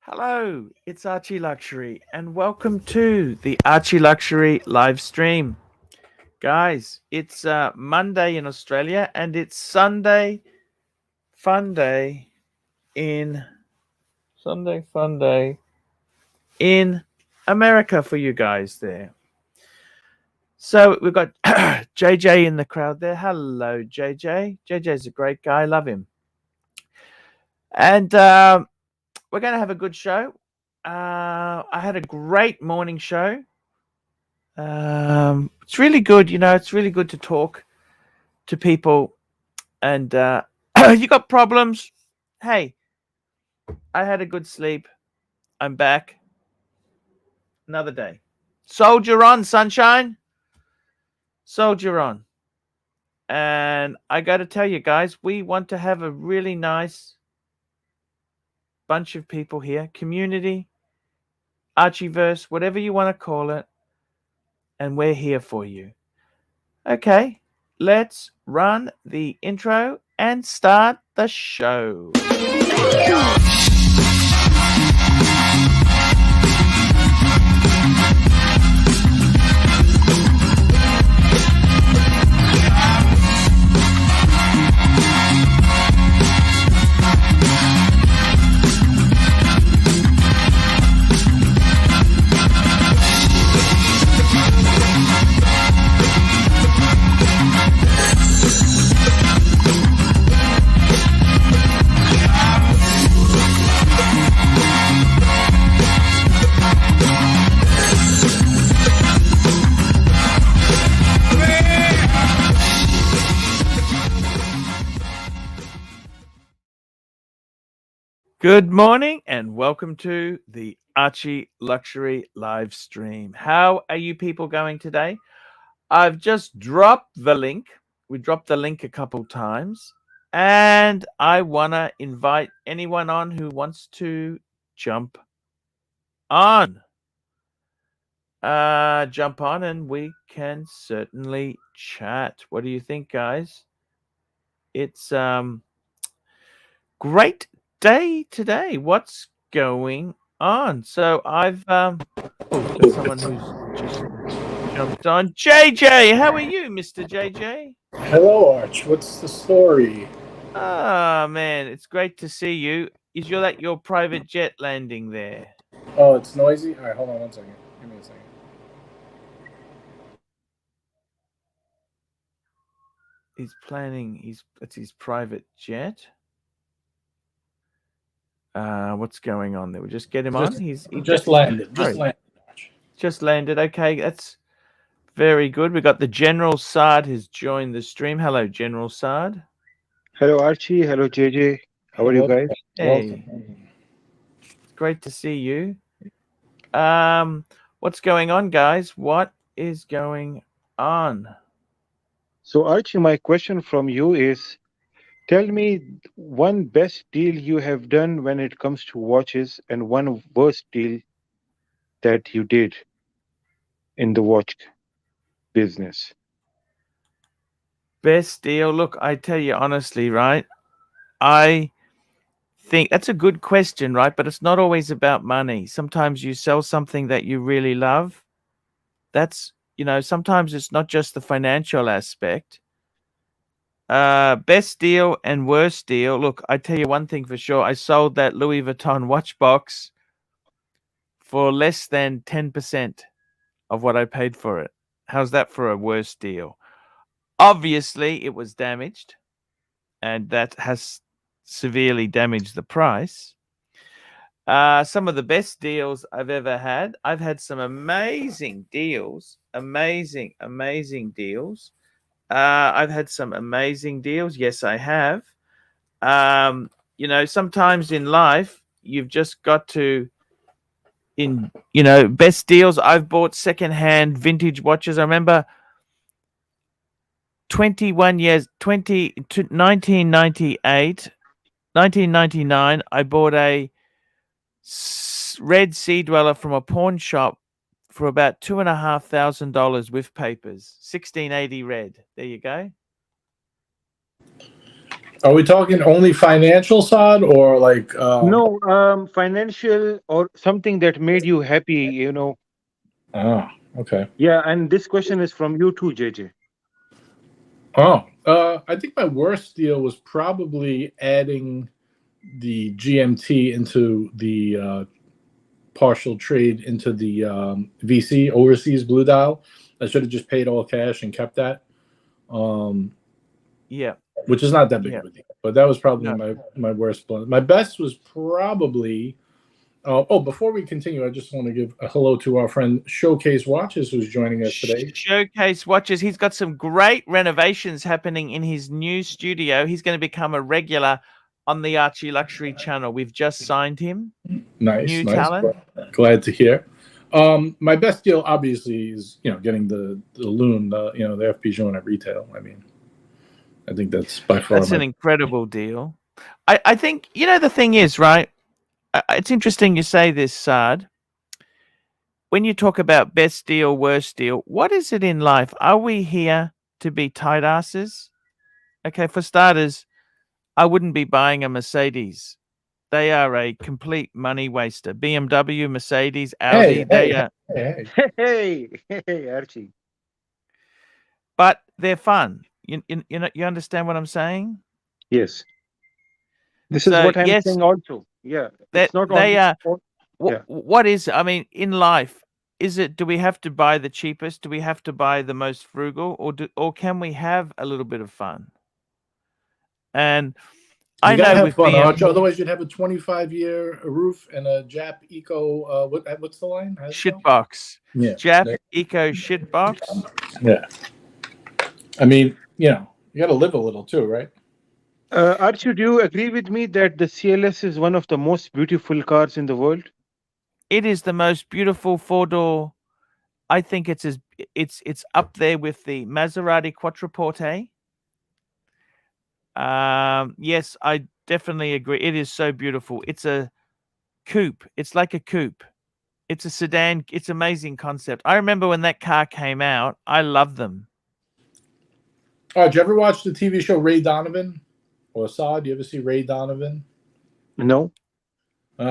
Hello, it's ArchieLuxury, and welcome to the ArchieLuxury live stream. Guys, it's Monday in Australia, and it's Sunday fun day in in America for you guys there. So we've got JJ in the crowd there. Hello, JJ. JJ's a great guy. Love him. And we're going to have a good show. I had a great morning show. It's really good, it's really good to talk to people. And you got problems? Hey, I had a good sleep. I'm back. Another day. Soldier on, sunshine. Soldier on. And I got to tell you guys, we want to have a really nice bunch of people here. Community, Archiverse, whatever you want to call it. And we're here for you. Okay, let's run the intro and start the show. Good morning and welcome to the Archie Luxury live stream. How are you people going today? I've just dropped the link. We dropped the link a couple times, and I want to invite anyone on who wants to jump on. Jump on and we can certainly chat. What do you think, guys? It's great day today. What's going on? So I've got someone who's just jumped on. JJ, how are you, Mr. JJ? Hello, Arch. What's the story? Ah, man, it's great to see you. Is your private jet landing there? Oh, it's noisy? Alright, hold on one second. Give me a second. He's planning. It's his private jet. What's going on there? We'll just get him on. He just landed. Just landed. Okay, that's very good. We got the General Sard has joined the stream. Hello, General Sard. Hello, Archie. Hello, JJ. How are you guys? Hey, it's great to see you. What's going on, guys? What is going on? So, Archie, my question from you is, tell me one best deal you have done when it comes to watches and one worst deal that you did in the watch business. Best deal? Look, I tell you honestly, right? I think that's a good question, right? But it's not always about money. Sometimes you sell something that you really love. That's, sometimes it's not just the financial aspect. Best deal and worst deal. Look, I tell you one thing for sure. I sold that Louis Vuitton watch box for less than 10% of what I paid for it. How's that for a worst deal? Obviously, it was damaged, and that has severely damaged the price. Some of the best deals I've ever had. I've had some amazing deals. Amazing deals. I've had some amazing deals. Yes, I have. Sometimes in life, you've just got to, best deals. I've bought secondhand vintage watches. I remember 1999, I bought a red Sea Dweller from a pawn shop for about $2,500 with papers. 1680 red. There you go. Are we talking only financial side or like? No, financial or something that made you happy, Oh, okay. Yeah, and this question is from you too, JJ. Oh, I think my worst deal was probably adding the GMT into the partial trade into the VC overseas blue dial. I should have just paid all cash and kept that. Yeah. Which is not that big Yeah. of a deal, but that was probably No. my worst blunder. My best was probably. Before we continue, I just want to give a hello to our friend Showcase Watches, who's joining us today. Showcase Watches. He's got some great renovations happening in his new studio. He's going to become a regular on the ArchieLuxury channel. We've just signed him. Nice, New nice. talent. Glad to hear. My best deal, obviously, is getting the Loon, the FP Joan at retail. I mean, I think that's by far. That's an incredible deal. I think the thing is, right? It's interesting you say this, Saad. When you talk about best deal, worst deal, what is it in life? Are we here to be tight asses? Okay, for starters, I wouldn't be buying a Mercedes. They are a complete money waster. BMW, Mercedes, Audi, Hey, Archie. But they're fun. You understand what I'm saying? Yes. This is what I'm saying also. Yeah. It's not they are. Yeah. What is? I mean, in life, is it? Do we have to buy the cheapest? Do we have to buy the most frugal, or can we have a little bit of fun? And I know with fun, otherwise you'd have a 25-year roof and a Jap Eco. What's the line? Shitbox. Yeah. Jap Eco shitbox. Yeah. I mean, you got to live a little too, right? Archie, do you agree with me that the CLS is one of the most beautiful cars in the world? It is the most beautiful four-door. I think it's up there with the Maserati Quattroporte. Yes, I definitely agree. It is so beautiful. It's a coupe. It's like a coupe. It's a sedan. It's an amazing concept. I remember when that car came out, I loved them. Oh, did you ever watch the TV show Ray Donovan? Or Saad, do you ever see Ray Donovan? No. He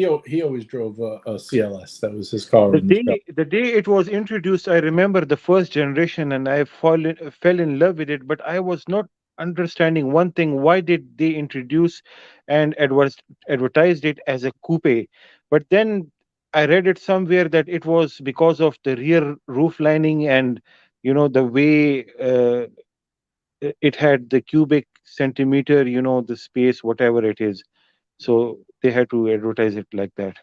always drove a CLS. That was his car. The day it was introduced, I remember the first generation, and I fell in love with it. But I was not understanding one thing: why did they introduce and advertised it as a coupe? But then I read it somewhere that it was because of the rear roof lining and the way it had the cubic centimeter, the space, whatever it is. So they had to advertise it like that.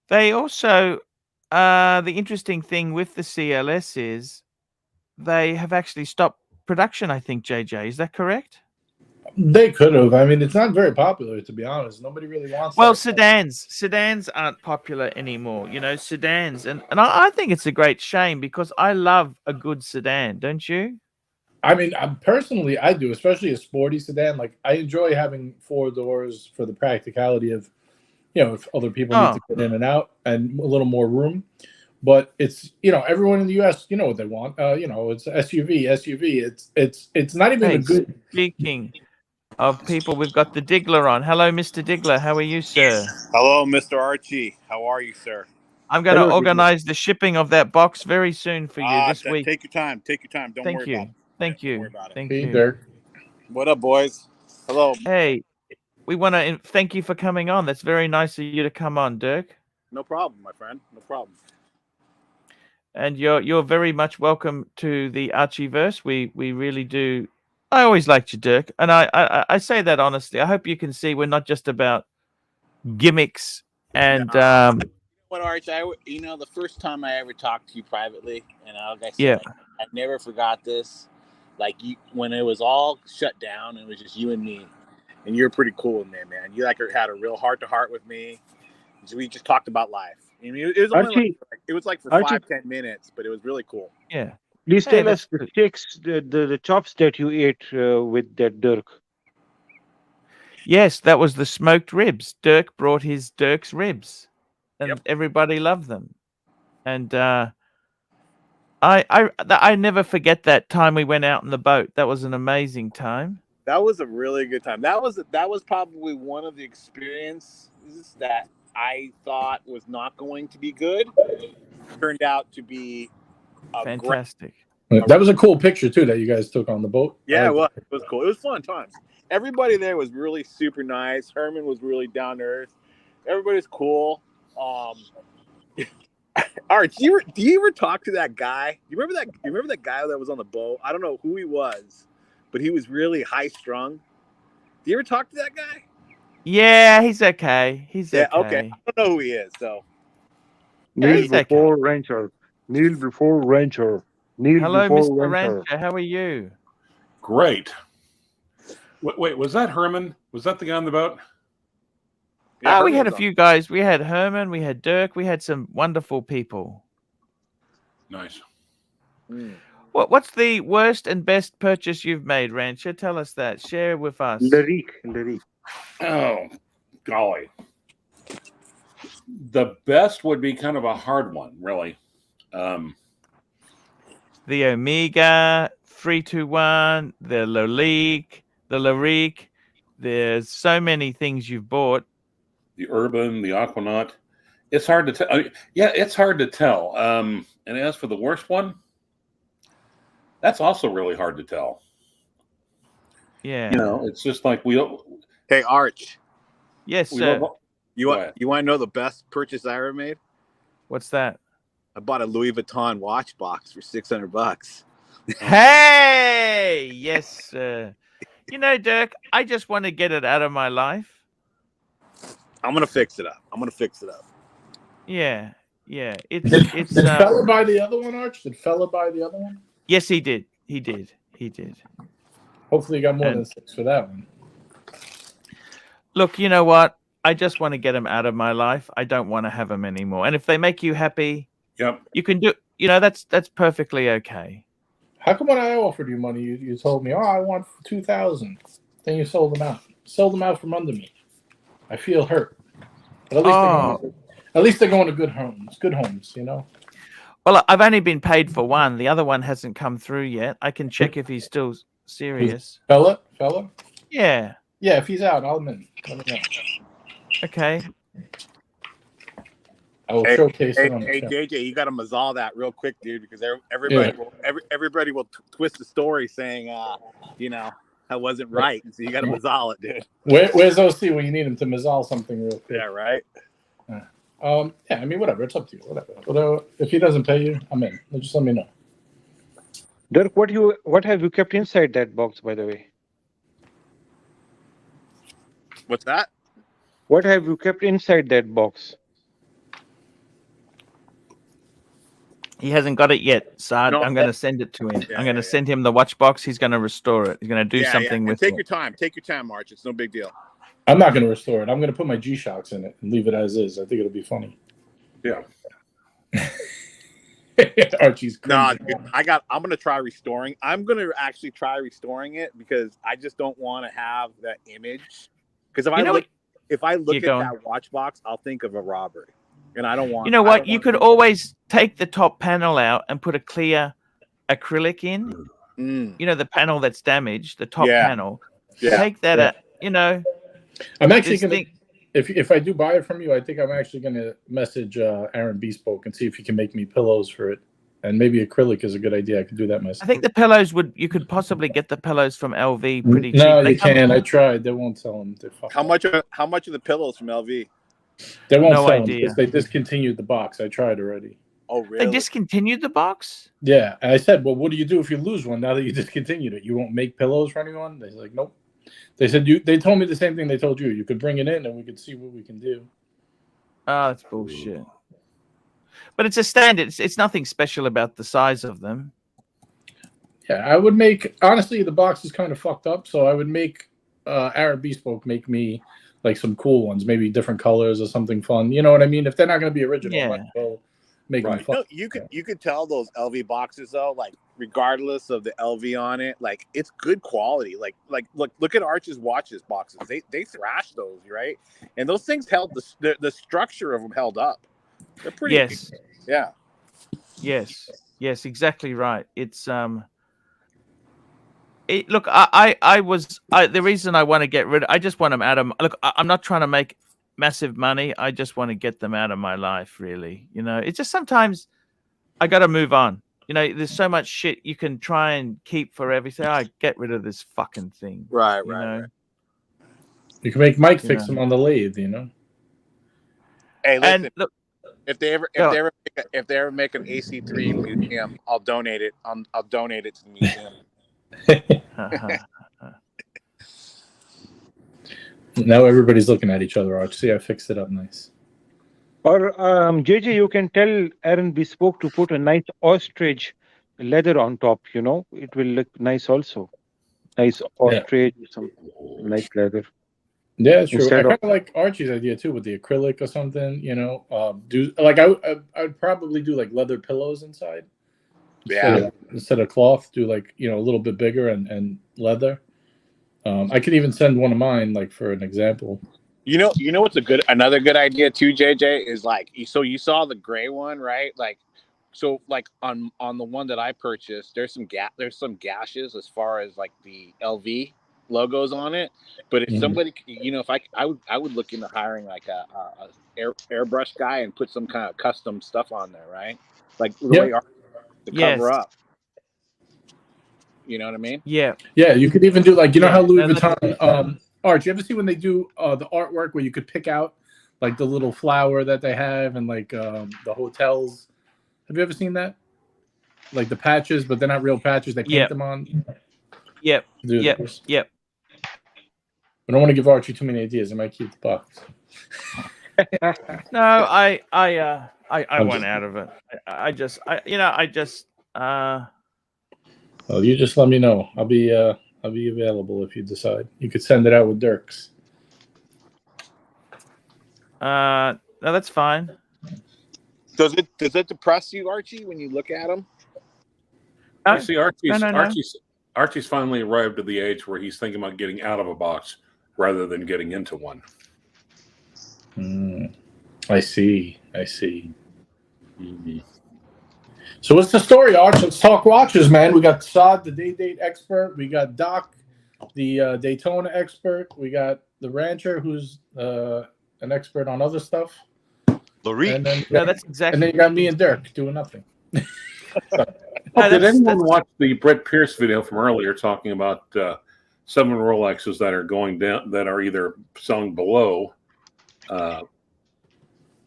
They also, the interesting thing with the CLS is they have actually stopped production, I think, JJ. Is that correct? They could have. I mean, it's not very popular, to be honest. Nobody really wants. Well, sedans aren't popular anymore. Sedans, and I think it's a great shame because I love a good sedan. Don't you? I mean, personally, I do, especially a sporty sedan. Like, I enjoy having 4 doors for the practicality of, if other people need to get in and out and a little more room. But it's, everyone in the U.S., what they want. It's SUV. It's not even a good. Speaking of people, we've got the Diggler on. Hello, Mr. Diggler. How are you, sir? Hello, Mr. Archie. How are you, sir? I'm going to organize the shipping of that box very soon for you this week. Take your time. Take your time. Don't worry about it. Thank you. Don't worry about it. Thank Hey, you. Dirk. What up, boys? Hello. Hey, we want to thank you for coming on. That's very nice of you to come on, Dirk. No problem, my friend. No problem. And you're very much welcome to the Archiverse. We really do. I always liked you, Dirk, and I say that honestly. I hope you can see we're not just about gimmicks and. What, Arch? The first time I ever talked to you privately, and like I said, yeah, I never forgot this. Like when it was all shut down, it was just you and me, and you're pretty cool in there, man. You had a real heart-to-heart with me. So we just talked about life. I mean, it was only for 5-10 minutes, but it was really cool. Yeah. Please tell us the steaks, the chops that you ate with that Dirk. Yes, that was the smoked ribs. Dirk brought his Dirk's ribs, and everybody loved them. And I never forget that time we went out on the boat. That was an amazing time. That was a really good time. That was probably one of the experiences that I thought was not going to be good. Turned out to be a Fantastic. That was a cool picture too that you guys took on the boat. Yeah, it was cool. It was fun times. Everybody there was really super nice. Herman was really down to earth. Everybody's cool. Arch, do you ever talk to that guy? You remember that guy that was on the boat? I don't know who he was, but he was really high strung. Do you ever talk to that guy? Yeah, he's okay. He's okay. Okay. I don't know who he is, so. Kneel before rancher. Kneel before rancher. Kneel Hello, before Mr. rancher. Rancher. How are you? Great. Wait, was that Herman? Was that the guy on the boat? Yeah, we had a few guys. We had Herman. We had Dirk. We had some wonderful people. Nice. What's the worst and best purchase you've made, Rancher? Tell us that. Share with us. Lyrique. Oh, golly. The best would be kind of a hard one, really. The Omega 321, the Lyrique. There's so many things you've bought. The Urban, the Aquanaut. It's hard to tell. Yeah, it's hard to tell. And as for the worst one, that's also really hard to tell. Yeah. You know, it's just like we don't. Hey, Arch. Yes, sir. You want to know the best purchase I ever made? What's that? I bought a Louis Vuitton watch box for $600. Hey, yes, sir. You know, Dirk, I just want to get it out of my life. I'm gonna fix it up. Yeah. It's Did Fella buy the other one, Arch? Did Fella buy the other one? Yes, he did. He did. Hopefully you got more than 6 for that one. Look, you know what? I just want to get them out of my life. I don't want to have them anymore. And if they make you happy, Yep. you can do. You know, that's perfectly okay. How come when I offered you money, you told me, "Oh, I want 2,000." Then you sold them out. Sold them out from under me. I feel hurt. But at least they're going to good homes, you know. Well, I've only been paid for one. The other one hasn't come through yet. I can check if he's still serious. Fella? Yeah. Yeah, if he's out, I'll in. Let me know. Okay. I will showcase it on the Hey, show. JJ, you got to mazzal that real quick, dude, because everybody will twist the story saying, that wasn't right. So you got to mazzal it, dude. Where's OC when you need him to mazzal something real quick? Yeah, right. Yeah, I mean, whatever. It's up to you. Whatever. If he doesn't pay you, I'm in. Just let me know. Dirk, what have you kept inside that box, by the way? What's that? What have you kept inside that box? He hasn't got it yet, Sard. No, I'm going to send it to him. Yeah, I'm going to send him the watch box. He's going to restore it. He's going to do something with it. Take your time. Take your time, March. It's no big deal. I'm not going to restore it. I'm going to put my G-Shocks in it and leave it as is. I think it'll be funny. Yeah. Archie's crazy. Nah, dude, I'm gonna try restoring. I'm gonna actually try restoring it because I just don't want to have that image. Because if I look at that watch box, I'll think of a robbery, and I don't want. You know what? You could always take the top panel out and put a clear acrylic in. You know, the panel that's damaged, the top panel. Yeah. Take that out. You know, I'm actually gonna. If I do buy it from you, I think I'm actually going to message Aaron Bespoke and see if he can make me pillows for it. And maybe acrylic is a good idea. I could do that myself. I think the pillows you could possibly get the pillows from LV pretty cheap. No, you can't. I tried. They won't sell them. How much are the pillows from LV? They won't sell them because they discontinued the box. I tried already. Oh, really? They discontinued the box? Yeah. And I said, well, what do you do if you lose one now that you discontinued it? You won't make pillows for anyone? They're like, nope. They said they told me the same thing they told you. You could bring it in and we could see what we can do. Oh, that's bullshit. But it's a standard. It's nothing special about the size of them. Yeah, I would make, honestly, the box is kind of fucked up, so I would make Aaron Bespoke make me like some cool ones, maybe different colors or something fun. You know what I mean? If they're not going to be original, I might go make them fun. You could tell those LV boxes though, like regardless of the LV on it, like it's good quality. Like look at Arch's watches boxes. They thrashed those, right? And those things held the structure of them held up. They're pretty. Yes. Yeah. Yes. Yes, exactly right. It's look, the reason I want to get rid of, I just want them out of, look, I'm not trying to make massive money. I just want to get them out of my life, really. You know, it's just sometimes I got to move on. You know, there's so much shit you can try and keep forever. You say, I get rid of this fucking thing. Right. You can make Mike You fix know. them on the lathe, you know. Hey, listen. And look, If they ever make an AC3 museum, I'll donate it. I'll donate it to the museum. Now everybody's looking at each other. Arch, see, I fixed it up nice. Or JJ, you can tell Aaron Bespoke to put a nice ostrich leather on top. You know, it will look nice also. Nice ostrich, some nice leather. Yeah, it's true. I Instead kind of like Archie's idea too with the acrylic or something. You know, do like I'd probably do like leather pillows inside. Instead of cloth, do like, you know, a little bit bigger and leather. I could even send one of mine, like, for an example. You know what's another good idea too, JJ, is like, so you saw the gray one, right? Like, so like on the one that I purchased, there's some gashes as far as like the LV logos on it. But if somebody, you know, if I would look into hiring like a airbrush guy and put some kind of custom stuff on there, right? Like the way to cover up. You know what I mean? Yeah. Yeah, you could even do like, you know how Louis Vuitton, Arch, you ever see when they do the artwork where you could pick out like the little flower that they have and like the hotels? Have you ever seen that? Like the patches, but they're not real patches. They paint them on. Yep. I don't want to give Archie too many ideas. I might keep the box. No, I went out of it. I just Well, you just let me know. I'll be available if you decide. You could send it out with Dirks. No, that's fine. Does it depress you, Archie, when you look at them? I see Archie's finally arrived at the age where he's thinking about getting out of a box rather than getting into one. I see. Mm-hmm. So what's the story, Arch? Let's talk watches, man. We got Saad, the day-date expert. We got Doc, the Daytona expert. We got the rancher, who's an expert on other stuff. And then, that's exactly. And then you got me and Dirk doing nothing. Did anyone watch the Brett Pierce video from earlier talking about 7 Rolexes that are going down, that are either selling below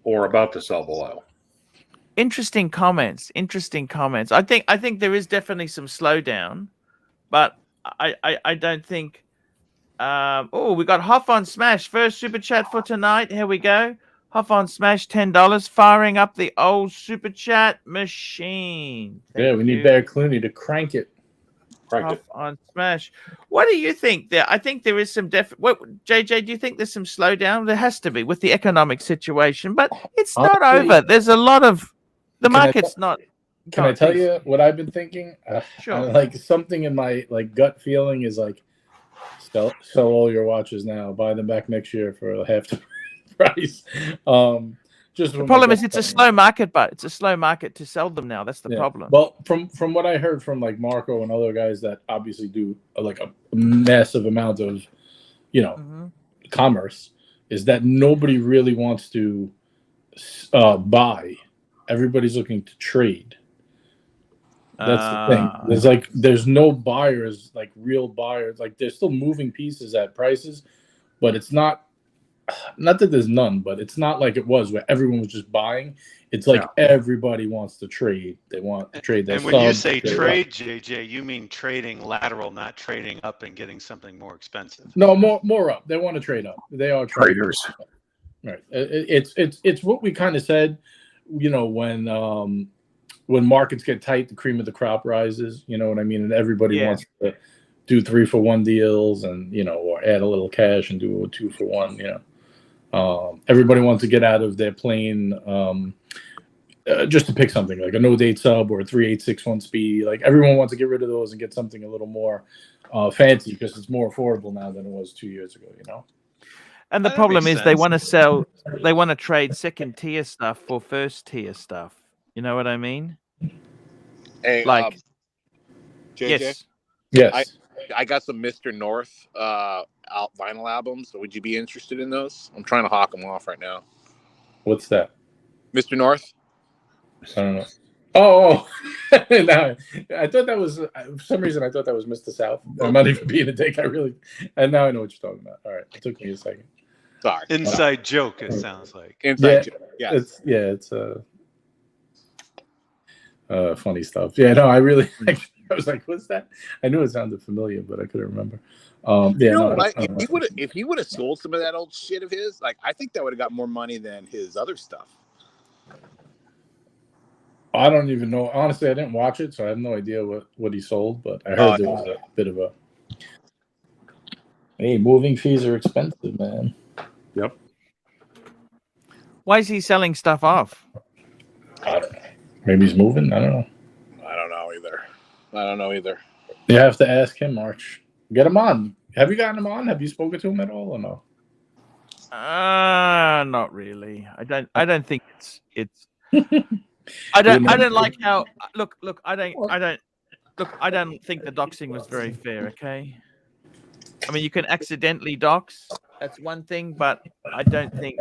or about to sell below? Interesting comments. I think there is definitely some slowdown, but I don't think. We got Hoff on Smash first super chat for tonight. Here we go. Hoff on Smash, $10, firing up the old super chat machine. We need Bear Clooney to crank it. Hoff on Smash. What do you think there? I think there is some JJ, do you think there's some slowdown? There has to be with the economic situation, but it's not over. There's a lot of the market's not. Can I tell you what I've been thinking? Sure. Like something in my gut feeling is like, sell all your watches now, buy them back next year for half the price. Just the problem is it's a slow market, but it's a slow market to sell them now. That's the problem. Well, from what I heard from like Marco and other guys that obviously do like a massive amount of, commerce, is that nobody really wants to buy. Everybody's looking to trade. That's the thing. There's no buyers, like real buyers. Like there's still moving pieces at prices, but it's not that there's none, but it's not like it was where everyone was just buying. It's like everybody wants to trade. They want to trade their stuff. And when you say trade, JJ, you mean trading lateral, not trading up and getting something more expensive. No, more up. They want to trade up. They are traders. Right. It's what we kind of said, when markets get tight, the cream of the crop rises, you know what I mean? And everybody wants to do 3-for-1 deals and, or add a little cash and do a 2-for-1, everybody wants to get out of their plain, just to pick something like a no date sub or a 3861 speed. Like everyone wants to get rid of those and get something a little more fancy because it's more affordable now than it was 2 years ago, And the problem is they want to trade second tier stuff for first tier stuff. You know what I mean? Hey, Like, JJ, yes. Yes. I got some Mr. North vinyl albums. So would you be interested in those? I'm trying to hawk them off right now. What's that? Mr. North? I don't know. Oh, no, I thought that was for some reason. I thought that was Mr. South. I'm not even being a dick. And now I know what you're talking about. All right, it took me a second. Sorry. Inside joke, it sounds like. Inside joke. Yes. It's funny stuff. Yeah, no, I really. I was like, "What's that?" I knew it sounded familiar, but I couldn't remember. If he would have sold some of that old shit of his, like I think that would have got more money than his other stuff. I don't even know. Honestly, I didn't watch it, so I have no idea what he sold. But I heard there was a bit of a. Hey, moving fees are expensive, man. Yep. Why is he selling stuff off? I don't know. Maybe he's moving. I don't know. I don't know either. You have to ask him, Arch. Get him on. Have you gotten him on? Have you spoken to him at all or no? Not really. I don't think it's. I don't like how. Look. I don't think the doxing was very fair. Okay. I mean, you can accidentally dox. That's one thing, but I don't think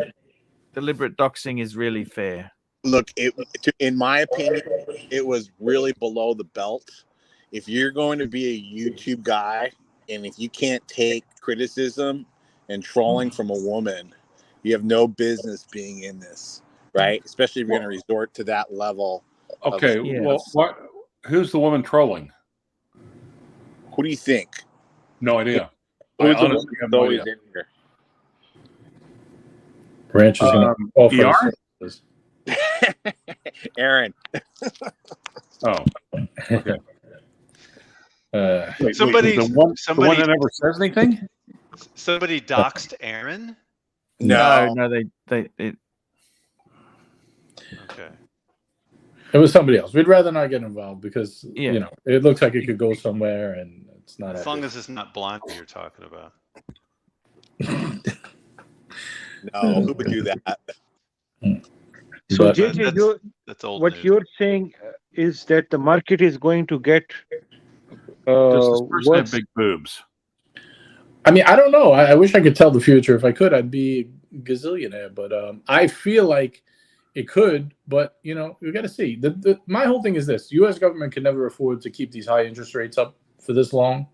deliberate doxing is really fair. Look, in my opinion, it was really below the belt. If you're going to be a YouTube guy, and if you can't take criticism and trolling from a woman, you have no business being in this, right? Especially if you're going to resort to that level. Okay, well, who's the woman trolling? Who do you think? No idea. Who's I honestly have no idea. Ranch is going to offer ER? Aaron. Oh, okay. Somebody the one that never says anything? Somebody doxed Aaron? No, they Okay. It was somebody else. We'd rather not get involved because you know it looks like it could go somewhere, and it's not. As long as it's not Blondie you're talking about. No, who would do that? So, JJ, that's old what news. you're saying is that the market is going to get. Does this person have big boobs? I mean, I don't know. I wish I could tell the future. If I could, I'd be a gazillionaire. But I feel like it could. But you know, we got to see. My whole thing is this: U.S. government can never afford to keep these high interest rates up for this long.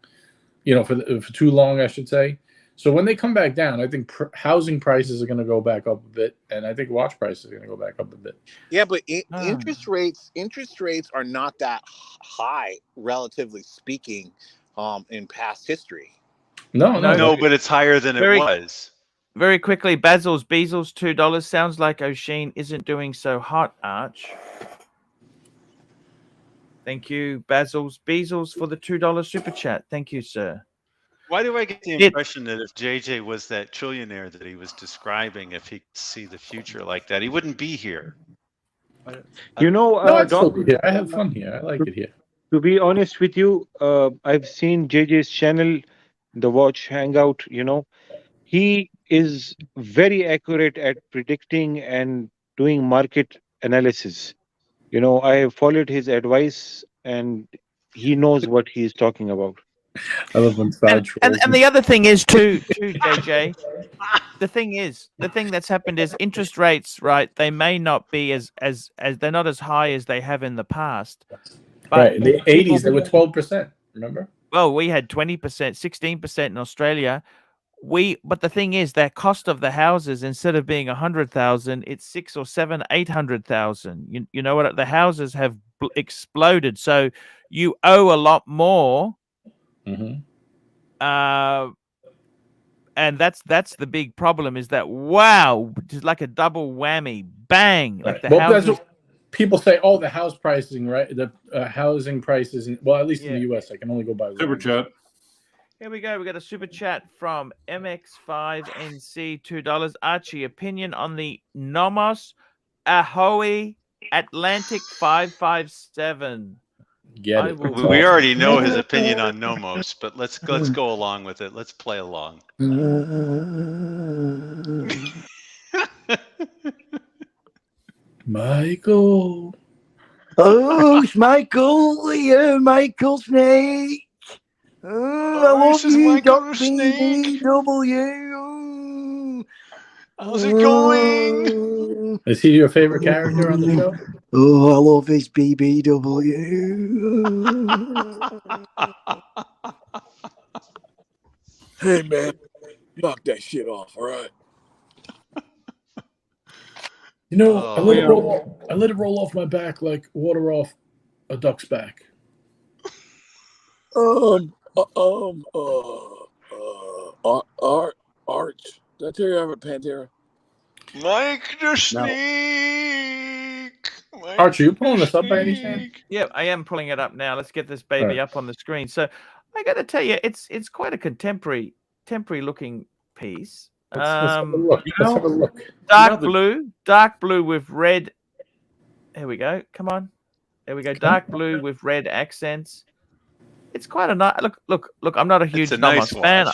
You know, for too long, I should say. So when they come back down, I think housing prices are going to go back up a bit, and I think watch prices are going to go back up a bit. Yeah, but interest rates are not that high, relatively speaking, in past history. No, but it's higher than it was. Very quickly, Bezos $2. Sounds like O'Sheen isn't doing so hot, Arch. Thank you, Bezos for the $2 super chat. Thank you, sir. Why do I get the impression that if JJ was that trillionaire that he was describing, if he could see the future like that, he wouldn't be here? You know, I have fun here. I like it here. To be honest with you, I've seen JJ's channel, The Watch Hangout. You know, he is very accurate at predicting and doing market analysis. You know, I have followed his advice, and he knows what he is talking about. I love when and the other thing is too, JJ. The thing that's happened is interest rates, right? They may not be as they're not as high as they have in the past. But right, in the 80s they were 12%. Remember? Well, we had 20%, 16% in Australia. But the thing is, that cost of the houses, instead of being 100,000, it's 6 or 7, 800,000. You know what? The houses have exploded, so you owe a lot more. Mm-hmm. And that's the big problem, is that just like a double whammy, bang, like the houses. That's what people say. Oh, the house pricing, right? The housing prices. Well, at least in the U.S., I can only go by super chat. Here we go. We got a super chat from MX5NC, $2. Archie, opinion on the Nomos Ahoy Atlantic 557. We already know his opinion on Nomos, but let's go along with it. Let's play along. Michael. Oh, it's Michael. Yeah, Michael Snake. Oh, I love this is you, Michael Dr. Snake. BBW. How's it going? Is he your favorite character on the show? Oh, I love his BBW. Hey, man, knock that shit off, all right? You know, I let Oh. it roll off my back like water off a duck's back. Arch. Did I tell you I have a Pantera? Mike the Snake. Mike Archie, you pulling the this up by any chance? Snake. Yeah, I am pulling it up now. Let's get this baby up on the screen. So I got to tell you, it's quite a contemporary looking piece. Let's have a look. Let's have a look. Dark blue with red. Here we go. Come on. There we go. Dark blue with red accents. It's quite a nice look. I'm not a huge Nomos fan.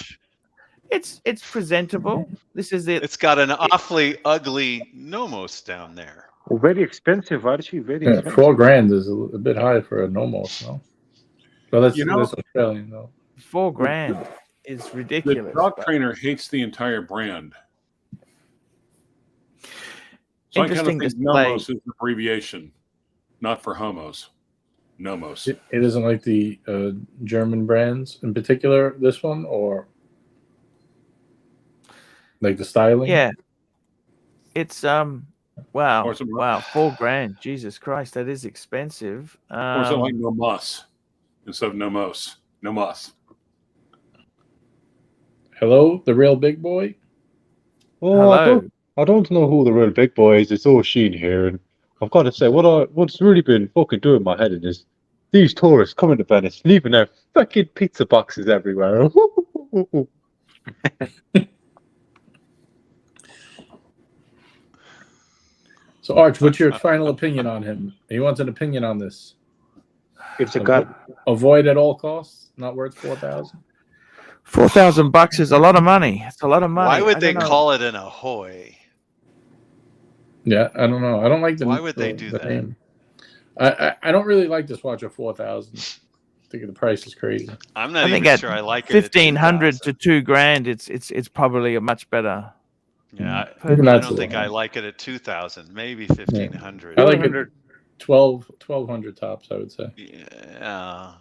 It's presentable. This is it. It's got an awfully ugly Nomos down there. Very expensive, Archie. Very expensive. $4,000 is a bit high for a Nomos, no? Well, that's Australian, though. $4,000 is ridiculous. The dog trainer hates the entire brand. So Interesting I kind of think Nomos is an abbreviation, not for homos. Nomos. It isn't like the German brands in particular, this one, or like the styling? Yeah. It's wow, $4,000. Jesus Christ, that is expensive. Or something like Nomos instead of Nomos. Nomos. Hello, the real big boy? Oh, I don't know who the real big boy is. It's O'Sheen here, and I've got to say, what's really been fucking doing my head in is these tourists coming to Venice, leaving their fucking pizza boxes everywhere. So, Arch, what's your final opinion on him? He wants an opinion on this. It's a gun. Avoid at all costs. Not worth $4,000. $4,000 is a lot of money. It's a lot of money. Why would they call it an Ahoy? Yeah, I don't know. I don't like the. Why would they do that? Name. I don't really like this watch at $4,000. I think the price is crazy. I'm not even sure I like it. $1,500 to $2,000. It's probably a much better. Yeah, I don't think I like it at $2,000. Maybe $1,500. I like it 1,200 tops. I would say. Yeah.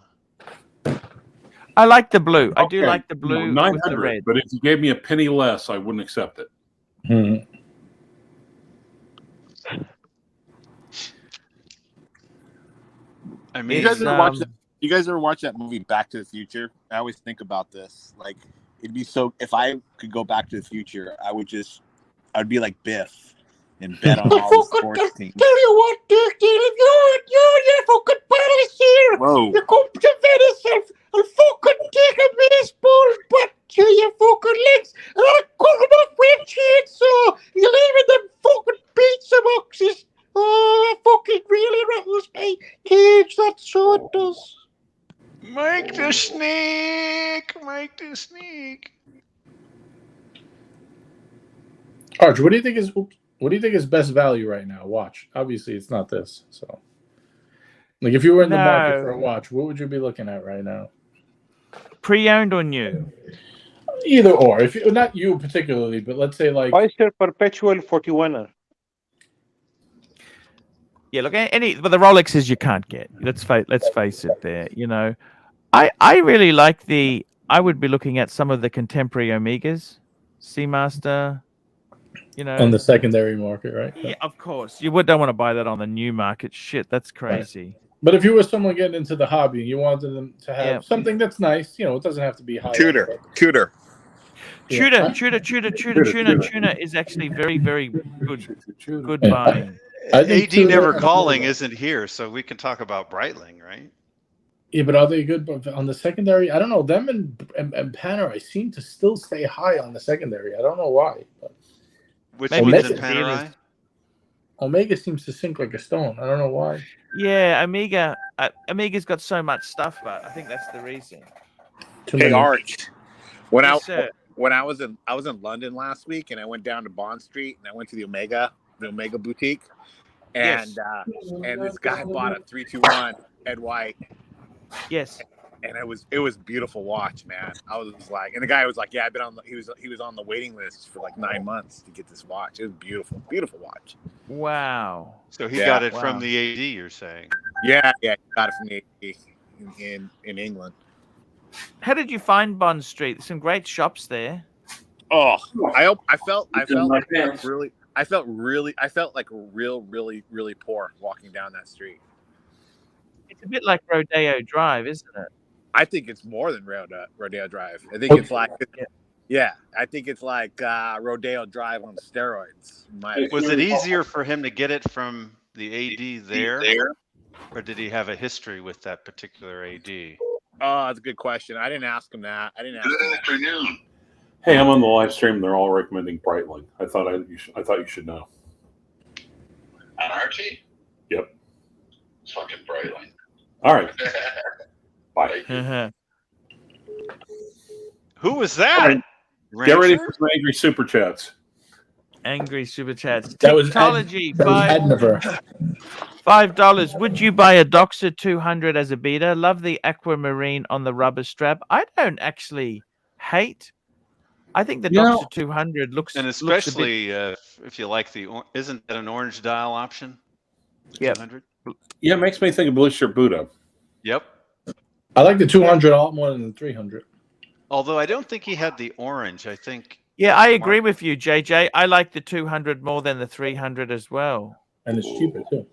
I like the blue. I do like the blue with the red. But if you gave me a penny less, I wouldn't accept it. I mean, you guys ever watch that movie Back to the Future? I always think about this. Like, it'd be so. If I could go back to the future, I'd be like Biff and bet on all the sports teams. Tell you what, Dick, you're fucking palace here. Whoa. You come to Venice and fucking take a baseball bat to your fucking legs, and I'll cut them off with a chainsaw. You leave in them fucking pizza boxes. Oh, that fucking really rattles my cage. That's so it does. Mike the Snake. Mike the Snake. Arch, what do you think is best value right now? Watch. Obviously, it's not this. So, like, if you were in the market for a watch, what would you be looking at right now? Pre-owned or new? Either or. If you, not you particularly, but let's say like Oyster Perpetual 41er. Yeah, look, but the Rolexes you can't get. Let's face it. There, I really like I would be looking at some of the contemporary Omegas, Seamaster. On the secondary market, right? Yeah, of course. You don't want to buy that on the new market. Shit, that's crazy. Right. But if you were someone getting into the hobby and you wanted them to have something that's nice, it doesn't have to be high. Tudor. Tuna is actually very, very good buying. AD Never Calling isn't here, so we can talk about Breitling, right? Yeah, but are they good on the secondary? I don't know. Them and Panerai seem to still stay high on the secondary. I don't know why. But which one's in Panerai? Omega seems to sink like a stone. I don't know why. Yeah, Omega's got so much stuff, but I think that's the reason. Hey, Arch. When I was in London last week, and I went down to Bond Street, and I went to the Omega boutique, and and this guy bought a 321 Ed White. Yes. And it was beautiful watch, man. I was like, and the guy was like, yeah, I've been on he was on the waiting list for like 9 months to get this watch. It was beautiful, beautiful watch. Wow. So he got it from the AD, you're saying? Yeah, he got it from the AD in England. How did you find Bond Street? There's some great shops there. Oh, I felt like really poor walking down that street. It's a bit like Rodeo Drive, isn't it? I think it's more than Rodeo Drive. I think it's like, I think it's like Rodeo Drive on steroids. Was it easier for him to get it from the AD there, or did he have a history with that particular AD? Oh, that's a good question. I didn't ask him that. Good afternoon. Hey, I'm on the live stream. They're all recommending Breitling. I thought you should know. On Archie? Yep. It's fucking Breitling. All right. Bye. Who was that? Right. Get ready for some angry super chats. Angry super chats. That was Technology. $5. Would you buy a Doxa 200 as a beta? Love the aquamarine on the rubber strap. I don't actually hate. I think the Doxa 200 looks, and especially if you like isn't that an orange dial option? Yeah. Yeah, it makes me think of Blue Shirt Buddha. Yep. I like the 200 a lot more than the 300. Although I don't think he had the orange. I think. Yeah, I agree with you, JJ. I like the 200 more than the 300 as well. And it's cheaper too.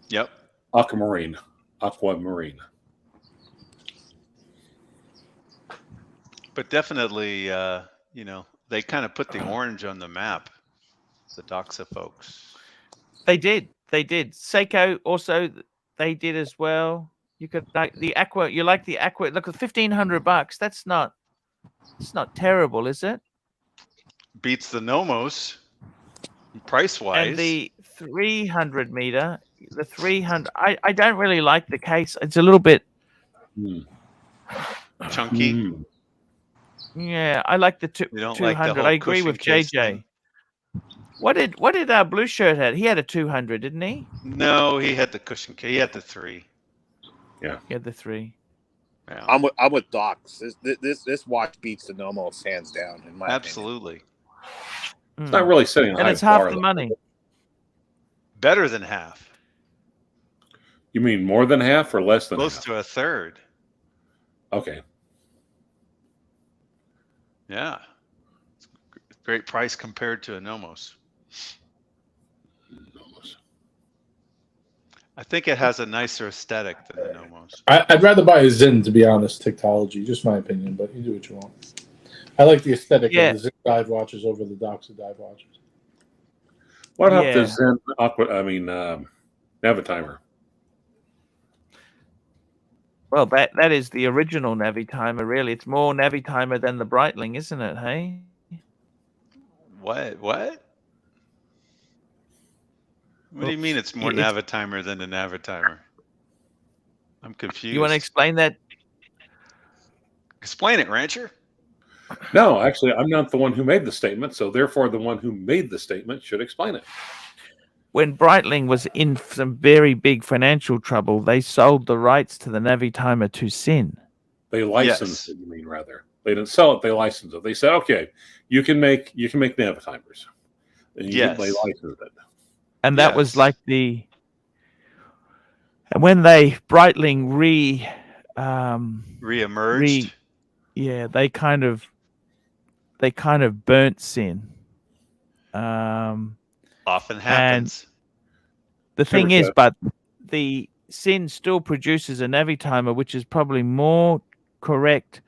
Yep. Aquamarine. But definitely, they kind of put the orange on the map, the Doxa folks. They did. Seiko also, they did as well. You could like the aqua. You like the aqua? Look, $1,500. That's not. It's not terrible, is it? Beats the Nomos, price wise. And the 300 meter, the 300. I don't really like the case. It's a little bit chunky. Yeah, I like the 200. Like I agree with JJ. What did Blue Shirt had? He had a 200, didn't he? No, he had the cushion case. He had the 3. Yeah, he had the 3. Yeah. I'm with Docs. This watch beats the Nomos hands down in my Absolutely. Opinion. It's not really sitting, and it's half the money. Better than half. You mean more than half or less than Close half? to a third. Okay. Yeah. Great price compared to a Nomos. I think it has a nicer aesthetic than the Nomos. I'd rather buy a Zen, to be honest, Technology. Just my opinion, but you do what you want. I like the aesthetic of the Zen dive watches over the Doxa dive watches. What about the Zen Navitimer? Well, that is the original Navitimer, really. It's more Navitimer than the Breitling, isn't it, hey? What? What do you mean it's more Navitimer than the Navitimer? I'm confused. You want to explain that? Explain it, Rancher. No, actually, I'm not the one who made the statement, so therefore the one who made the statement should explain it. When Breitling was in some very big financial trouble, they sold the rights to the Navitimer to Sinn. They licensed it, you mean, rather. They didn't sell it, they licensed it. They said, okay, you can make Navitimers. And they licensed it. And that was like and when Breitling reemerged. They kind of burnt Sinn. Often happens. The thing is, but the Sinn still produces a Navitimer, which is probably more correct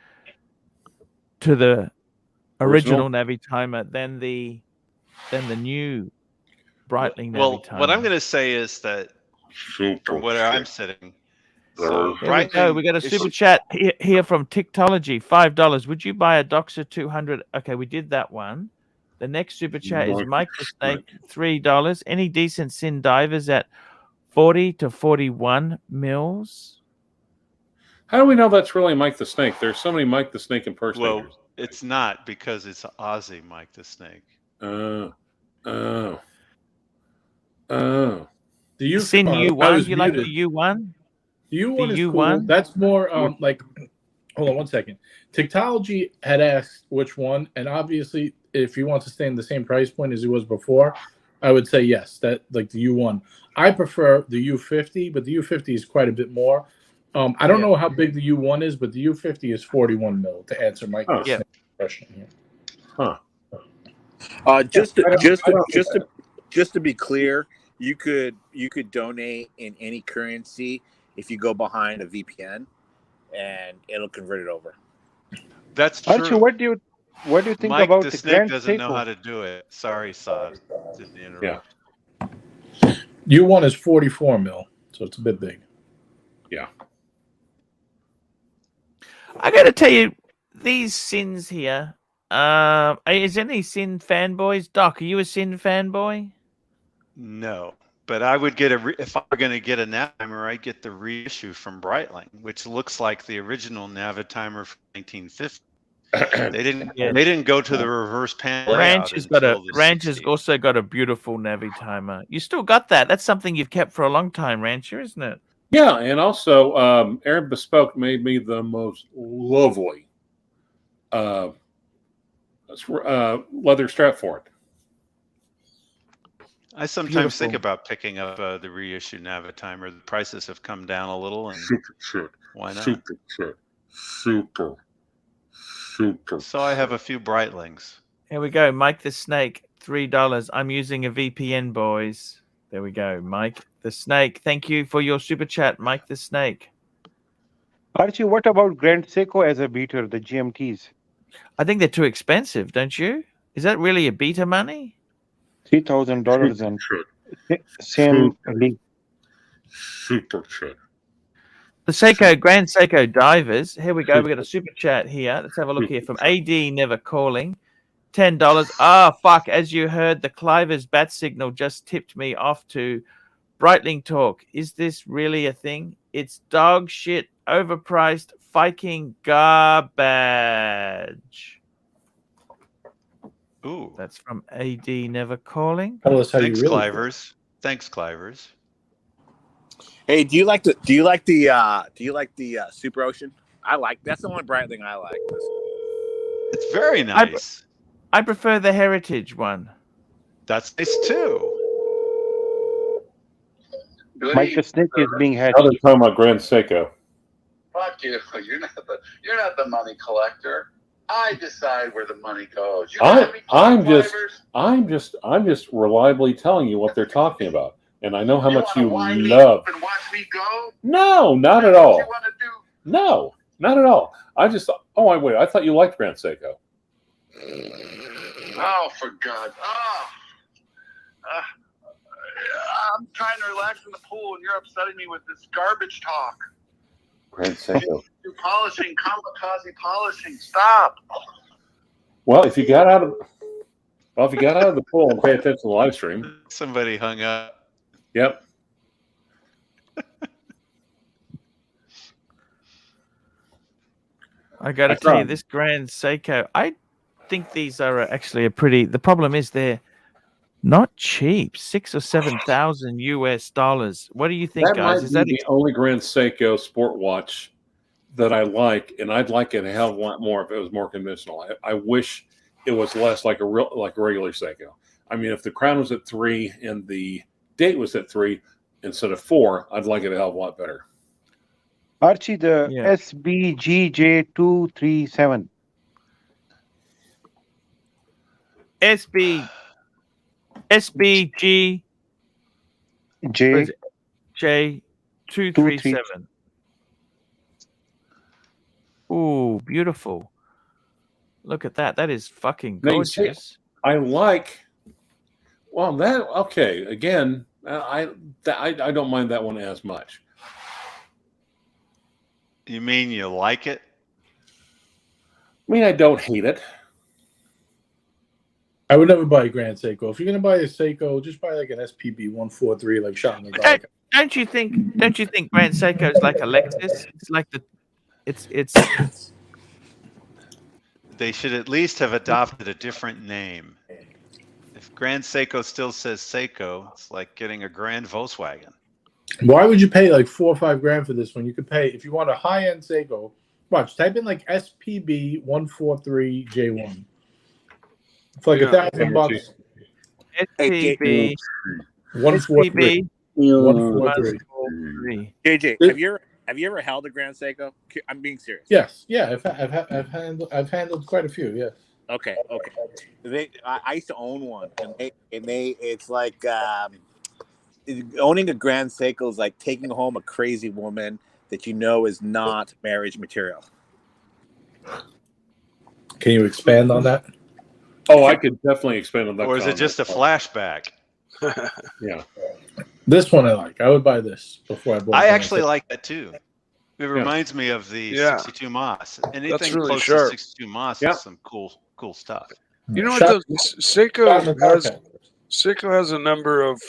to the original Navitimer than the new Breitling Navitimer. Well, what I'm going to say is that from where I'm sitting. So we go. We got a super chat here from Tickology, $5. Would you buy a Doxa 200? Okay, we did that one. The next super chat is Mike the Snake, $3. Any decent Sinn divers at 40 to 41 mils? How do we know that's really Mike the Snake? There's so many Mike the Snake impersonators. Well, it's not because it's Aussie Mike the Snake. Oh. The Sin I U1. was You like muted. the U1? The U1 The is cool. U1? That's more like. Hold on one second. Technology had asked which one, and obviously, if you want to stay in the same price point as it was before, I would say yes. That like the U1. I prefer the U50, but the U50 is quite a bit more. I don't know how big the U1 is, but the U50 is 41 mil. To answer Mike's question here. Huh. Just to be clear, you could donate in any currency if you go behind a VPN, and it'll convert it over. That's true. Archie, what do you think Mike about the the Snake Grand doesn't know Seiko? how to do it. Sorry, Saad. Didn't interrupt. U1 is 44 mil, so it's a bit big. Yeah. I got to tell you, these Sins here. Is any Sin fanboys? Doc, are you a Sin fanboy? No, but I would get if I were going to get a Navitimer, I'd get the reissue from Breitling, which looks like the original Navitimer from 1950. They didn't go to the reverse panel layout Ranch has also got a beautiful Navitimer. You still got that? That's something you've kept for a long time, Rancher, isn't it? Yeah, and also Aaron Bespoke made me the most lovely leather strap for it. I sometimes think about picking up the reissue Navitimer. The prices have come down a little, and why not? Super. So I have a few Breitlings. Here we go. Mike the Snake, $3. I'm using a VPN, boys. There we go. Mike the Snake. Thank you for your super chat, Mike the Snake. Archie, what about Grand Seiko as a beater, the GMTs? I think they're too expensive, don't you? Is that really a beater money? $3,000 and same league. Super shit. The Seiko, Grand Seiko divers. Here we go. We got a super chat here. Let's have a look here from AD Never Calling. $10. Ah, fuck. As you heard, the Cliver's bat signal just tipped me off to Breitling talk. Is this really a thing? It's dog shit, overpriced, Viking garbage. Ooh. That's from AD Never Calling. Thanks, Clivers. Thanks, Clivers. Hey, do you like the Super Ocean? That's the one Breitling I like. It's very nice. I prefer the Heritage one. That's nice too. Mike the Snake is being hatched. Now they're talking about Grand Seiko. Fuck you! You're not the money collector. I decide where the money goes. I'm just reliably telling you what they're talking about, and I know how much you love. And watch me go? No, not at all. What you want to do? No, not at all. I just wait. I thought you liked Grand Seiko. Oh, for God! I'm trying to relax in the pool, and you're upsetting me with this garbage talk. Grand Seiko. Do polishing, kamikaze polishing. Stop. Well, if you got out of the pool and pay attention to the live stream. Somebody hung up. Yep. I got to tell you, this Grand Seiko, I think these are actually the problem is they're not cheap. $6,000 or $7,000 US. What do you think, guys? Is that the only Grand Seiko sport watch that I like, and I'd like it a hell of a lot more if it was more conventional. I wish it was less like a regular Seiko. I mean, if the crown was at 3 and the date was at 3 instead of 4, I'd like it a hell of a lot better. Archie, the SBGJ237. SBG J237. Ooh, beautiful. Look at that. That is fucking gorgeous. I like. Well, that okay. Again, I don't mind that one as much. You mean you like it? I mean, I don't hate it. I would never buy a Grand Seiko. If you're gonna buy a Seiko, just buy like an SPB 143, like shot in the dark. Don't you think Grand Seiko is like a Lexus? It's like it's. They should at least have adopted a different name. If Grand Seiko still says Seiko. It's like getting a Grand Volkswagen. Why would you pay like $4 or $5 grand for this when you could pay, if you want a high-end Seiko, watch, type in like SPB 143J1. For like $1,000. SPB 143. 143. JJ, have you ever held a Grand Seiko? I'm being serious. Yes, yeah, I've handled quite a few. Yes. Okay. I used to own one, and it's like owning a Grand Seiko is like taking home a crazy woman that you know is not marriage material. Can you expand on that? Oh, I could definitely expand on that. Or is it just a flashback? Yeah. This one I like. I would buy this before I bought. I actually like that too. It reminds me of the 62 Moss. Anything really close sharp. to 62 Moss is some cool stuff. You know what? Seiko has a number of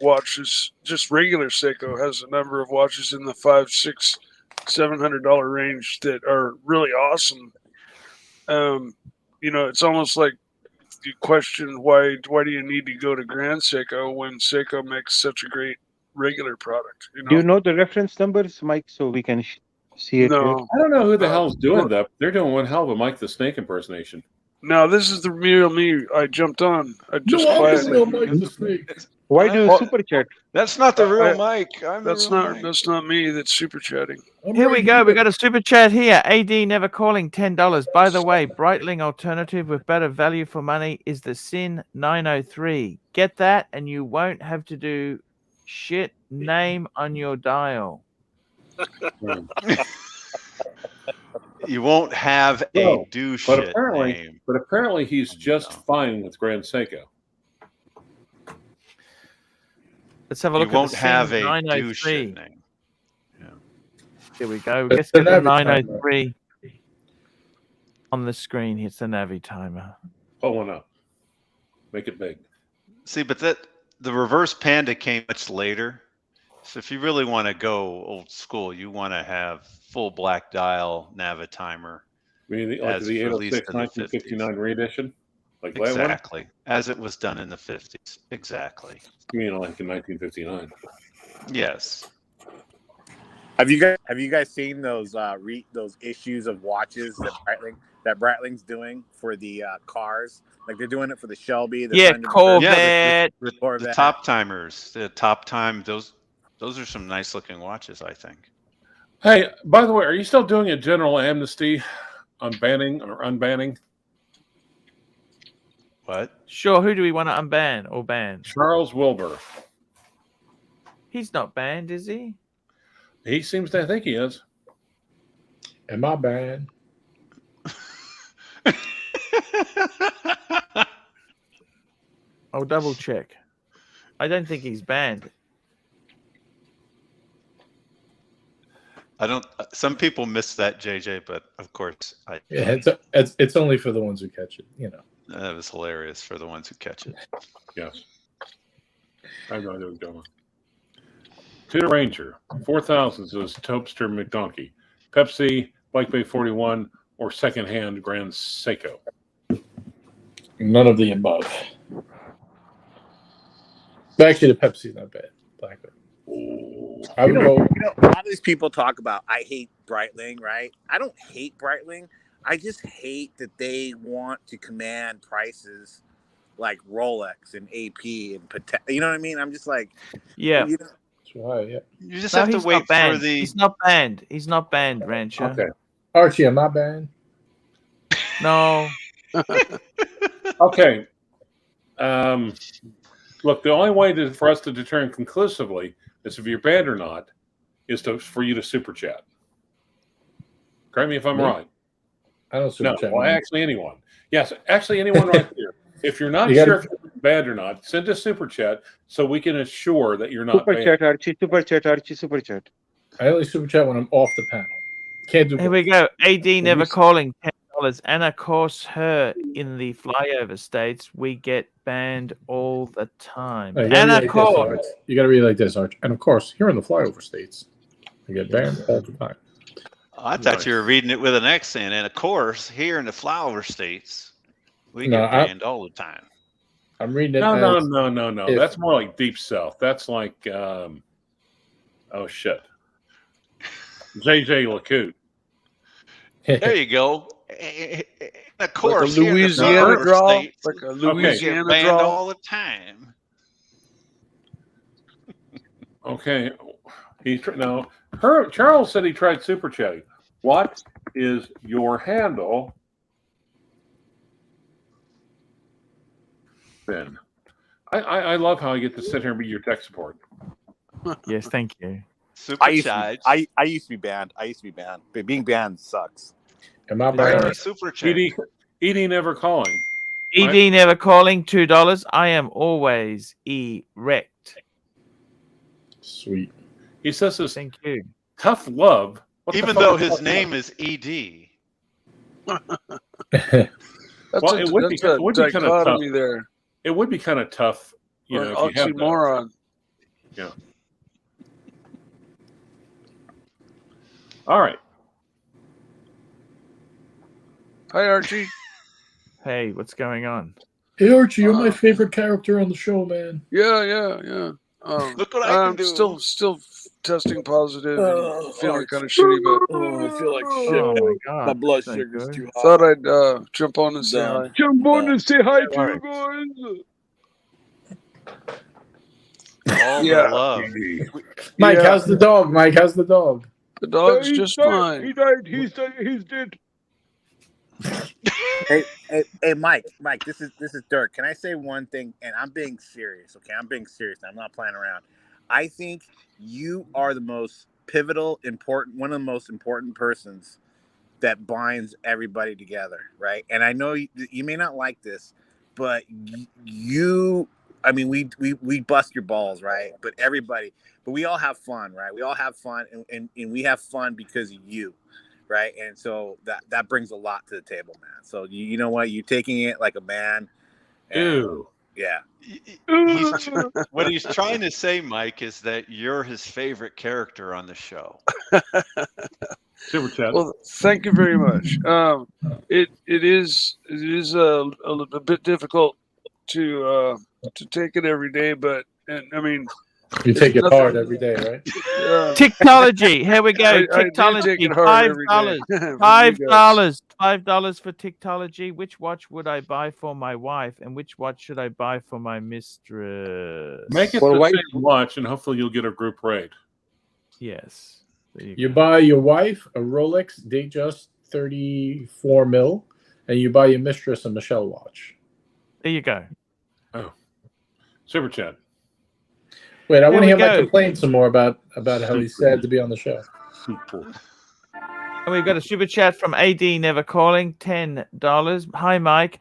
watches. Just regular Seiko has a number of watches in the $500, $600, $700 range that are really awesome. You know, it's almost like you question why do you need to go to Grand Seiko when Seiko makes such a great regular product? You know? Do you know the reference numbers, Mike, so we can see it? No. Here? I don't know who the hell's doing that. They're doing one hell of a Mike the Snake impersonation. No, this is the real me. I jumped on. I just quietly. Why do you super chat? That's not the real Mike. That's not me. That's super chatting. Here we go. We got a super chat here. AD never calling $10. By the way, Breitling alternative with better value for money is the Sinn 903. Get that, and you won't have to do shit. Name on your dial. You won't have a shit name. But apparently he's just fine with Grand Seiko. Let's have a look. You won't have a 903. do shit name. Yeah. Here we go. Let's get the 903 on the screen. It's the Navitimer. Pull one up. Make it big. See, but the reverse Panda came much later. So if you really want to go old school, you want to have full black dial Navitimer. I mean, like the 806 1959 reedition? Like exactly. As it was done in the 50s. Exactly. You mean like in 1959? Yes. Have you guys seen those those issues of watches that Breitling's doing for the cars? Like they're doing it for the Shelby. The Corvette. The top timers. The top time. Those are some nice looking watches, I think. Hey, by the way, are you still doing a general amnesty on banning or unbanning? What? Sure. Who do we want to unban or ban? Charles Wilbur. He's not banned, is he? He seems to think he is. Am I banned? I'll double check. I don't think he's banned. I don't. Some people miss that, JJ, but of course, it's only for the ones who catch it. You know, that was hilarious for the ones who catch it. Yes, I know what going. Tudor Ranger 4000 says Topster McDonkey, Pepsi, Bike Bay 41, or secondhand Grand Seiko. None of the above. Actually, the Pepsi's not bad. Black Bay. A lot of these people talk about I hate Breitling, right? I don't hate Breitling. I just hate that they want to command prices like Rolex and AP and Patek. You know what I mean? I'm just like, yeah. You just have to wait for the. He's not banned. He's not banned, Rancher. Okay. Archie, am I banned? No. Okay. Look, the only way for us to determine conclusively is if you're banned or not, is for you to super chat. Correct me if I'm right. I don't super chat. Well, actually, anyone. Yes, actually, anyone right there. If you're not sure if you're banned or not, send a super chat so we can assure that you're not banned. Chat, Archie, super chat, Archie, super chat. I only super chat when I'm off the panel. Can't do. Here we go. AD never calling $10. Anna calls her in the flyover states. We get banned all the time. Anna calls. You got to read it like this, Arch. And of course, here in the flyover states, we get banned all the time. I thought you were reading it with an accent. And of course, here in the flyover states, we get banned all the time. I'm reading it. No. if- That's more like Deep South. That's like, oh shit, JJ LeCoute. There you go. Of course, like a here in the Louisiana border draw, states, like a we get Louisiana banned draw. all the time. Okay, Charles said he tried super chatting. What is your handle, Ben? I love how I get to sit here and be your tech support. Yes, thank you. Super I used chat. to be banned. But being banned sucks. Am I Why bad? are super chat? ED never calling. ED never calling, $2. I am always erect. Sweet. He says this Thank you. tough love. What the Even fuck though is his tough name love? is ED. That's Well, a, it would that's be a kind of tough. dichotomy there. It would be kind of tough, you Or know, an if you had that. oxymoron. Yeah. All right. Hi, Archie. Hey, what's going on? Hey Archie, you're my favorite character on the show, man. Yeah. Look what I can do. Still testing positive and feeling kind of shitty, but I feel like Oh my god. My blood so sugar's good. too high. thought I'd jump on and say Done. hi. Jump on and say hi to Sorry. you All Yeah. the love. Mike, Yeah. how's the dog? Mike, how's the dog? The guys. dog's He just died. fine. He died. He's dead. Hey, Mike, this is Dirk. Can I say one thing? And I'm being serious, okay? I'm being serious. I'm not playing around. I think you are the most pivotal, one of the most important persons that binds everybody together, right? And I know you may not like this, but I mean, we bust your balls, right? But we all have fun, right? We all have fun, and we have fun because of you. Right, and so that brings a lot to the table, man. So you know what, you're taking it like a man. Ew. Yeah. What he's trying to say, Mike, is that you're his favorite character on the show. Super chat. Well, thank you very much. It is a bit difficult to take it every day, but I mean, You take it nothing- hard every day, right? Tickology. Here we go. I do Tickology. take it hard every day. $5. For you guys. $5 for Tickology. Which watch would I buy for my wife, and which watch should I buy for my mistress? Make it For the white- same watch, and hopefully you'll get a group rate. Yes. There You go. buy your wife a Rolex Datejust 34 mil, and you buy your mistress a Michelle watch. There you go. Super chat. Wait, I There want to we hear Mike go. complain some more about how he's sad to be on the show. Super. And we've got a super chat from AD Never Calling, $10. Hi, Mike.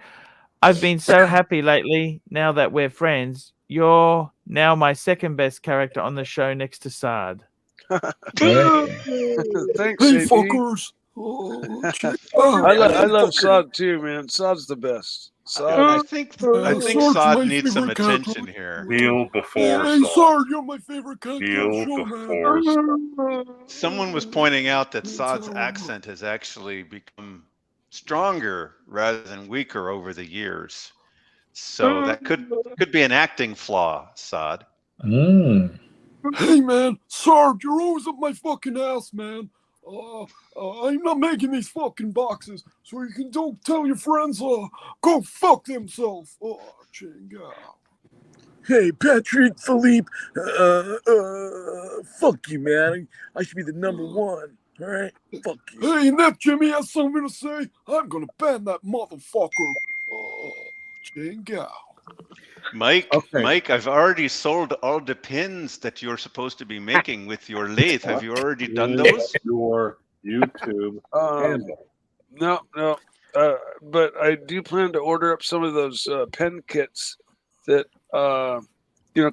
I've been so happy lately now that we're friends. You're now my second best character on the show next to Sard. Thanks, Hey, AD. fuckers. I love Sod too, man. Sod's the best. I Sod. think Sarge's Sod my needs some favorite character. attention here. Kneel before Hey, Saul. Sarge, you're my favorite character on the Kneel show, before man. Saul. Someone was pointing out that Sod's accent has actually become stronger rather than weaker over the years. So that could be an acting flaw, Sod. Hey, man, Sarge, you're always up my fucking ass, man. I'm not making these fucking boxes, so you can don't tell your friends, go fuck themselves. Chinga. Hey, Patrick, Philippe, fuck you, man. I should be the number one, all right? Fuck you. Hey, and if Jimmy has something to say, I'm gonna ban that motherfucker. Chinga. Mike, Okay. Mike, I've already sold all the pins that you're supposed to be making with your lathe. Have you already done those? Your YouTube handle. No. But I do plan to order up some of those pen kits that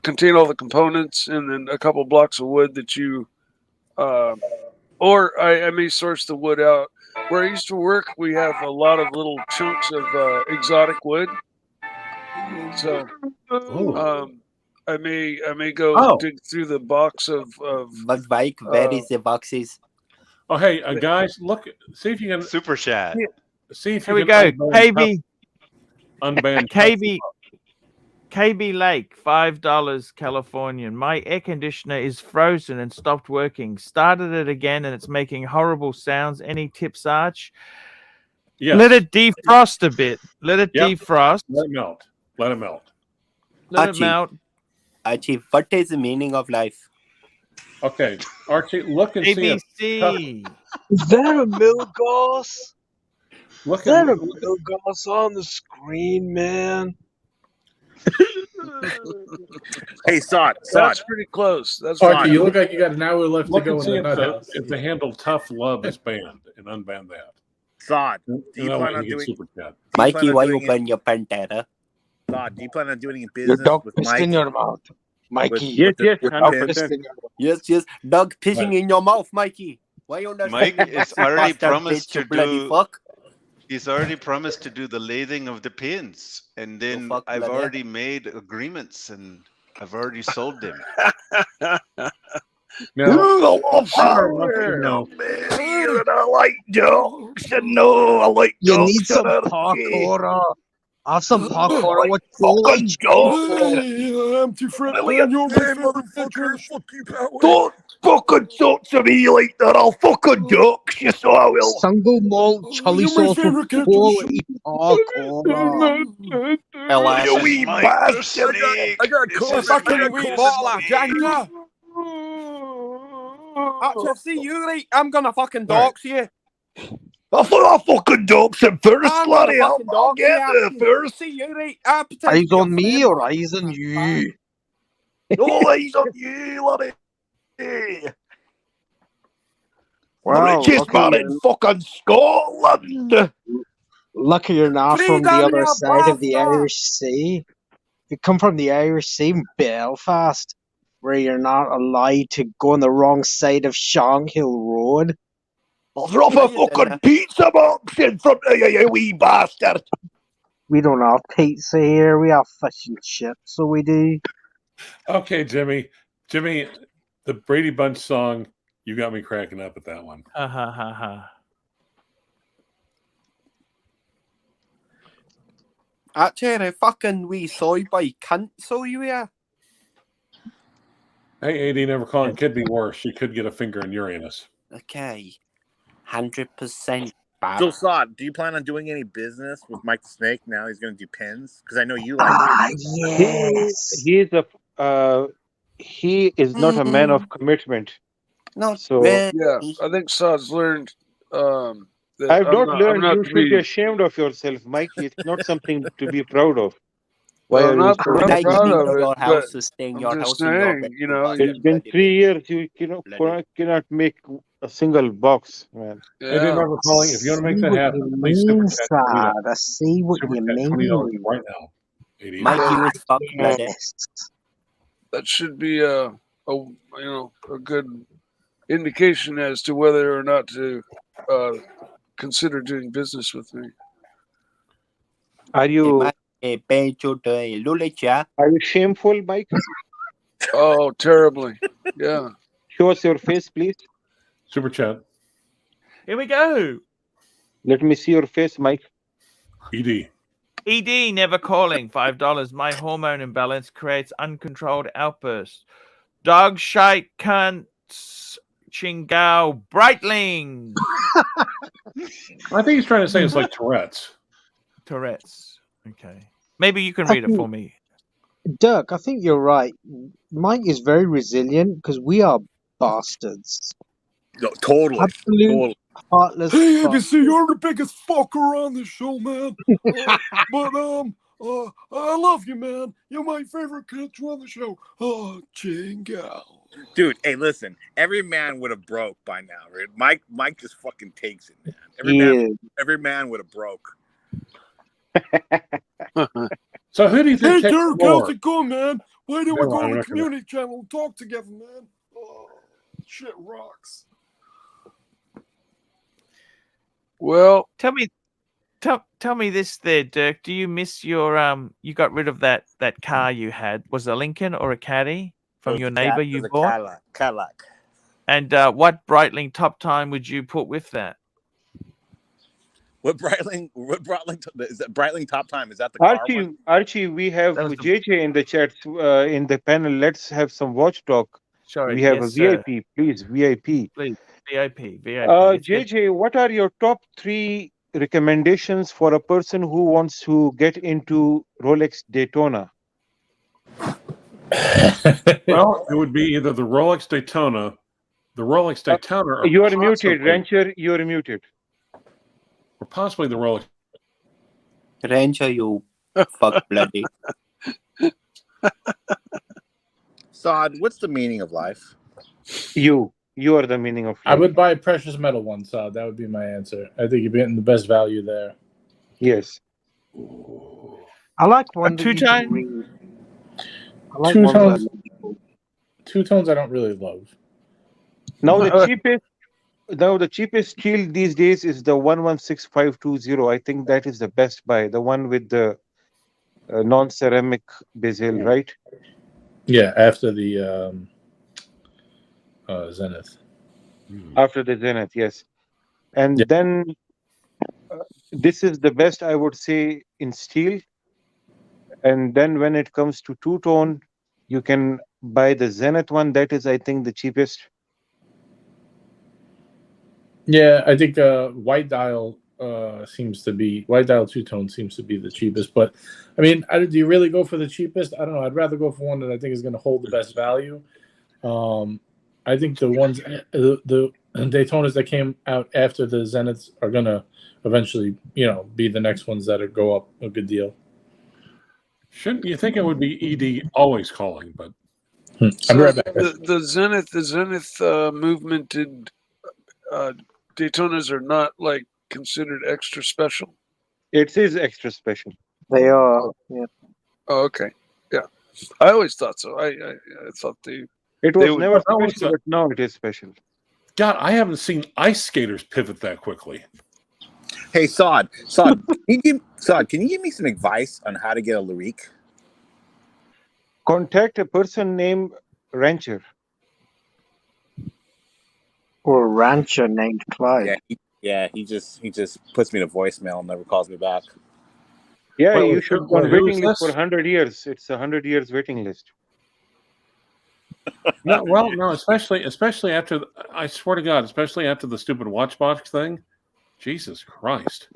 contain all the components, and then a couple blocks of wood that you, or I may source the wood out. Where I used to work, we have a lot of little chunks of exotic wood. So I may go dig through the box of But Mike, where is the boxes? Oh, hey, guys, look. See if you can. Super chat. See if Here you we go. can. KB. Unban. KB. KB Lake, $5, Californian. My air conditioner is frozen and stopped working. Started it again and it's making horrible sounds. Any tips, Arch? Yes. Let it defrost a bit. Let it Yep. defrost. Let it melt. Let it melt. Let it Archie. melt. Archie, what is the meaning of life? Okay, Archie, look and see it. ABC. Is that a Milgauss? Look Is that a at Milgauss on the screen, man? Hey, Sod. That's pretty close. That's Archie, pretty you close. look like you got an hour left to look go and in see the if nut the, house. if the handle "Tough Love" is banned and unban that. Sod. And Do you that plan way on you get doing? super chat. Mikey, why you burn your Pantera? Sod, do you plan on doing any Your business dog with pissed Mike? in your mouth, Mikey. Yes, yes, Your dog 100%. pissed in your mouth. Yes. Dog pissing Right. in your mouth, Mikey. Why you not? Mike is already promised to bloody do. fuck. He's already promised to do the lathing of the pins, and then fuck, I've bloody. already made agreements, and I've already sold them. Now, Power, man, and I like dogs, and no, I like You dogs. need some and parkour. Have some parkour. like What fucking dogs. I'm too Million motherfucker, fuck you, power. Don't fucking talk to me like that. I'll fucking dox you, so I will. Single malt chili sauce with quality parkour. You wee bastard. I got a fucking wee bottle of Jenga. Archie, see you, right? I'm gonna fucking dox you. I thought I fucking dox him first, I'm gonna laddie. I'll fucking dox get you. there first. See you, right? Eyes on me or eyes on you? No eyes on you, laddie. The Wow, richest man in fucking Scotland. lucky you're not from the other side of the Irish Sea. You come from the Irish Sea, Belfast, where you're not allowed to go on the wrong side of Shankill Road. I'll drop a fucking pizza box in front of you, you wee bastard. We don't have pizza here. We have fish and chips, so we do. okay, Jimmy, the Brady Bunch song. You got me cracking up at that one. Ha ha ha ha. Actually, fucking wee soy boy cunt, so you here. Hey, AD, never calling could be worse. She could get a finger in Uranus. Okay. 100% bad. So, Sod, do you plan on doing any business with Mike the Snake now? He's going to do pins because I know you like. Yes. He is not a man of commitment. No, so yeah, I think Sod's learned. That I've not learned. I'm You should be ashamed of yourself, Mikey. It's not something to be proud of. Why Well, are I'm you not so proud of your it, house but is staying I'm your just house in your saying, bed. you know, It's been 3 years. You cannot make a single box, man. AD, never calling. If you want to make that happen, please super chat $20. I see what Super you chat mean. $20 right now. AD. Mikey was fuck bloody. That should be a good indication as to whether or not to consider doing business with me. Are you shameful, Mike? Oh, terribly. Yeah. Show us your face, please. Super chat. Here we go. Let me see your face, Mike. ED. ED never calling, $5. My hormone imbalance creates uncontrolled outbursts. Dog shite cunts chingao Breitling. I think he's trying to say it's like Tourette's. Tourette's. Okay. Maybe you can read it for me. Dirk, I think you're right. Mike is very resilient because we are bastards. No, totally. Absolute heartless. Hey, fuck. ABC, you're the biggest fucker on the show, man. I love you, man. You're my favorite catch on the show. Oh, Jingo. Dude, hey, listen. Every man would have broke by now, right? Mike just fucking takes it, man. Every man would have broke. So who do you think Hey, takes Dirk, more? how's it going, man? Why don't we Never go mind, on I'm the not gonna- community channel and talk together, man? Oh, shit rocks. Well, Tell me this there, Dirk. Do you miss your you got rid of that car you had? Was it a Lincoln or a Caddy from your neighbor you bought? Cadillac. And what Breitling top time would you put with that? What Breitling? Is that Breitling top time? Is that the car one? Archie, we have That was JJ in the chat in the panel. Let's have some watch talk. Sorry, We have yes, a sir. VIP, please, VIP. Please, VIP. Let's get- JJ, what are your top 3 recommendations for a person who wants to get into Rolex Daytona? Well, it would be either the Rolex Daytona, or You are possibly, muted, Rancher. You are muted. or possibly the Rolex. Ranger, you fuck bloody. Sod, what's the meaning of life? You are the meaning of life. I would buy a precious metal one, so that would be my answer. I think you're getting the best value there. Yes. I like one. Two-tone? I like Two-tones. ones that are Two-tones I don't really love. Now the cheapest steel these days is the 116520. I think that is the best buy. The one with the non-ceramic bezel, right? Yeah, after the Zenith. After the Zenith, yes. And then this is the best, I would say, in steel. And then when it comes to two-tone, you can buy the Zenith one. That is, I think, the cheapest. Yeah, I think white dial two-tone seems to be the cheapest. But I mean, do you really go for the cheapest? I don't know. I'd rather go for one that I think is going to hold the best value. I think the ones the Daytonas that came out after the Zeniths are going to eventually, be the next ones that go up a good deal. Shouldn't you think it would be ED always calling? But I'll be right back. The Zenith movement did. Daytonas are not like considered extra special. It is extra special. They are. Yeah. Oh, okay. Yeah, I always thought so. I thought It was never special, but now it is special. God, I haven't seen ice skaters pivot that quickly. Hey, Sod, can you give me some advice on how to get a Lyrique? Contact a person named Rancher. Or a rancher named Clyde. He just puts me to voicemail and never calls me back. Yeah, Well, you should go on waiting list for 100 years. It's 100 years waiting list. No, well, no, especially after, I swear to God, especially after the stupid watch box thing. Jesus Christ.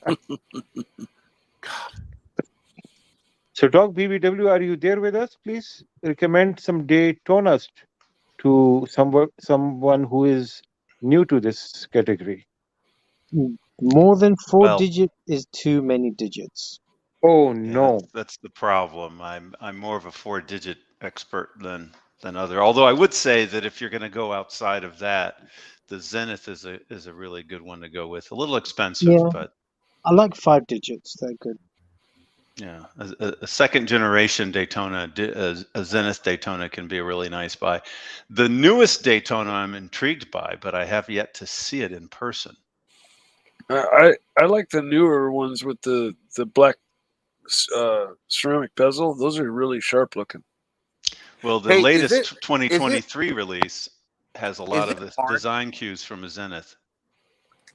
God. So, Doc BBW, are you there with us? Please recommend some Daytonas to someone who is new to this category. More than 4 digits is too many digits. Oh no, that's the problem. I'm more of a 4-digit expert than other. Although I would say that if you're going to go outside of that, the Zenith is a really good one to go with. A little expensive, but I like 5 digits. They're good. Yeah, a second generation Daytona, a Zenith Daytona can be a really nice buy. The newest Daytona I'm intrigued by, but I have yet to see it in person. I like the newer ones with the black ceramic bezel. Those are really sharp looking. Well, the latest 2023 release has a lot of the design cues from a Zenith.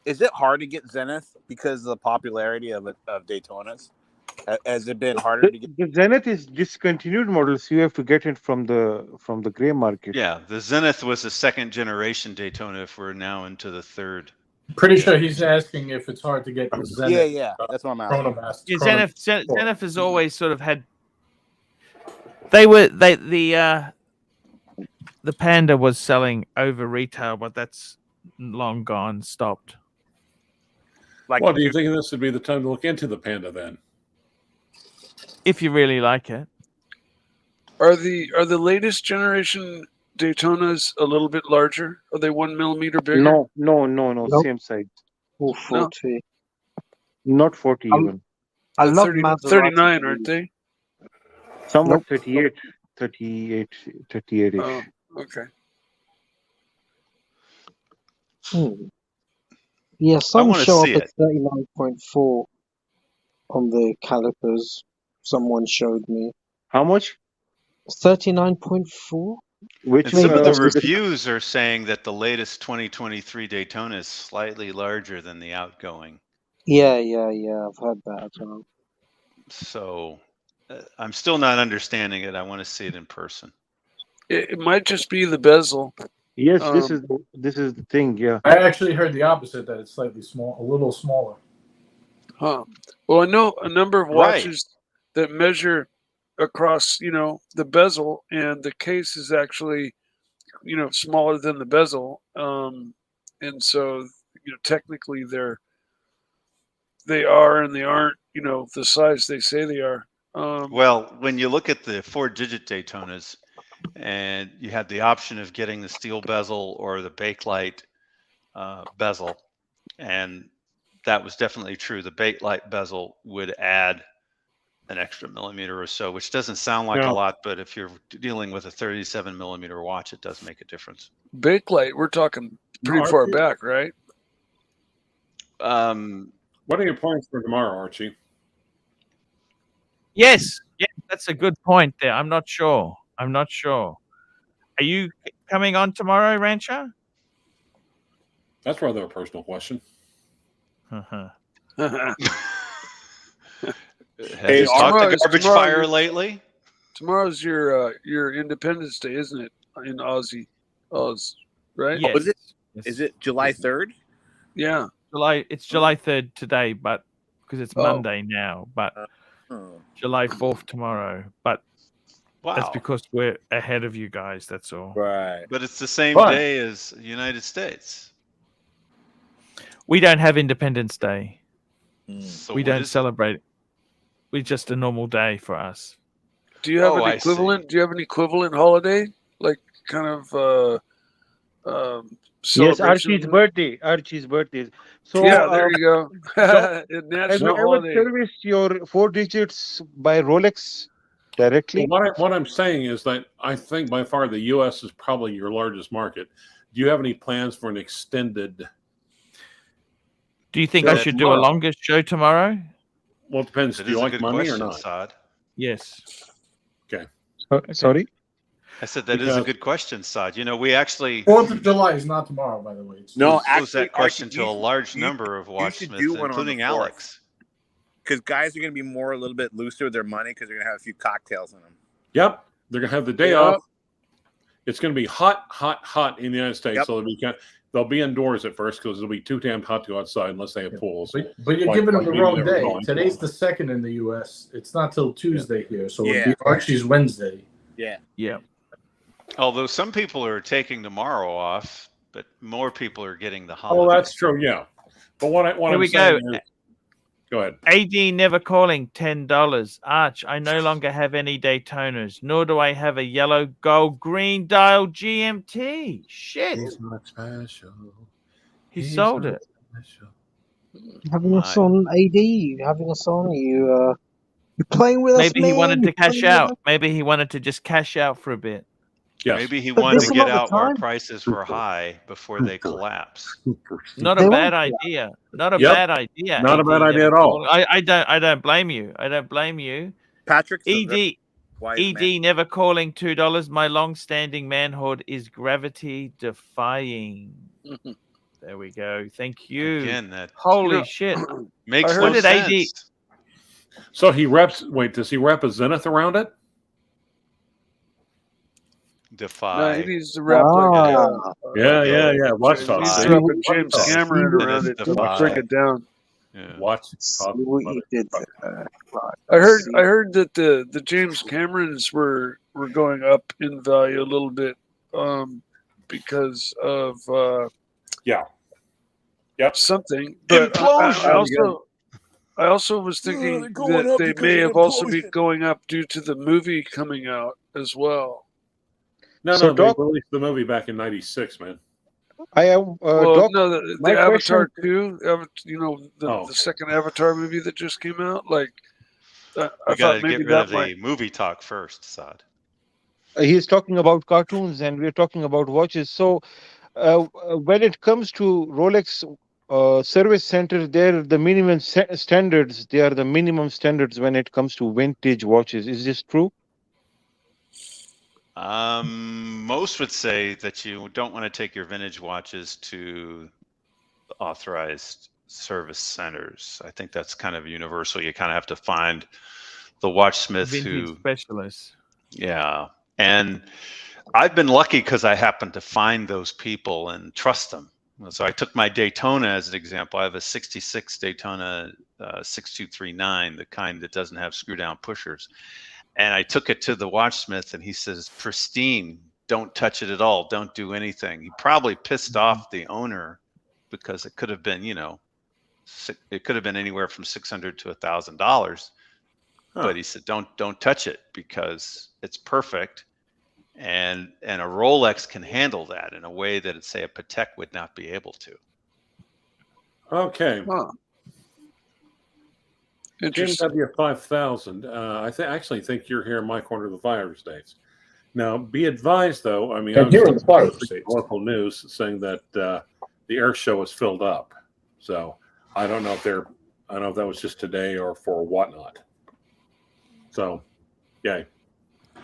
Is it hard to get Zenith because of the popularity of Daytonas? Has it been harder to get? The Zenith is discontinued model, so you have to get it from the gray market. Yeah, the Zenith was a second generation Daytona. If we're now into the third. Pretty sure he's asking if it's hard to get the Zenith. Yeah, that's what I'm asking. Yeah, Zenith has always sort of had. The Panda was selling over retail, but that's long gone, stopped. Well, do you think this would be the time to look into the Panda then? If you really like it. Are the latest generation Daytonas a little bit larger? Are they 1 millimeter bigger? No, Nope. same size. Or 40. Not 40 even. I love 39, aren't they? Somewhat 38-ish. Oh, okay. Yeah, some show up see at 39.4 on the calipers. Someone showed me. How much? 39.4. Which And some of means the reviews are saying that the latest 2023 Daytona is slightly larger than the outgoing. Yeah, I've heard that as well. So I'm still not understanding it. I want to see it in person. It might just be the bezel. yes, this is the thing. Yeah. I actually heard the opposite, that it's slightly small, a little smaller. Huh. Well, I know a number of watches that measure across, the bezel, and the case is actually, smaller than the bezel. And so, technically they are and they aren't, the size they say they are. Well, when you look at the 4-digit Daytonas, and you had the option of getting the steel bezel or the Bakelite bezel, and that was definitely true. The Bakelite bezel would add an extra millimeter or so, which doesn't sound like a lot, but if you're dealing with a 37 millimeter watch, it does make a difference. Bakelite, we're talking pretty far back, right? What are your plans for tomorrow, Archie? Yes, that's a good point there. I'm not sure. Are you coming on tomorrow, Rancher? That's rather a personal question. Have you talked to Garbage Fire lately? Tomorrow's your Independence Day, isn't it? In Oz, right? Yes. Is it July 3rd? Yeah. It's July 3rd today, but because it's Monday now, but July 4th tomorrow. But that's because we're ahead of you guys, that's all. Right. But it's the same day as the United States. We don't have Independence Day. So we don't celebrate it. It's just a normal day for us. Do you have an equivalent? Do you have an equivalent holiday, like kind of yes, Archie's birthday. So yeah, there you go. Have you ever serviced your 4 digits by Rolex directly? Well, what I'm saying is that I think by far the U.S. is probably your largest market. Do you have any plans for an extended? Do you think I should do a longer show tomorrow? Well, it depends. Do you like money or not? Saad. Yes. Okay. Sorry? I said that is a good question, Saad. We actually 4th of July is not tomorrow, by the way. Pose that question to a large number of watchsmiths, including Alex. Because guys are going to be a little bit looser with their money because they're going to have a few cocktails in them. Yep, they're going to have the day off. It's going to be hot in the United States. So they'll be indoors at first because it'll be too damn hot to go outside unless they have pools. But you're giving them the wrong day. Today's the 2nd in the U.S. It's not till Tuesday here, so it'll be Archie's Wednesday. Yeah. Although some people are taking tomorrow off, but more people are getting the holiday. Oh, that's true. Yeah. But what I'm saying is, go ahead. AD never calling $10. Arch, I no longer have any Daytonas, nor do I have a yellow, gold, green dial GMT. Shit. He's not special. He sold it. Having us on AD, having us on, you're playing with us. Maybe he wanted to cash out. Maybe he wanted to just cash out for a bit. Yes. Maybe he wanted to get out while prices were high before they collapse. Not a bad idea. Not a bad idea. Not a bad idea at all. I don't blame you. Patrick. ED never calling $2. My long-standing manhood is gravity defying. There we go. Thank you. Again, that holy shit makes no sense. AD? So he reps. Wait, does he rep a Zenith around it? Defy. No, he needs to wrap yeah. Watch talk. He's dropping James Cameron around it to break it down. Yeah. Watch talk. I heard that the James Camerons were going up in value a little bit because of something. But I also was thinking that they may have also been going up due to the movie coming out as well. No, they released the movie back in '96, man. The Avatar 2, the second Avatar movie that just came out. Like, I got to get rid of the movie talk first, Saad. He's talking about cartoons, and we're talking about watches. So, when it comes to Rolex service center, they're the minimum standards. They are the minimum standards when it comes to vintage watches. Is this true? Most would say that you don't want to take your vintage watches to authorized service centers. I think that's kind of universal. You kind of have to find the watchsmith Vintage who, specialists. yeah. And I've been lucky because I happen to find those people and trust them. So I took my Daytona as an example. I have a 66 Daytona 6239, the kind that doesn't have screw down pushers. And I took it to the watchsmith and he says, pristine, don't touch it at all. Don't do anything. He probably pissed off the owner because it could have been, you know, it could have been anywhere from $600 to $1,000. But he said, don't touch it because it's perfect. And a Rolex can handle that in a way that, say, a Patek would not be able to. Okay. Huh. Interesting. GMW5000. I actually think you're here in my corner of the fire states. Now, be advised, though. I mean, I'm here in the fire states. Local news saying that the air show is filled up. So I don't know if that was just today or for whatnot. So, yay.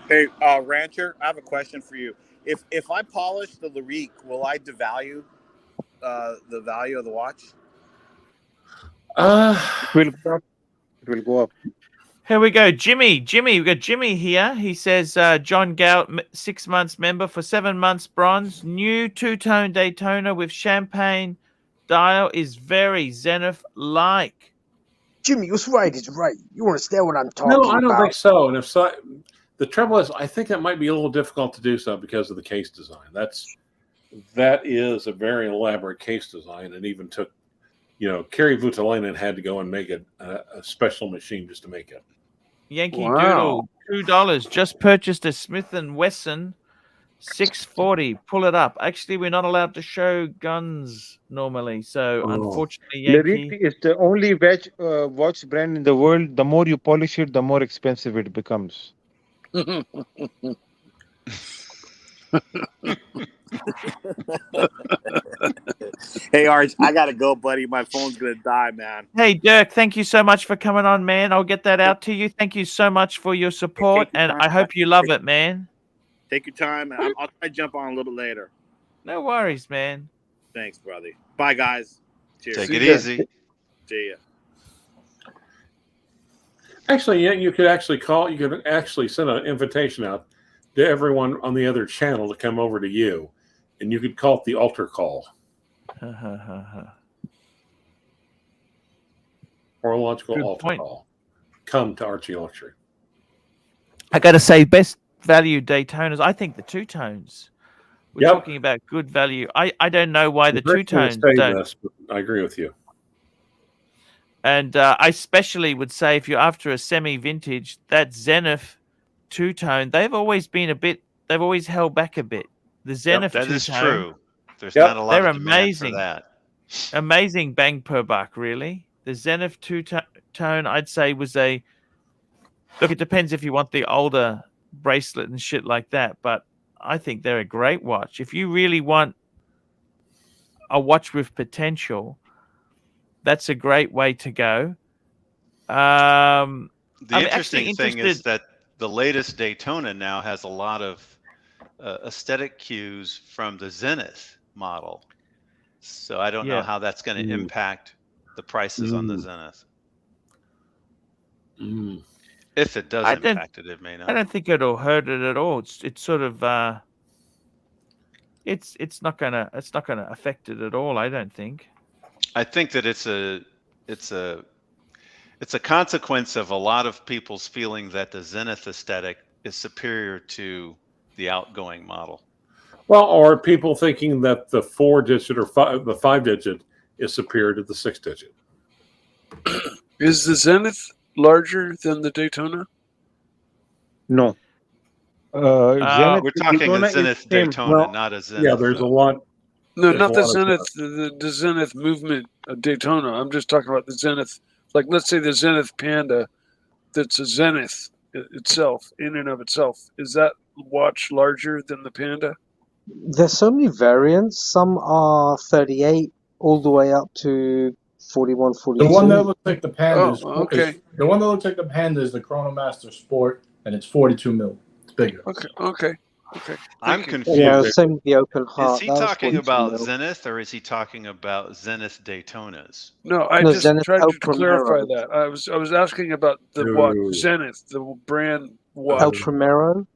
Hey, Rancher, I have a question for you. If I polish the Lyrique, will I devalue the value of the watch? It will go up. Here we go. Jimmy. We got Jimmy here. He says, John Gout, 6 months member for 7 months bronze. New two-tone Daytona with champagne dial is very Zenith-like. Jimmy, what's right is right. You understand what I'm talking about? No, I don't think so. And if so, the trouble is, I think that might be a little difficult to do so because of the case design. That is a very elaborate case design, and even took, you know, Kerry Vuitton had to go and make a special machine just to make it. Yankee Doodle, $2. Just purchased a Smith & Wesson 640. Pull it up. Actually, we're not allowed to show guns normally, so unfortunately, Yankee. Lyrique is the only watch brand in the world. The more you polish it, the more expensive it becomes. Hey, Arch, I gotta go, buddy. My phone's gonna die, man. Hey, Dirk, thank you so much for coming on, man. I'll get that out to you. Thank you so much for your support, and I hope you love it, man. Take your time. I'll try to jump on a little bit later. No worries, man. Thanks, brother. Bye, guys. Cheers. Take it easy. See ya. Actually, yeah, you could actually call. You could actually send an invitation out to everyone on the other channel to come over to you, and you could call it the altar call. Horological altar call. Come to ArchieLuxury. I got to say, best value Daytonas. I think the two-tones. We're talking about good value. I don't know why the two-tones don't. This, I agree with you. And I especially would say if you're after a semi-vintage, that Zenith two-tone, they've always held back a bit. The Zenith that two-tone, is true. There's not a lot they're of demand amazing. for that. Amazing bang per buck, really. The Zenith two-tone, I'd say, was a... Look, it depends if you want the older bracelet and shit like that, but I think they're a great watch. If you really want a watch with potential, that's a great way to go. The interesting thing is that the latest Daytona now has a lot of aesthetic cues from the Zenith model. So I don't know how that's going to impact the prices on the Zenith. If it does impact it, it may not. I don't think it'll hurt it at all. It's sort of it's not gonna affect it at all. I don't think. I think that it's a consequence of a lot of people's feeling that the Zenith aesthetic is superior to the outgoing model. Well, or people thinking that the 4-digit or the 5-digit is superior to the 6-digit. Is the Zenith larger than the Daytona? No. We're talking a Zenith Daytona, not a Zenith. Yeah, there's a lot. No, not the Zenith. The Zenith movement Daytona. I'm just talking about the Zenith. Like, let's say the Zenith Panda, that's a Zenith itself, in and of itself. Is that watch larger than the Panda? There's so many variants. Some are 38 all the way up to 41, 42. The one that looks like the Panda the one that looks like the Panda is the Chronomaster Sport, and it's 42 mil. It's bigger. Okay. Okay. I'm Thank you. confused. Yeah, same with the open heart. Is he That was talking 42 about mil. Zenith or is he talking about Zenith Daytonas? No, I No, just Zenith tried El to clarify Primero. that. I was asking about the watch Ooh. Zenith, the brand El watch. Primero.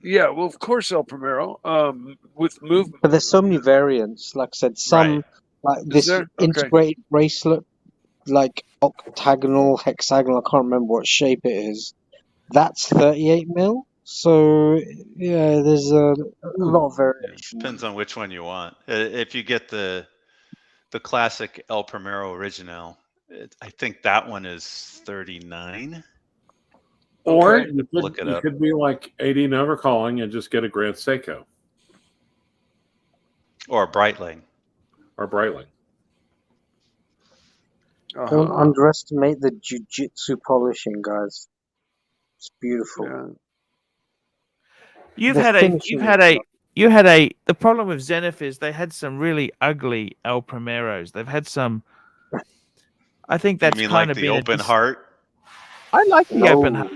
Yeah, well, of course, El Primero. With movement. But there's so many variants. Like I said, some like Is this there? Okay. integrated bracelet, like octagonal, hexagonal. I can't remember what shape it is. That's 38 mil. So yeah, there's a lot of variation. Depends on which one you want. If you get the classic El Primero original, I think that one is 39. Or Okay. you could be like 80 and over calling and just get a Grand Seiko. Or Breitling. Or Breitling. Don't underestimate the jiu-jitsu polishing, guys. It's beautiful. Yeah. You The had finishing the problem with Zenith is they had some really ugly El Primeros. They've had some. I think that's You mean kind like of the been open heart? I like the open heart.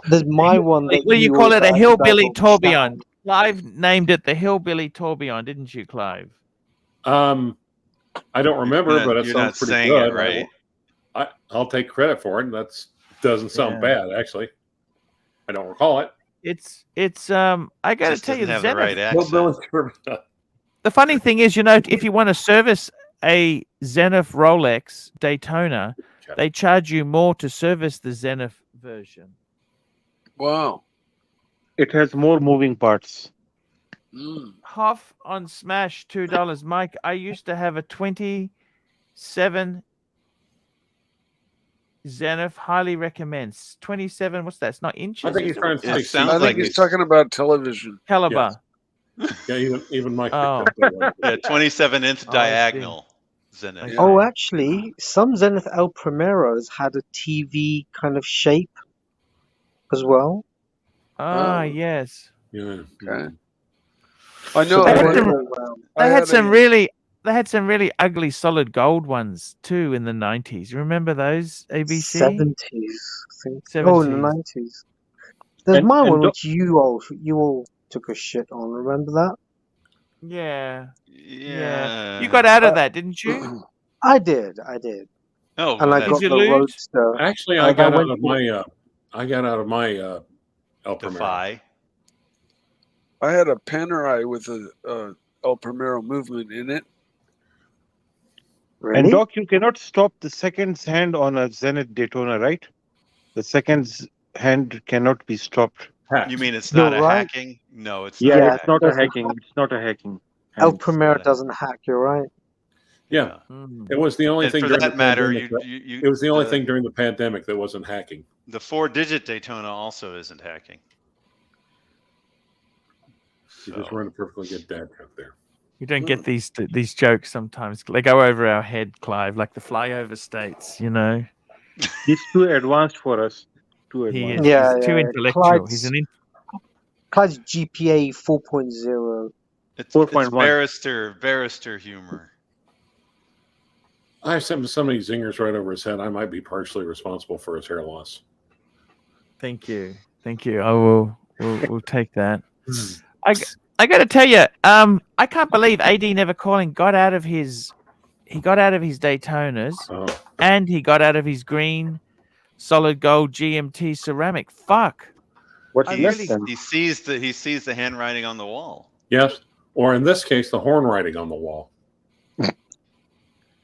There's my one that What do you call it? A also hillbilly had tourbillon. Clive named it the hillbilly tourbillon, didn't you, Clive? I don't remember, but it you're sounds not pretty saying good. it right. I'll take credit for it. That doesn't sound bad, actually. I don't recall it. It's I got to Just tell you, doesn't have the right Zenith. accent. The funny thing is, if you want to service a Zenith Rolex Daytona, they charge you more to service the Zenith version. Wow. It has more moving parts. Half on Smash, $2. Mike, I used to have a 27 Zenith. Highly recommends. 27. What's that? It's not inches. I think he's trying to say. I think he's talking about television. Caliber. Yeah, even Mike. Oh. Yeah, 27-inch diagonal Zenith. Oh, actually, some Zenith El Primeros had a TV kind of shape as well. Ah, yes. Yeah. Okay. I know. They had some really ugly solid gold ones too in the 90s. You remember those, ABC? 70s, I think. Oh, in the 90s. There's my one which you all took a shit on. Remember that? Yeah. You got out of that, didn't you? I did. Oh, and I got the Roadster. Actually, I got out of my El Primero. I had a Panerai with a El Primero movement in it. And Doc, you cannot stop the second hand on a Zenith Daytona, right? The second hand cannot be stopped. You mean it's not a hacking? No, it's not. Yeah, it's not a hacking. It's not a hacking. El Primero doesn't hack. You're right. Yeah, it was the only And thing. for During that the matter, pandemic it was the only thing during the pandemic that wasn't hacking. The 4-digit Daytona also isn't hacking. You just run a perfectly good dad joke there. You don't get these jokes sometimes. They go over our head, Clive, like the flyover states, He's too advanced for us. Too He advanced. is. He's too intellectual. He's Clyde's GPA 4.0. It's 4.1. Barrister humor. I have so many zingers right over his head. I might be partially responsible for his hair loss. Thank you. I will. We'll take that. I got to tell you, I can't believe AD Never Calling got out of his Daytonas and he got out of his green solid gold GMT ceramic. Fuck. He sees the handwriting on the wall. Yes, or in this case, the horn writing on the wall.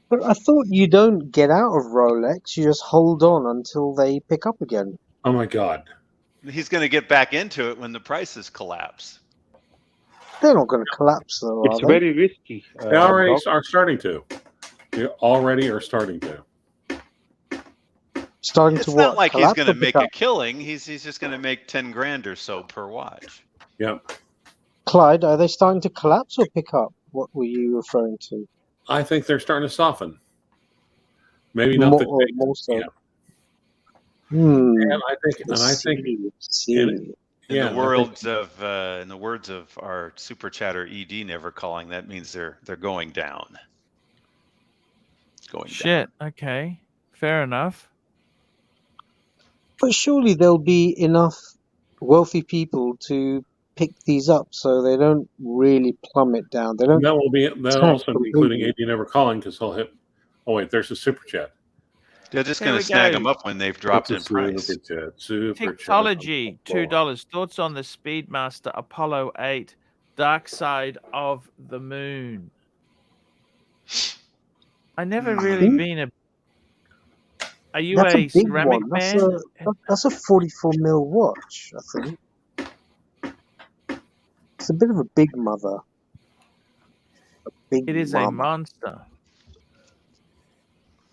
But I thought you don't get out of Rolex. You just hold on until they pick up again. Oh my God. He's going to get back into it when the prices collapse. They're not going to collapse, though, It's very risky. They already are starting to. They already are starting to. It's not like he's going to make a killing. He's just going to make 10 grand or so per watch. Yep. Clyde, are they starting to collapse or pick up? What were you referring to? I think they're starting to soften. Maybe not more so. Yeah. And I think in the words of our super chatter ED Never Calling, that means they're going down. Shit. Okay. Fair enough. But surely there'll be enough wealthy people to pick these up, so they don't really plummet down. They And don't. that will be that tank also be including completely. AD Never Calling because he'll hit. Oh wait, there's a super chat. They're just Here going we to snag go. them up when they've dropped in price. Super chat. Super chat. Tickology, $2. Thoughts on the Speedmaster Apollo 8 Dark Side of the Moon? I never really been a. Are you That's a a big ceramic one. That's man? that's a 44 mil watch, I think. It's a bit of a big mother. A big It is a mum. monster.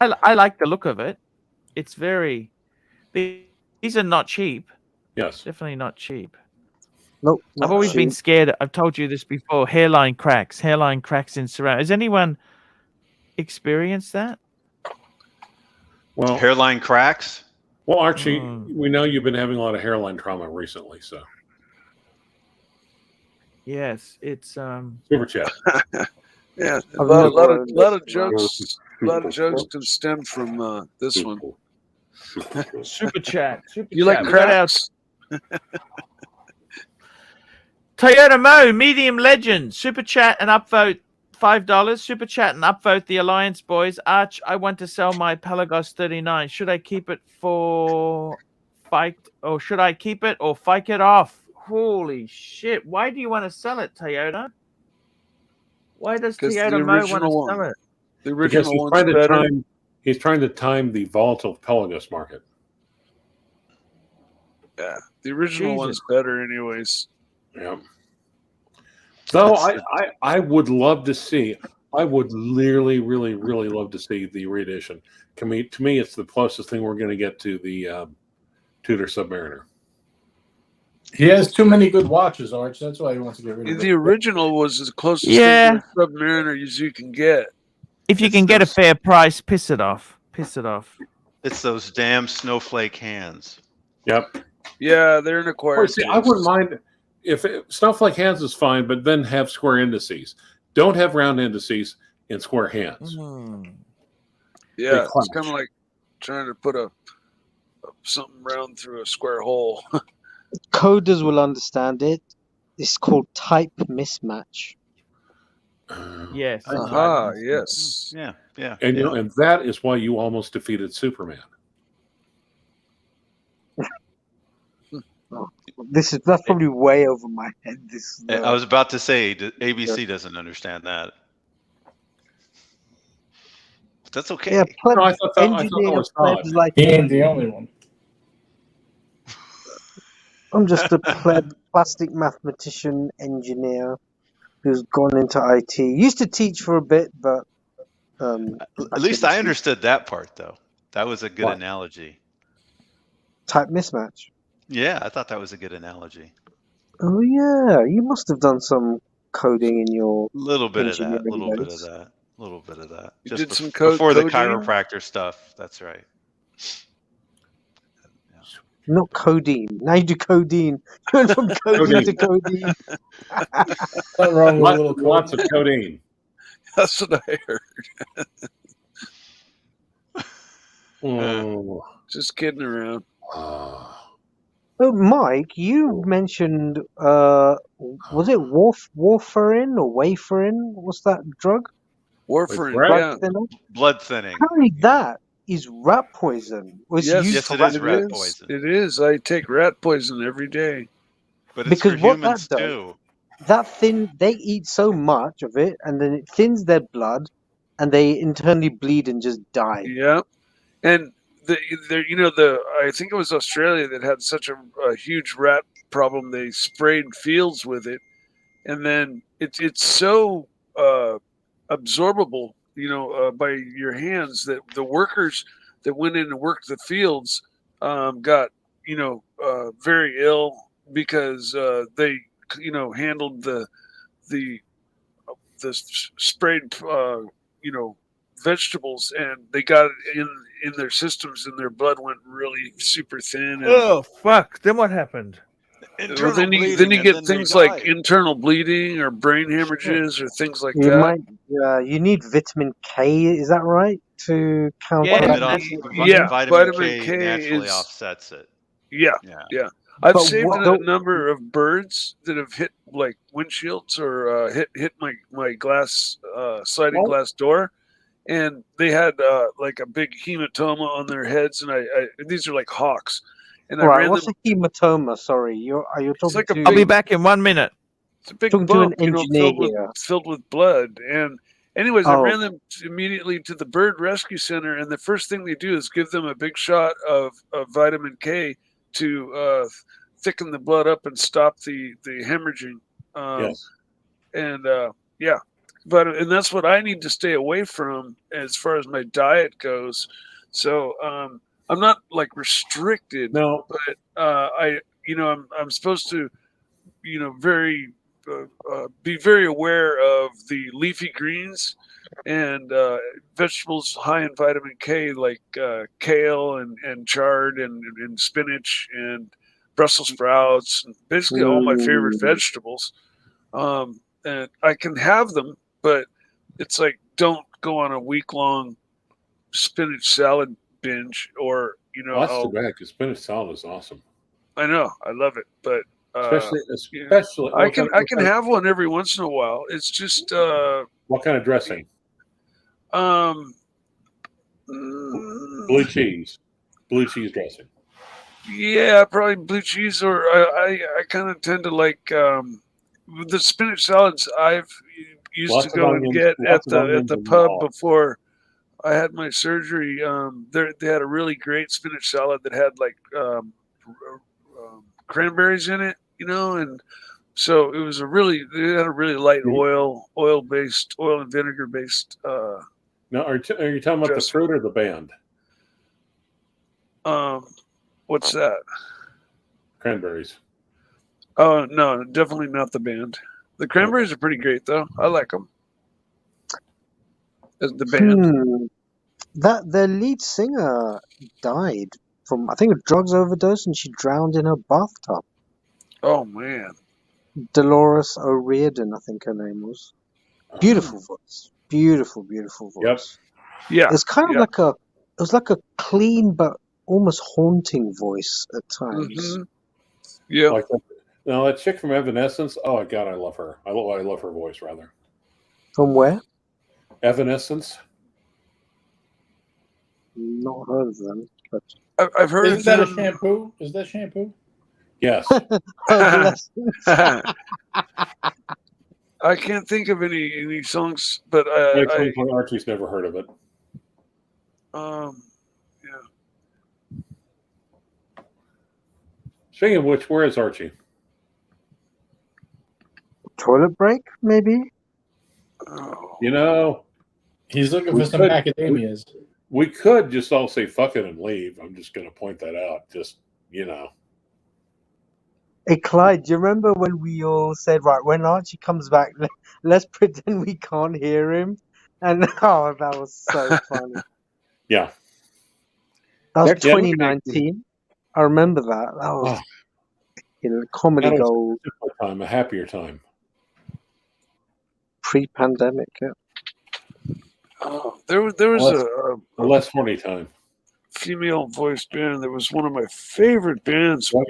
I like the look of it. It's very. These are not cheap. Yes. Definitely not cheap. Nope. I've always been scared. I've told you this before. Hairline cracks in ceramic. Has anyone experienced that? Well, Hairline cracks? Well, Archie, we know you've been having a lot of hairline trauma recently, so. Yes, it's super chat. Yeah, a lot of jokes. A lot of jokes can stem from this one. Super chat. You like cracks? Toyota Mo, medium legend, super chat and upvote $5. Super chat and upvote the Alliance boys. Arch, I want to sell my Pelagos 39. Should I keep it for fight, or should I keep it or fike it off? Holy shit! Why do you want to sell it, Toyota? Why does Toyota Mo want to sell it? The original one's better. He's trying to time the volatile Pelagos market. Yeah, the original one's better, anyways. Yeah. Though I would love to see. I would really love to see the reedition. To me, it's the closest thing we're going to get to the Tudor Submariner. He has too many good watches, Arch. That's why he wants to get rid of it. The original was as closest thing to a Submariner as you can get. If you can get a fair price, piss it off. Piss it off. It's those damn snowflake hands. Yep. Yeah, they're an acquired. See, I wouldn't mind if snowflake hands is fine, but then have square indices. Don't have round indices in square hands. Yeah, it's kind of like trying to put something round through a square hole. Coders will understand it. It's called type mismatch. Yes. Yes. Yeah. And you know, and that is why you almost defeated Superman. That's probably way over my head. I was about to say ABC doesn't understand that. But that's okay. Yeah, I thought that was odd. like he ain't the only one. I'm just a pleb plastic mathematician engineer who's gone into IT. Used to teach for a bit, but at least I understood that part, though. That was a good analogy. Type mismatch. Yeah, I thought that was a good analogy. Oh yeah, you must have done some coding in your little bit of that. You Just did some code before the coding? chiropractor stuff. That's right. Not codeine. Now you do codeine. You went from codeine to codeine. Nothing wrong with a little lots of codeine. That's what I heard. Just kidding around. Oh, Mike, you mentioned was it warfarin or wafarin? What's that drug? Warfarin, yeah. Blood thinning. Apparently that is rat poison. Yes, it is rat poison. It is. I take rat poison every day. But it's because for what humans that does, too. they eat so much of it, and then it thins their blood, and they internally bleed and just die. Yeah, and I think it was Australia that had such a huge rat problem. They sprayed fields with it, and then it's so absorbable, by your hands that the workers that went in and worked the fields got very ill because they handled the sprayed vegetables, and they got it in their systems, and their blood went really super thin. And, oh fuck! Then what happened? Well, then you get things like internal bleeding or brain hemorrhages or things like that. You need vitamin K, is that right? To counter Vitamin K naturally offsets it. Yeah. I've But saved what a number of birds that have hit like windshields or hit my glass sliding What? glass door, and they had like a big hematoma on their heads, and I these are like hawks, and I right? ran What's them. a hematoma? Sorry, are you It's talking like a to? I'll be big, back in 1 minute. it's a big Talking to an bump, you know, engineer here. filled with blood. And anyways, I Oh, ran them immediately to the bird rescue center, and the first thing they do is give them a big shot of vitamin K to thicken the blood up and stop the hemorrhaging. Yes. And yeah, and that's what I need to stay away from as far as my diet goes. So I'm not like restricted, No. but I'm supposed to be very aware of the leafy greens and vegetables high in vitamin K, like kale and chard and spinach and Brussels sprouts, and basically all my favorite vegetables. And I can have them, but it's like, don't go on a week-long spinach salad binge, or Well, that's too bad because spinach salad is awesome. I know, I love it, but Especially I can have one every once in a while. It's just what kind of dressing? Blue cheese dressing. Yeah, probably blue cheese, or I kind of tend to like the spinach salads I've used Lots to of go and onions, get lots at of onions the and pub olives. before I had my surgery. They had a really great spinach salad that had like cranberries in it, and so it was it had a really light oil and vinegar based. Now, are you talking about the fruit or the band? What's that? Cranberries. Oh no, definitely not the band. The cranberries are pretty great though. I like them. The band. That their lead singer died from, I think, a drugs overdose, and she drowned in her bathtub. Oh man. Dolores O'Riordan, I think her name was. Beautiful voice. Beautiful voice. Yep. Yeah. It's kind of like it was like a clean but almost haunting voice at times. Mm-hmm. Yeah. Like now that chick from Evanescence. Oh God, I love her. I love her voice rather. From where? Evanescence. Not heard of them, but I've heard Isn't of that a them. shampoo? Is that shampoo? Yes. I can't think of any songs, but Archie's never heard of it. Yeah. Speaking of which, where is Archie? Toilet break, maybe? He's looking for some macadamias. We could just all say fuck it and leave. I'm just going to point that out. Just, Hey, Clyde, do you remember when we all said, right, when Archie comes back, let's pretend we can't hear him? And, oh, that was so funny. Yeah. That was 2019. I remember that. That was comedy That was gold. a simpler time, a happier time. Pre-pandemic, yeah. Oh, there was a less horny time. Female voiced band that was one of my favorite bands What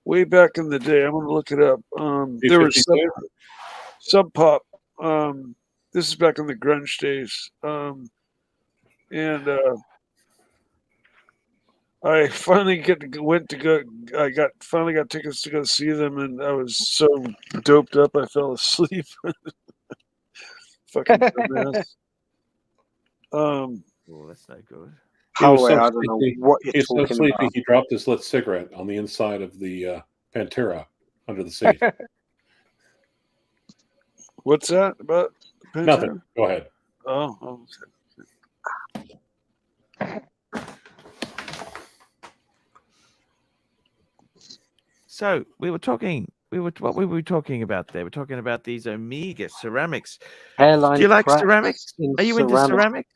way back in the day. I'm gonna look it up. There was Sub Pop. This is back in the grunge days. And I finally finally got tickets to go see them, and I was so doped up I fell asleep. Fucking dumbass. Oh, that's no good. I don't know what you're He's so talking sleepy about. he dropped his lit cigarette on the inside of the Pantera under the seat. What's that about? Nothing. Go ahead. Oh. So what were we talking about there? We're talking about these Omega ceramics. Hairline Do you like cracks ceramics? in Are you into ceramics?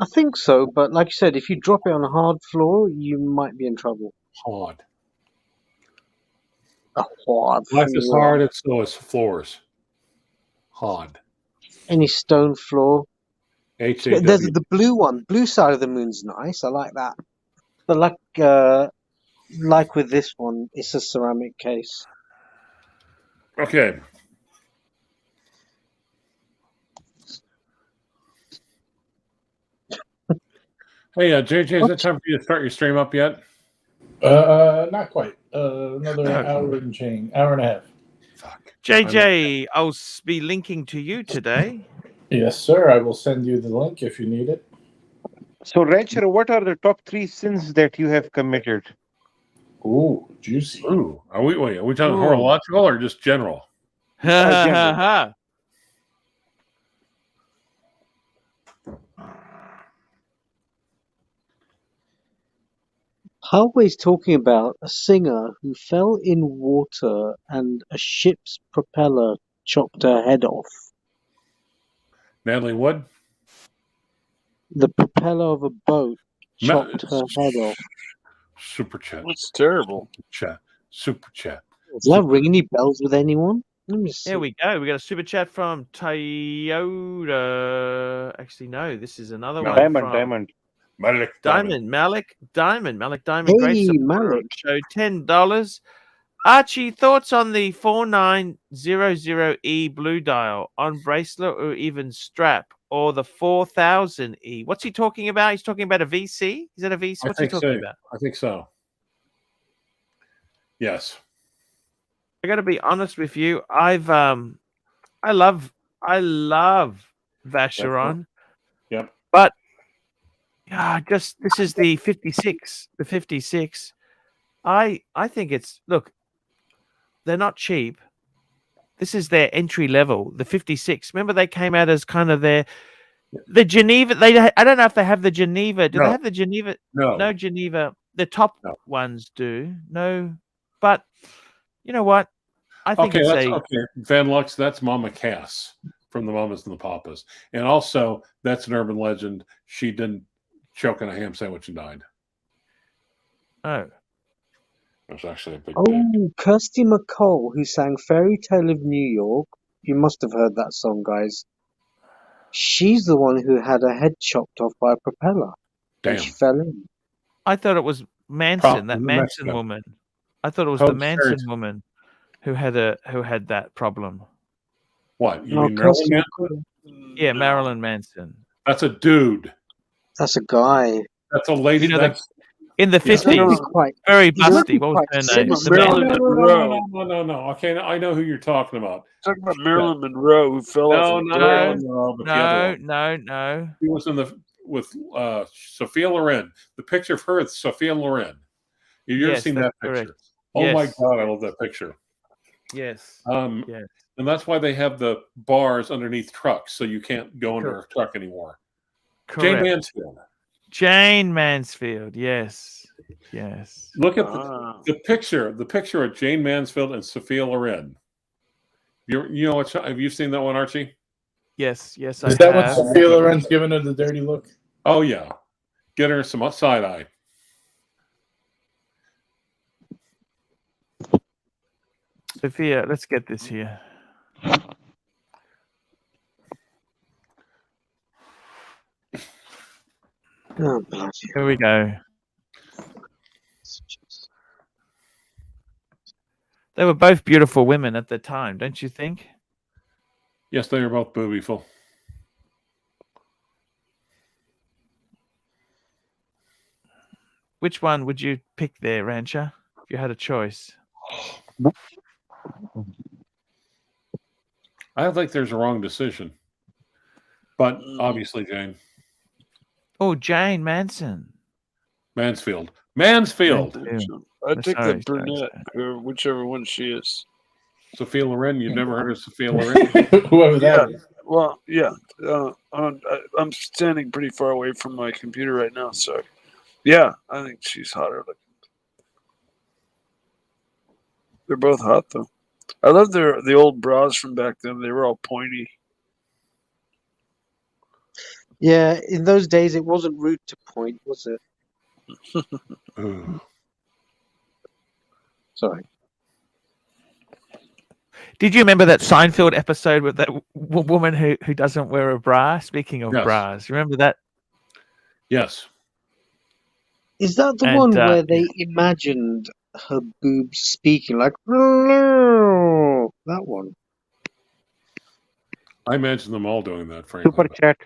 I think so, but like you said, if you drop it on a hard floor, you might be in trouble. Hard. A hard Life is floor. hard, and so is floors. Hard. Any stone floor. HAW. There's the blue one. Blue side of the moon's nice. I like that. But like with this one, it's a ceramic case. Okay. Hey, JJ, is it time for you to start your stream up yet? Not quite. Another hour and a half. Fuck. JJ, I'll be linking to you today. Yes, sir. I will send you the link if you need it. So, Rancher, what are the top 3 sins that you have committed? Ooh, juicy. Ooh, are we talking horological or just general? General. Highway's talking about a singer who fell in water and a ship's propeller chopped her head off. Natalie Wood? The propeller of a boat chopped her head off. Super chat. That's terrible. Super chat. Does that ring any bells with anyone? Let me see. There we go. We got a super chat from Toyota. Actually, no, this is another one. Diamond. Malik Diamond. Hey, Great Malik. Show $10. Archie, thoughts on the 4900E blue dial on bracelet or even strap, or the 4000E? What's he talking about? He's talking about a VC. Is that a VC? What's he talking about? I think so. Yes. I got to be honest with you. I love Vacheron. Yep. But this is the 56. The 56. I think it's, look, they're not cheap. This is their entry level, the 56. Remember, they came out as kind of the Geneva. I don't know if they have the Geneva. Do they have the Geneva? No Geneva. The top ones do. No, but you know what? I think okay. Van Lux, that's Mama Cass from the Mamas and the Papas, and also that's an urban legend. She didn't choke on a ham sandwich and died. Oh. That's actually a big Kirsty McCall, who sang Fairy Tale of New York. You must have heard that song, guys. She's the one who had her head chopped off by a propeller. Damn. She fell in. I thought it was Manson, that Manson woman. I thought it was the Manson woman who had that problem. What? You mean Marilyn Manson? Yeah, Marilyn Manson. That's a dude. That's a guy. That's a lady. In the 50s, very busty. What was her name? Marilyn Monroe. No. Okay, I know who you're talking about. Talking about Marilyn Monroe, who fell off. No. He was with Sophia Loren. The picture of her is Sophia Loren. Have you ever seen that picture? Correct. Oh my God, I love that picture. Yes. Yes. And that's why they have the bars underneath trucks, so you can't go under a truck anymore. Correct. Jane Mansfield. Jane Mansfield, yes. Look at the picture of Jane Mansfield and Sophia Loren. You know what? Have you seen that one, Archie? Yes. Is that what Sophia Loren's giving her the dirty look? Oh yeah, get her some side eye. Sophia, let's get this here. Oh, here we go. They were both beautiful women at the time, don't you think? Yes, they were both beautiful. Which one would you pick there, Rancher, if you had a choice? I don't think there's a wrong decision. But obviously, Jane. Oh, Jane Mansfield. I take the brunette, or whichever one she is. Sophia Loren. You've never heard of Sophia Loren? Whoever that is. Well, yeah. I'm standing pretty far away from my computer right now, so yeah, I think she's hotter looking. They're both hot though. I love the old bras from back then. They were all pointy. Yeah, in those days it wasn't rude to point, was it? Sorry. Did you remember that Seinfeld episode with that woman who doesn't wear a bra? Speaking of Yes. bras, remember that? Yes. Is that the And, one where they imagined her boobs speaking like, hello? That one. I imagine them all doing that, frankly. Super chat.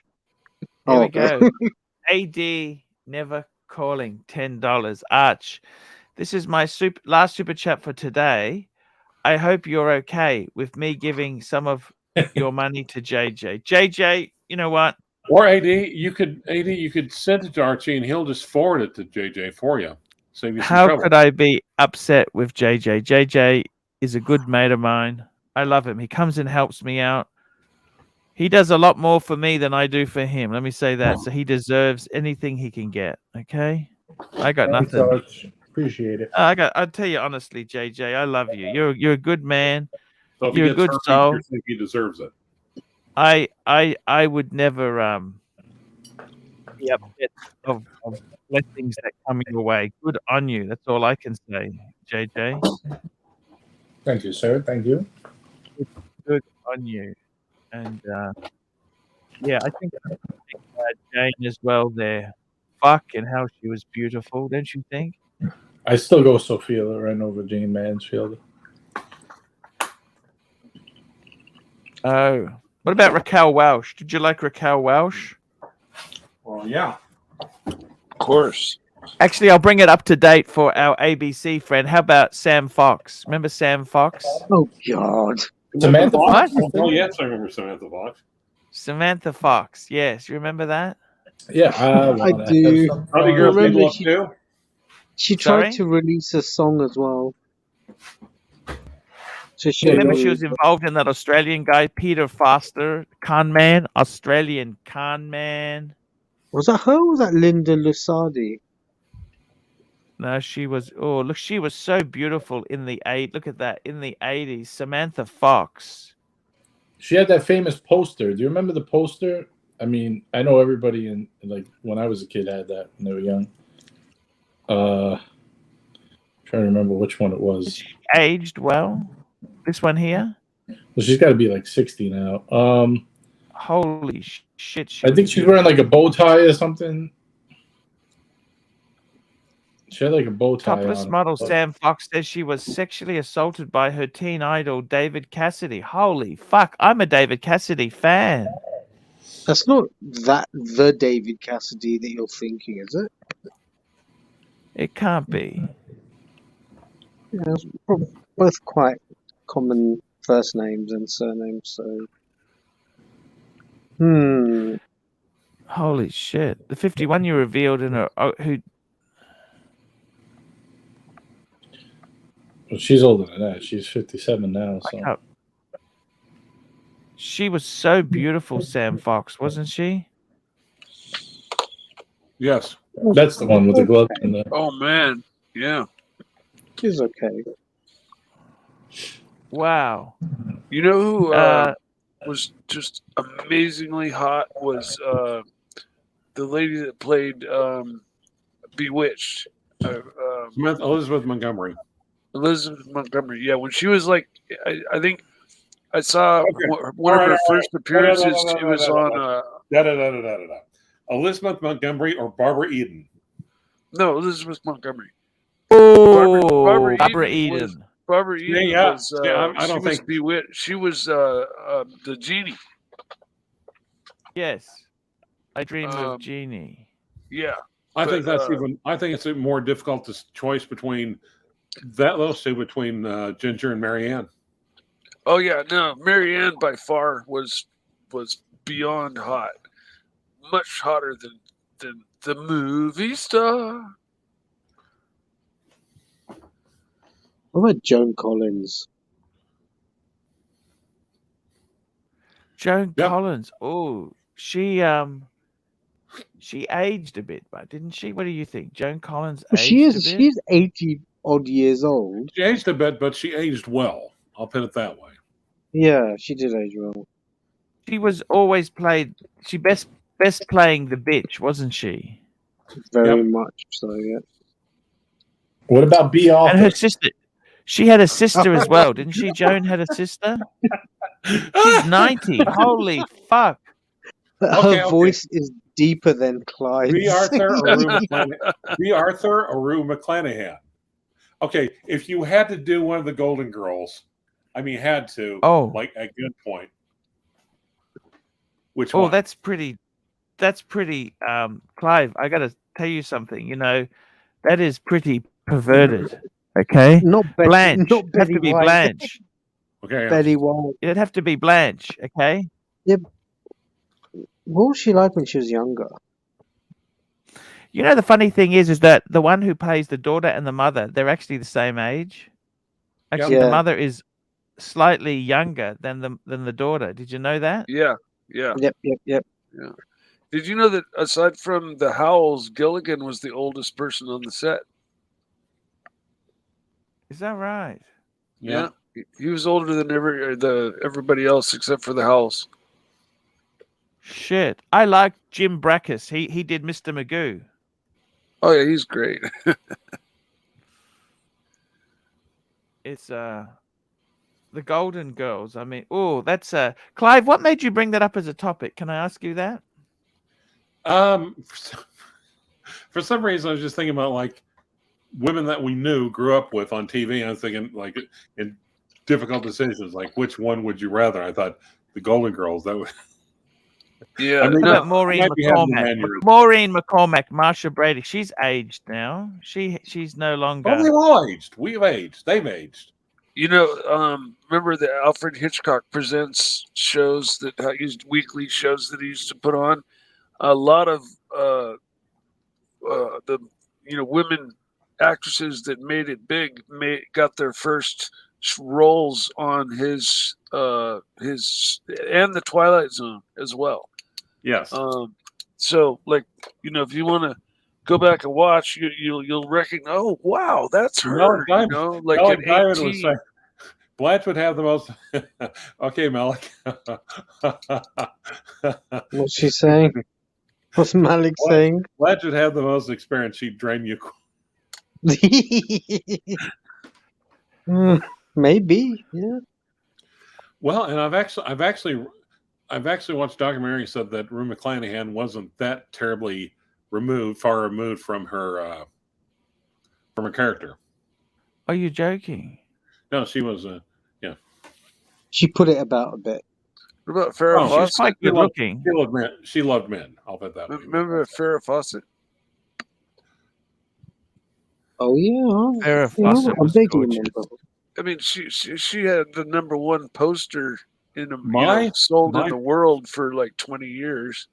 Here we Oh. go. AD never calling $10. Arch, this is my last super chat for today. I hope you're okay with me giving some of your money to JJ. JJ, you know what? Or AD, you could send it to Archie and he'll just forward it to JJ for you. Save you some How trouble. could I be upset with JJ? JJ is a good mate of mine. I love him. He comes and helps me out. He does a lot more for me than I do for him. Let me say that. So he deserves anything he can get. Okay? I got Thanks, nothing. Arch. Appreciate it. I'll tell you honestly, JJ, I love you. You're a good man. So if You're he a gets good hurt, soul. you think he deserves it. I would never be upset of blessings that come your way. Good on you. That's all I can say, JJ. Thank you, sir. Thank you. Good on you. And yeah, I think Jane as well there. Fucking hell, she was beautiful, don't you think? I still go Sophia Loren over Jane Mansfield. Oh, what about Raquel Welch? Did you like Raquel Welch? Well, yeah. Of course. Actually, I'll bring it up to date for our ABC friend. How about Sam Fox? Remember Sam Fox? Oh, God. Samantha Fox? Oh, yes, I remember Samantha Fox. Samantha Fox. Yes, you remember that? Yeah, I do. How do I girls remember make love too? she Sorry? tried to release a song as well. So she Remember she was involved in that Australian guy, Peter Foster, con man, Australian con man. Was that her or was that Linda Lusardi? No, she was. Oh, look, she was so beautiful in the Look at that in the 80s. Samantha Fox. She had that famous poster. Do you remember the poster? I mean, I know everybody in like when I was a kid had that when they were young. Trying to remember which one it was. She aged well. This one here. Well, she's got to be like 60 now. Holy shit! I think she's wearing like a bow tie or something. She had like a bow tie Topless on. model Sam Fox says she was sexually assaulted by her teen idol David Cassidy. Holy fuck! I'm a David Cassidy fan. That's not the David Cassidy that you're thinking, is it? It can't be. Yeah, it's both quite common first names and surnames, so. Holy shit! The 51 you revealed in her who. Well, she's older than that. She's 57 now. So. She was so beautiful, Sam Fox, wasn't she? Yes. That's the one with the glove and the. Oh man, yeah. She's okay. Wow. You know who was just amazingly hot was the lady that played Bewitched. Elizabeth Montgomery. Elizabeth Montgomery. Yeah, when she was like, I think I saw one of her first appearances. She was on. Elizabeth Montgomery or Barbara Eden? No, Elizabeth Montgomery. Oh, Barbara Eden. Barbara Eden was. I don't she was think Bewitched. She was the genie. Yes, I dream of Genie. Yeah, I think that's even. I think it's a more difficult choice between those two, between Ginger and Marianne. Oh yeah, no, Marianne by far was beyond hot, much hotter than the movie star. What about Joan Collins? Joan Collins. Oh, she aged a bit, but didn't she? What do you think? Joan Collins aged a bit? She's 80 odd years old. She aged a bit, but she aged well. I'll put it that way. Yeah, she did age well. She was always played. She best playing the bitch, wasn't she? Very much so. Yeah. What about B. Arthur? And her sister. She had a sister as well, didn't she? Joan had a sister. She's 90. Holy fuck! Her voice is deeper than Clyde's. B. Arthur Aru McClanahan. Okay, if you had to do one of the Golden Girls, I mean, had to. Oh, like a good point. Which oh, one? that's pretty. That's pretty. Clive, I got to tell you something. You know, that is pretty perverted. Okay, Not Betty, Blanche. not It'd have Betty to be White. Blanche. Okay, Betty White. It'd have to be Blanche. Okay. Yep. What was she like when she was younger? You know, the funny thing is that the one who plays the daughter and the mother, they're actually the same age. Actually, Yeah. the mother is slightly younger than the daughter. Did you know that? Yeah, yeah, Yep. yeah. Did you know that aside from the Howells, Gilligan was the oldest person on the set? Is that right? Yeah. He was older than everybody else except for the Howells. Shit. I like Jim Brackus. He did Mr. Magoo. Oh yeah, he's great. It's the Golden Girls. I mean, oh, that's Clive, what made you bring that up as a topic? Can I ask you that? For some reason, I was just thinking about like women that we knew, grew up with on TV. I was thinking like in difficult decisions, like which one would you rather? I thought the Golden Girls. That would. Yeah, I mean, How about Maureen McCormack? Maureen McCormack, Marsha Brady. She's aged now. She's no longer. Oh, they've all aged. We've aged. They've aged. You know, remember the Alfred Hitchcock Presents shows that used weekly shows that he used to put on? A lot of the women actresses that made it big got their first roles on his and the Twilight Zone as well. Yes. So like if you want to go back and watch, you'll recognize. Oh like at 18. Blanche would have the most. Okay, Malik. What's she saying? What's Malik saying? Blanche would have the most experience. She'd drain you. Maybe, yeah. Well, and I've actually watched a documentary that said that Rue McClanahan wasn't that terribly far removed from her character. Are you joking? No, she was. Yeah. She put it about a bit. What about Farrah Fawcett? She's quite good looking. She loved men. I'll bet that. Remember Farrah Fawcett? Oh yeah, Farrah Fawcett was gorgeous. I mean, she had the #1 poster in sold in the world for like 20 years.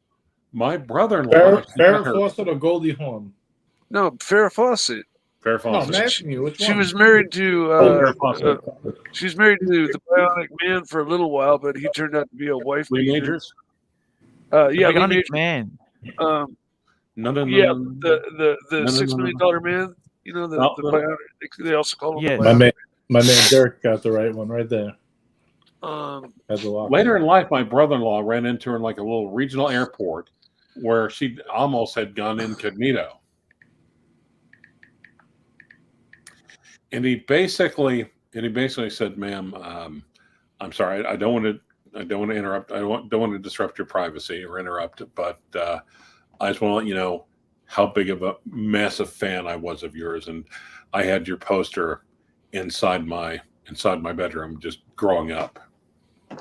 My brother-in-law, Farrah Fawcett or Goldie Hawn? No, Farrah Fawcett. Farrah Fawcett. No, I'm asking you which one. She was married to. She's married to the Bionic Man for a little while, but he turned out to be a wife beater. Majors. Yeah, Bionic Man. The $6 million man. You know the Bionic. They also call him. Yes. My man Dirk got the right one right there. Later in life, my brother-in-law ran into her in like a little regional airport where she almost had gone incognito. And he basically said, "Ma'am, I'm sorry. I don't want to interrupt. I don't want to disrupt your privacy or interrupt. But I just want to let you know how big of a massive fan I was of yours, and I had your poster inside my bedroom just growing up."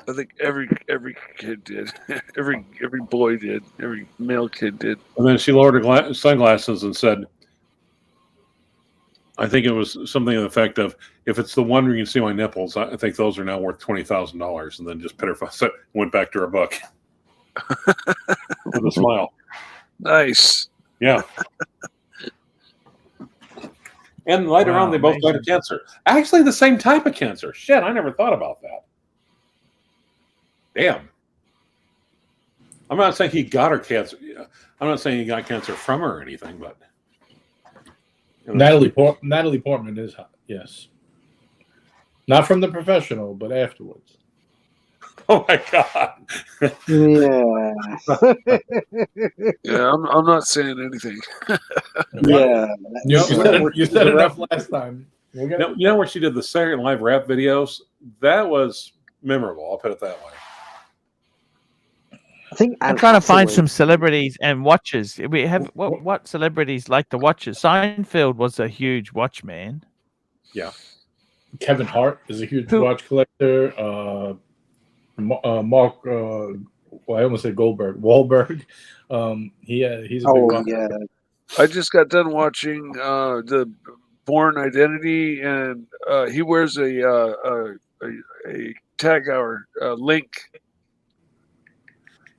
I think every kid did. every boy did. Every male kid did. And then she lowered her sunglasses and said, I think it was something to the effect of, if it's the one where you can see my nipples, I think those are now worth $20,000. And then just put her and went back to her book with a smile. Nice. Yeah. And later on, they both died of cancer. Actually, the same type of cancer. Shit, I never thought about that. Damn. I'm not saying he got her cancer. I'm not saying he got cancer from her or anything, but. Natalie Portman is hot, yes. Not from the professional, but afterwards. Oh my God. Yeah. Yeah, I'm not saying anything. Yeah. You said enough last time. You know where she did the second live rap videos? That was memorable. I'll put it that way. I think I'm trying to find some celebrities and watches. We have what celebrities like the watches? Seinfeld was a huge watch man. Yeah. Kevin Hart is a huge watch collector. Mark, well, I almost said Goldberg. Wahlberg. He's a big watch. Yeah. I just got done watching the Born Identity, and he wears a tag hour link.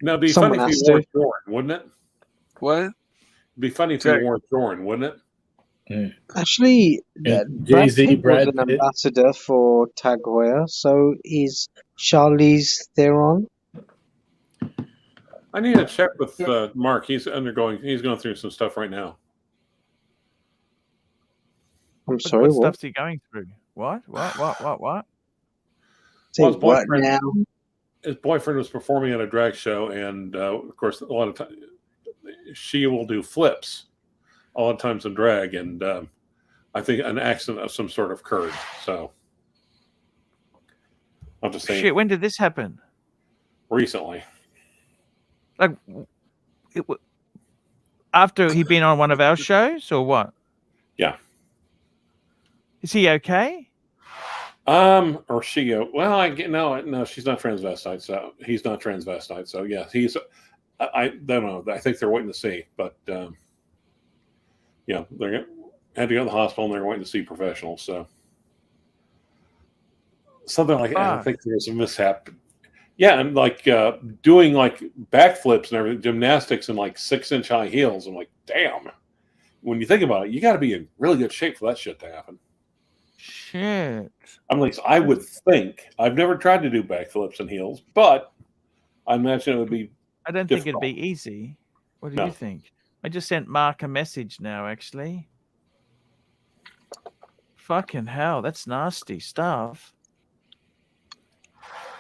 No, it'd be funny if he wore Jordan, wouldn't it? What? It'd be funny if he wore Jordan, wouldn't it? Actually, Jay-Z, Brad was an ambassador for Tag Heuer, so is Charlize Theron. I need to check with Mark. He's going through some stuff right now. I'm sorry, what what? stuff's he going through? What? Well, his boyfriend was performing at a drag show, and of course, a lot of times she will do flips a lot of times in drag, and I think an accident of some sort occurred. So I'm just saying. Shit, when did this happen? Recently. Like, after he'd been on one of our shows, or what? Yeah. Is he okay? Or she? Well, no, she's not transvestite, so he's not transvestite. So yeah, he's. I don't know. I think they're waiting to see, but yeah, they had to go to the hospital, and they're waiting to see professionals. So something like that. I think there was a mishap. Yeah, and like doing like backflips and everything, gymnastics in like 6-inch high heels. I'm like, damn. When you think about it, you got to be in really good shape for that shit to happen. Shit. At least I would think. I've never tried to do backflips in heels, but I imagine it would be. I don't think it'd be easy. What do you think? I just sent Mark a message now, actually. Fucking hell, that's nasty stuff.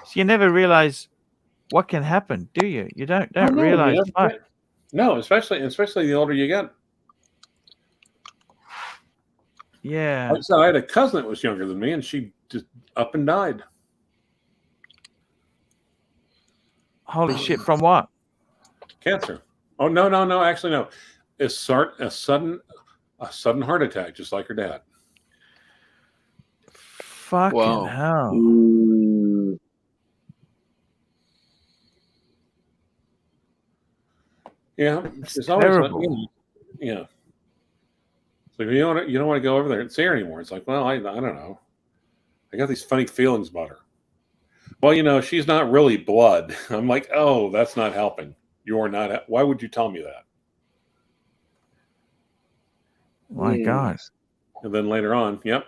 So you never realize what can happen, do you? You don't realize. No, especially the older you get. Yeah. So I had a cousin that was younger than me, and she just up and died. Holy shit! From what? Cancer. Oh no! Actually, no. A sudden heart attack, just like her dad. Fucking hell! Yeah, it's terrible. Always, yeah. So you don't want to go over there and see her anymore. It's like, well, I don't know. I got these funny feelings about her. Well, she's not really blood. I'm like, oh, that's not helping. You're not. Why would you tell me that? My God. And then later on, yep.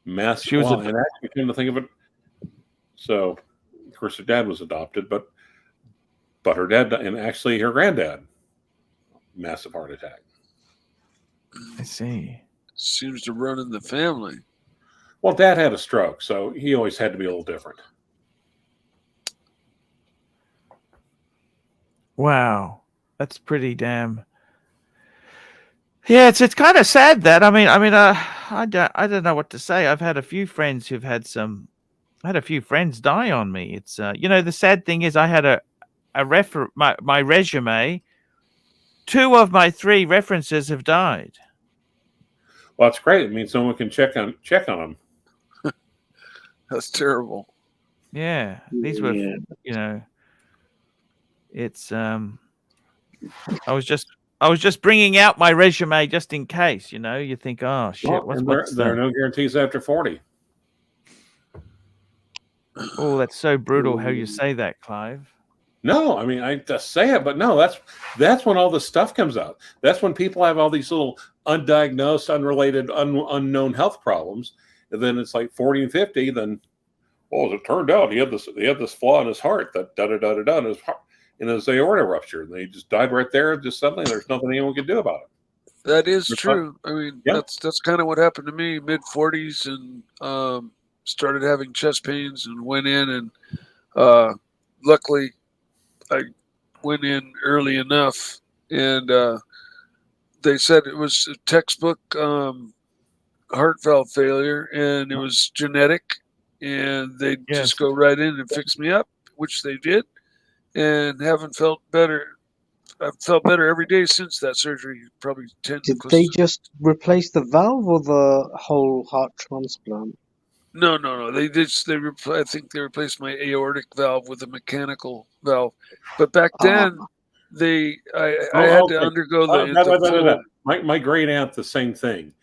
She was and actually came to think of it. So, of course, her dad was adopted, but her dad and actually her granddad, massive heart attack. I see. Seems to run in the family. Well, Dad had a stroke, so he always had to be a little different. Wow, that's pretty damn. Yeah, it's kind of sad that. I don't know what to say. I've had a few friends who've had a few friends die on me. It's the sad thing is I had my resume. 2 of my 3 references have died. Well, that's great. It means someone can check on them. That's terrible. Yeah, these were, it's I was just bringing out my resume just in case. You think, oh shit, well, there are no guarantees after 40. Oh, that's so brutal how you say that, Clive. No, I just say it, but no, that's when all this stuff comes out. That's when people have all these little undiagnosed, unrelated, unknown health problems. And then it's like 40 and 50. Then, well, as it turned out, he had this flaw in his heart that and his aorta ruptured, and he just died right there. Just suddenly, there's nothing anyone can do about it. That is true. That's kind of what happened to me. Mid-40s, and started having chest pains, and went in, and luckily, I went in early enough, and they said it was a textbook heart valve failure, and it was genetic, and they just go right in and fix me up, which they did, and haven't felt better. I've felt better every day since that surgery. Probably 10. Did they just replace the valve or the whole heart transplant? No. I think they replaced my aortic valve with a mechanical valve. But back then, I had to undergo the full. My great aunt, the same thing.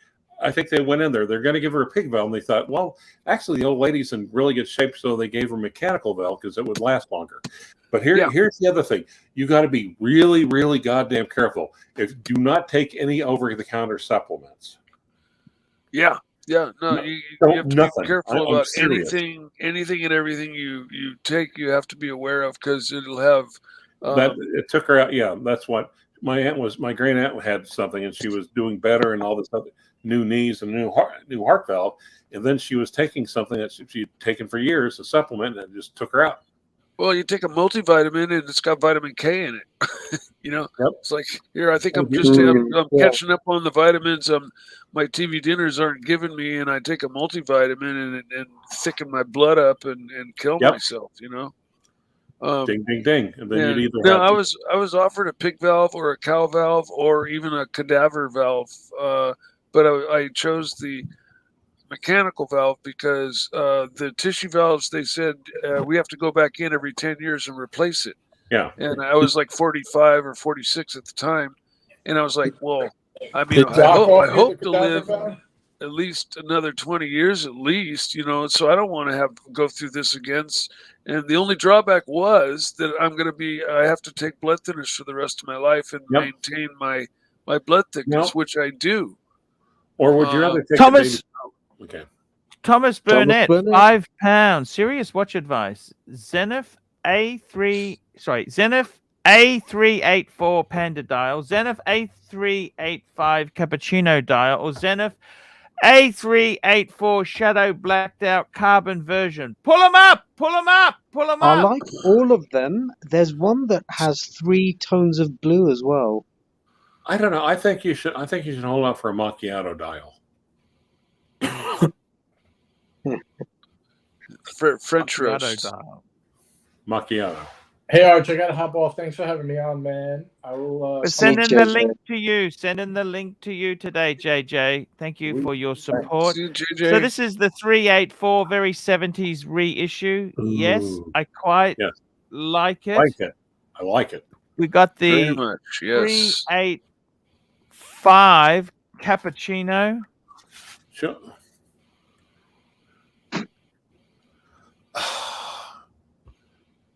I think they went in there. They're going to give her a pig valve, and they thought, well, actually, the old lady's in really good shape, so they gave her a mechanical valve because it would last longer. But here's the other thing: you got to be really, really goddamn careful. Do not take any over-the-counter supplements. Yeah. No, you have to be careful about anything and everything you take. You have to be aware of because it'll have. It took her out. Yeah, that's what my aunt was. My great aunt had something, and she was doing better, and all this other new knees and new heart valve, and then she was taking something that she'd taken for years, a supplement, and it just took her out. Well, you take a multivitamin and it's got vitamin K in it. It's like here. I think I'm catching up on the vitamins. My TV dinners aren't giving me, and I take a multivitamin and thicken my blood up and kill myself. Ding, ding, ding. And then you'd either I was offered a pig valve or a cow valve or even a cadaver valve, but I chose the mechanical valve because the tissue valves, they said we have to go back in every 10 years and replace it. Yeah. And I was like 45 or 46 at the time, and I was like, well, I mean, I hope to live at least another 20 years at least, so I don't want to go through this again. And the only drawback was that I have to take blood thinners for the rest of my life and maintain my blood thickness, which I do. Or would you rather take Thomas? Okay. Thomas Burnett, £5. Serious watch advice. Zenith A384 Panda dial, Zenith A385 Cappuccino dial, or Zenith A384 Shadow blacked out carbon version. Pull them up! Pull them up! Pull them I up! like all of them. There's one that has 3 tones of blue as well. I don't know. I think you should hold out for a macchiato dial. French roast. Macchiato. Hey, Arch, I gotta hop off. Thanks for having me on, man. I will send in the link to you. Send in the link to you today, JJ. Thank you for your support. So this is the 384, very 70s reissue. Ooh. Yes, I quite like it. I like it. We got the very much, yes. 385 Cappuccino. Sure.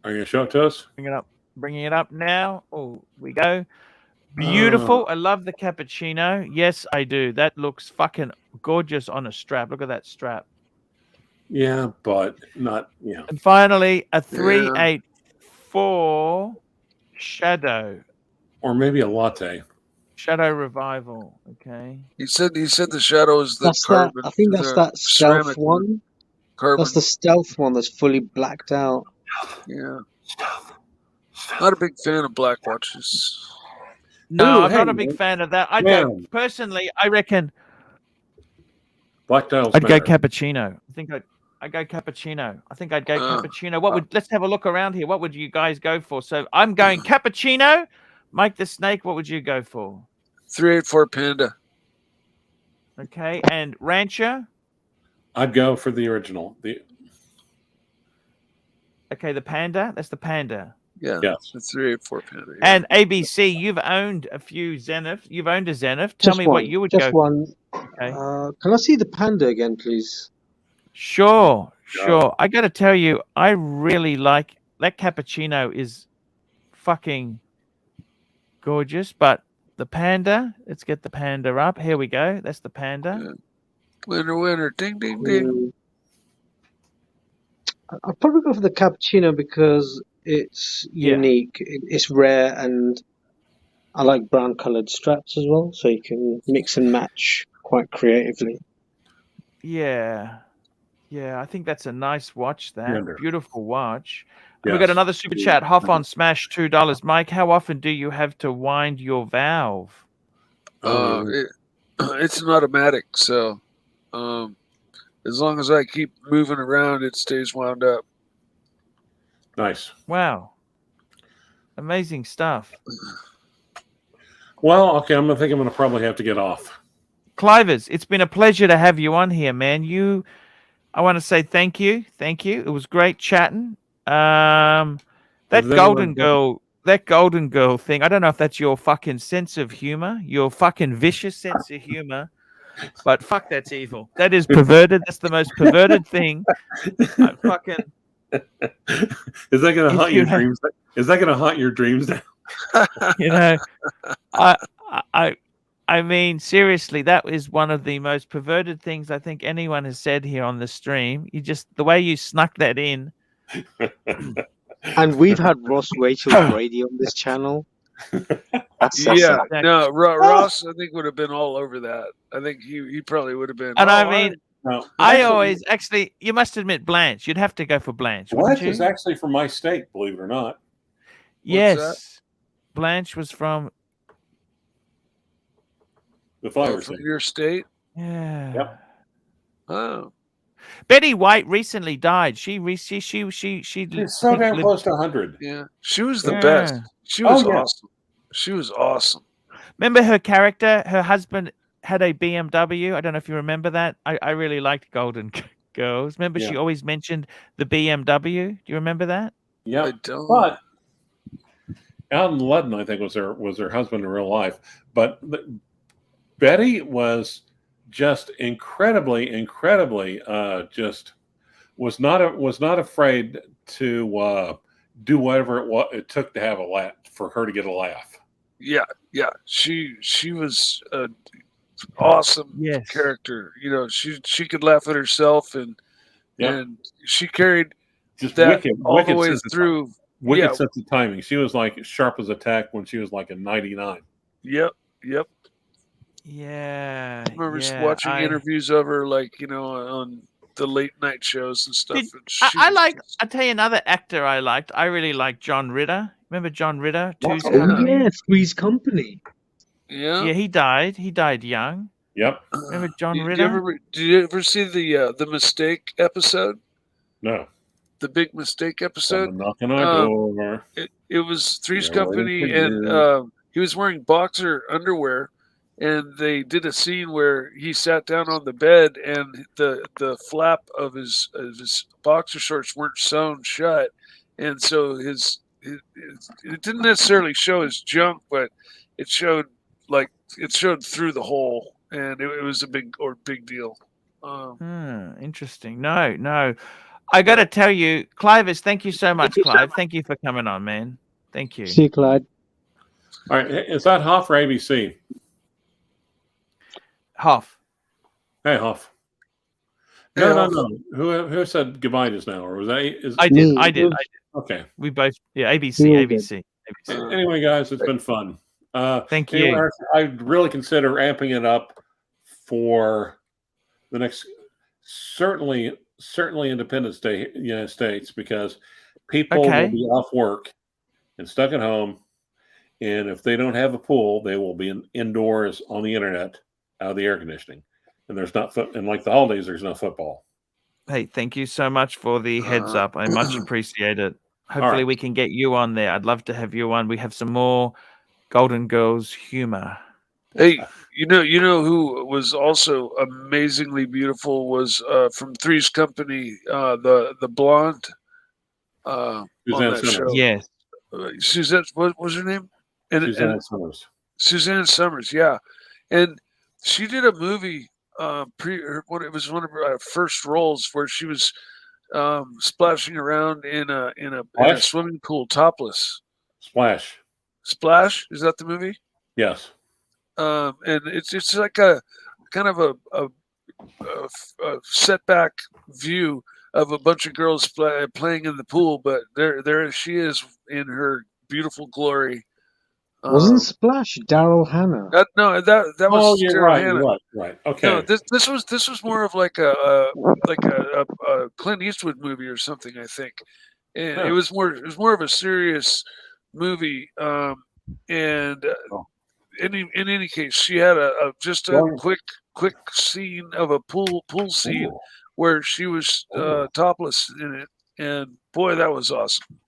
Are you going to show it to us? Bringing it up now. Oh, we go. Beautiful. I love the cappuccino. Yes, I do. That looks fucking gorgeous on a strap. Look at that strap. Yeah, but not, And finally, a 384 Shadow. Or maybe a latte. Shadow Revival. Okay. He said the Shadow is the carbon. I think that's that stealth one. Carbon. That's the stealth one that's fully blacked out. Yeah. Not a big fan of black watches. No, I'm not a big fan of that. I reckon black dials. I'd go cappuccino. I'd go cappuccino. I think I'd go cappuccino. Let's have a look around here. What would you guys go for? So I'm going cappuccino. Mike the Snake, what would you go for? 384 Panda. Okay, and Rancher? I'd go for the original. Okay, the Panda. That's the Panda. Yeah. Yes. The 384 Panda. Yeah. And ABC, you've owned a few Zenith. You've owned a Zenith. Tell me what you would go for. Just one. Okay. Can I see the Panda again, please? Sure. I got to tell you, I really like that cappuccino. Is fucking gorgeous, but the Panda. Let's get the Panda up. Here we go. That's the Panda. Yeah. Winner. Ding, ding, ding. I'll probably go for the cappuccino because it's unique. It's rare, and I like brown colored straps as well, so you can mix and match quite creatively. Yeah, I think that's a nice watch. Beautiful watch. Yes. We got another super chat. Hoff on Smash, $2. Mike, how often do you have to wind your valve? It's an automatic, so As long as I keep moving around, it stays wound up. Nice. Wow. Amazing stuff. Well, okay, I'm going to probably have to get off. Clivers, it's been a pleasure to have you on here, man. I want to say thank you. Thank you. It was great chatting. That golden girl thing, I don't know if that's your fucking sense of humor, your fucking vicious sense of humor, but fuck, that's evil. That is perverted. That's the most perverted thing. I fucking... Is that going to haunt your dreams? Is that going to haunt your dreams now? You know, I mean, seriously, that is one of the most perverted things I think anyone has said here on the stream. The way you snuck that in. And we've had Ross, Rachel, Brady on this channel. No, Ross, I think would have been all over that. I think he probably would have been. And I mean, I always actually, you must admit, Blanche. You'd have to go for Blanche. Blanche is actually from my state, believe it or not. Yes, Blanche was from the Fire from your state. Yeah. Yep. Oh. Betty White recently died. She's so damn close to 100. Yeah, she was the best. She was awesome. She was awesome. Remember her character? Her husband had a BMW. I don't know if you remember that. I really liked Golden Girls. Remember, she always mentioned the BMW. Do you remember that? Yeah, but Alan Ludden, I think, was her husband in real life. But Betty was just incredibly, just was not afraid to do whatever it took to have a laugh, for her to get a laugh. Yeah. She was an awesome character. You know, she could laugh at herself, and she carried just that wicked the way through. Wicked sense of timing. She was like sharp as a tack when she was like a 99. Yep. Yeah. I remember watching interviews of her, like, you know, on the late night shows and stuff. I'll tell you another actor I liked. I really liked John Ritter. Remember John Ritter? Three's Company. Yeah. Yeah, he died. He died young. Yep. Remember John Ritter? Did you ever see the Mistake episode? No. The Big Mistake episode? Knocking on door. It was Three's Company, and he was wearing boxer underwear, and they did a scene where he sat down on the bed, and the flap of his boxer shorts weren't sewn shut, and so it didn't necessarily show his junk, but it showed through the hole, and it was a big deal. Interesting. No. I got to tell you, Clivers, thank you so much, Clive. Thank you for coming on, man. Thank you. See you, Clyde. All right. Is that Hoff or ABC? Hoff. Hey, Hoff. No. Who said goodbye just now? Or was that? I did. Okay. We both. Yeah, ABC. Anyway, guys, it's been fun. Thank you. I'd really consider amping it up for the next, certainly Independence Day, United States, because people will be off work and stuck at home, and if they don't have a pool, they will be indoors on the internet out of the air conditioning, and there's not and like the holidays, there's no football. Hey, thank you so much for the heads up. I much appreciate it. Hopefully we can get you on there. I'd love to have you on. We have some more Golden Girls humor. Hey, you know who was also amazingly beautiful was from Three's Company, the blonde on that show. Yes. Suzanne, what was her name? Suzanne Summers. Suzanne Summers, yeah. And she did a movie it was one of her first roles where she was splashing around in a swimming pool topless. Splash, is that the movie? Yes. And it's like a kind of a setback view of a bunch of girls playing in the pool, but there she is in her beautiful glory. Wasn't Splash Daryl Hannah? That was Daryl Hannah. Right. Okay. No, this was more of like a Clint Eastwood movie or something, I think. And it was more of a serious movie, and in any case, she had just a quick scene of a pool scene where she was topless in it, and boy, that was awesome.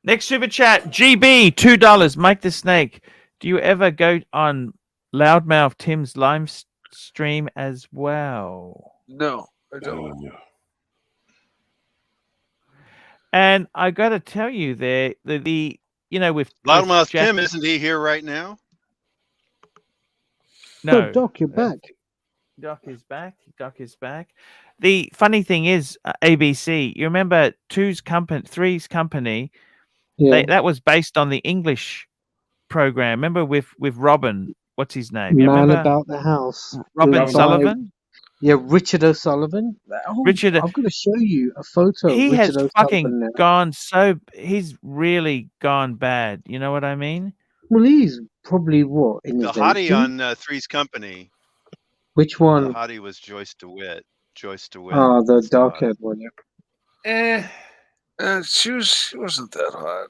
Next super chat, GB, $2. Mike the Snake. Do you ever go on Loudmouth Tim's live stream as well? No, I don't. And I got to tell you, there the you know with Loudmouth Jack, Tim, isn't he here right now? no, Oh, Doc, you're back. Doc is back. Doc is back. The funny thing is, ABC. You remember Three's Company? Yeah. That was based on the English program. Remember with Robin? What's his name? You Man remember About the House. Robin by- Sullivan? Yeah, Richard O'Sullivan. Oh, Richard- I'm going to show you a photo of He Richard has O'Sullivan fucking now. gone so. He's really gone bad. You know what I mean? Well, he's probably what in The his hottie 80s? on Three's Company. Which The one? hottie was Joyce DeWitt. Joyce DeWitt. Oh, the was the hottie. dark-haired one. Yeah. She wasn't that hot.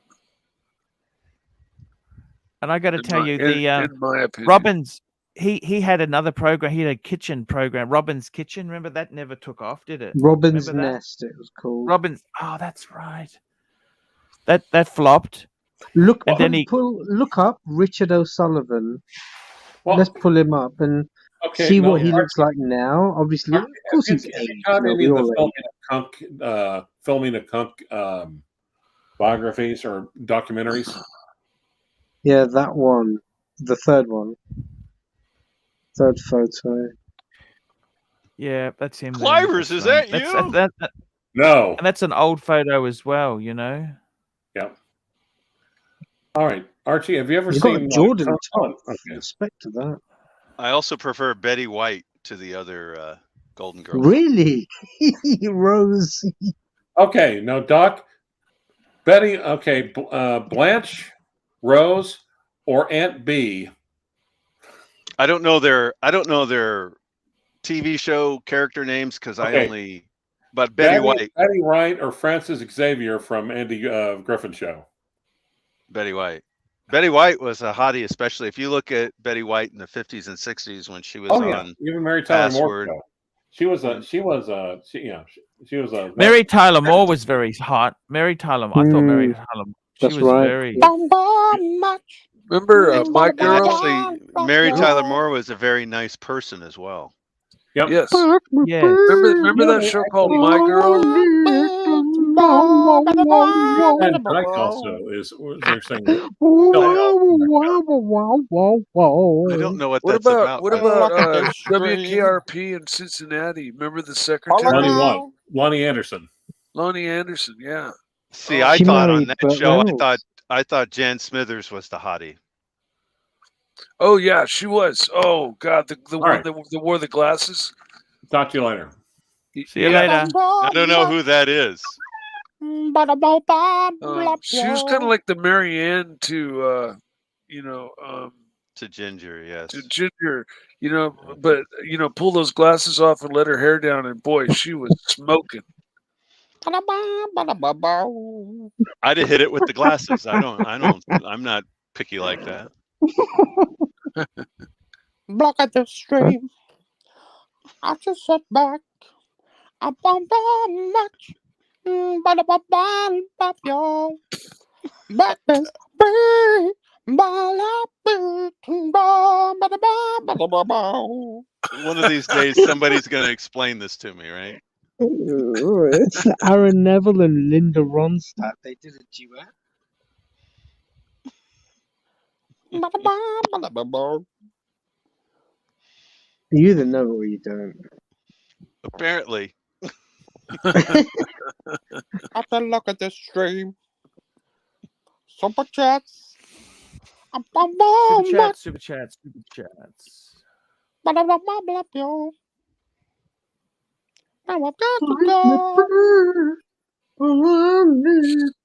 And I got to tell you, in my opinion, Robin's he had another program. He had a kitchen program, Robin's Kitchen. Remember that never took off, did it? Robin's Remember that? Nest, it was called. Robin's. Oh, that's right. That flopped. Look, and then he look up Richard O'Sullivan. Well, Let's pull him up and see what he looks like now. Obviously, of course he's aged. Any of the filming a Kunk biographies or documentaries? Yeah, that one, the third one, third photo. Yeah, that's him. Clivers, is that you? No. And that's an old photo as well, you know? Yeah. All right. Archie, have you ever He's seen got Jordan Kunk? top. Okay. Respect to that. I also prefer Betty White to the other Golden Girls. Really? Rose. Okay, now Doc, Betty. Okay, Blanche, Rose, or Aunt B. I don't know their TV show character names because I only. But Betty White. Betty White or Francis Xavier from Andy Griffin Show. Betty White. Betty White was a hottie, especially if you look at Betty White in the 50s and 60s when she was on. Even Mary Tyler Password. Moore. She was a. Mary Tyler Moore was very hot. Mary Tyler, I thought Mary Tyler. She was very. Remember My Girl? Actually, Mary Tyler Moore was a very nice person as well. Yep. Yes. Yeah. Remember that show called My Girl? And Drake also is they're saying. I don't know what that's about. What about WKRP in Cincinnati? Remember the secretary? Lonnie Anderson. Lonnie Anderson, yeah. See, I thought on that show, I thought Jan Smithers was the hottie. Oh yeah, she was. Oh God, the one that wore the glasses. Talk to you later. See you later. I don't know who that is. She was kind of like the Marianne to, to Ginger, yes. To Ginger, but pull those glasses off and let her hair down, and boy, she was smoking. I'd have hit it with the glasses. I'm not picky like that. Block at the stream. I just sat back. I bump on much. One of these days, somebody's going to explain this to me, right? It's Aaron Neville and Linda Ronstadt. They did a duet. You either know it or you don't. Apparently. I can look at the stream. Super chats. Super chats. Now I've got to go. I need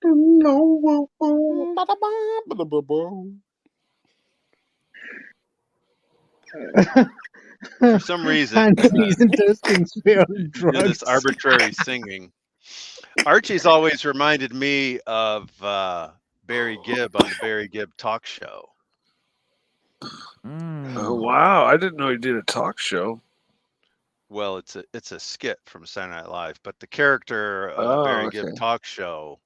to know. For some reason, this arbitrary singing. Archie's always reminded me of Barry Gibb on the Barry Gibb talk show. Oh wow! I didn't know he did a talk show. Well, it's a skit from Saturday Night Live, but the character of Oh, Barry okay. Gibb talk show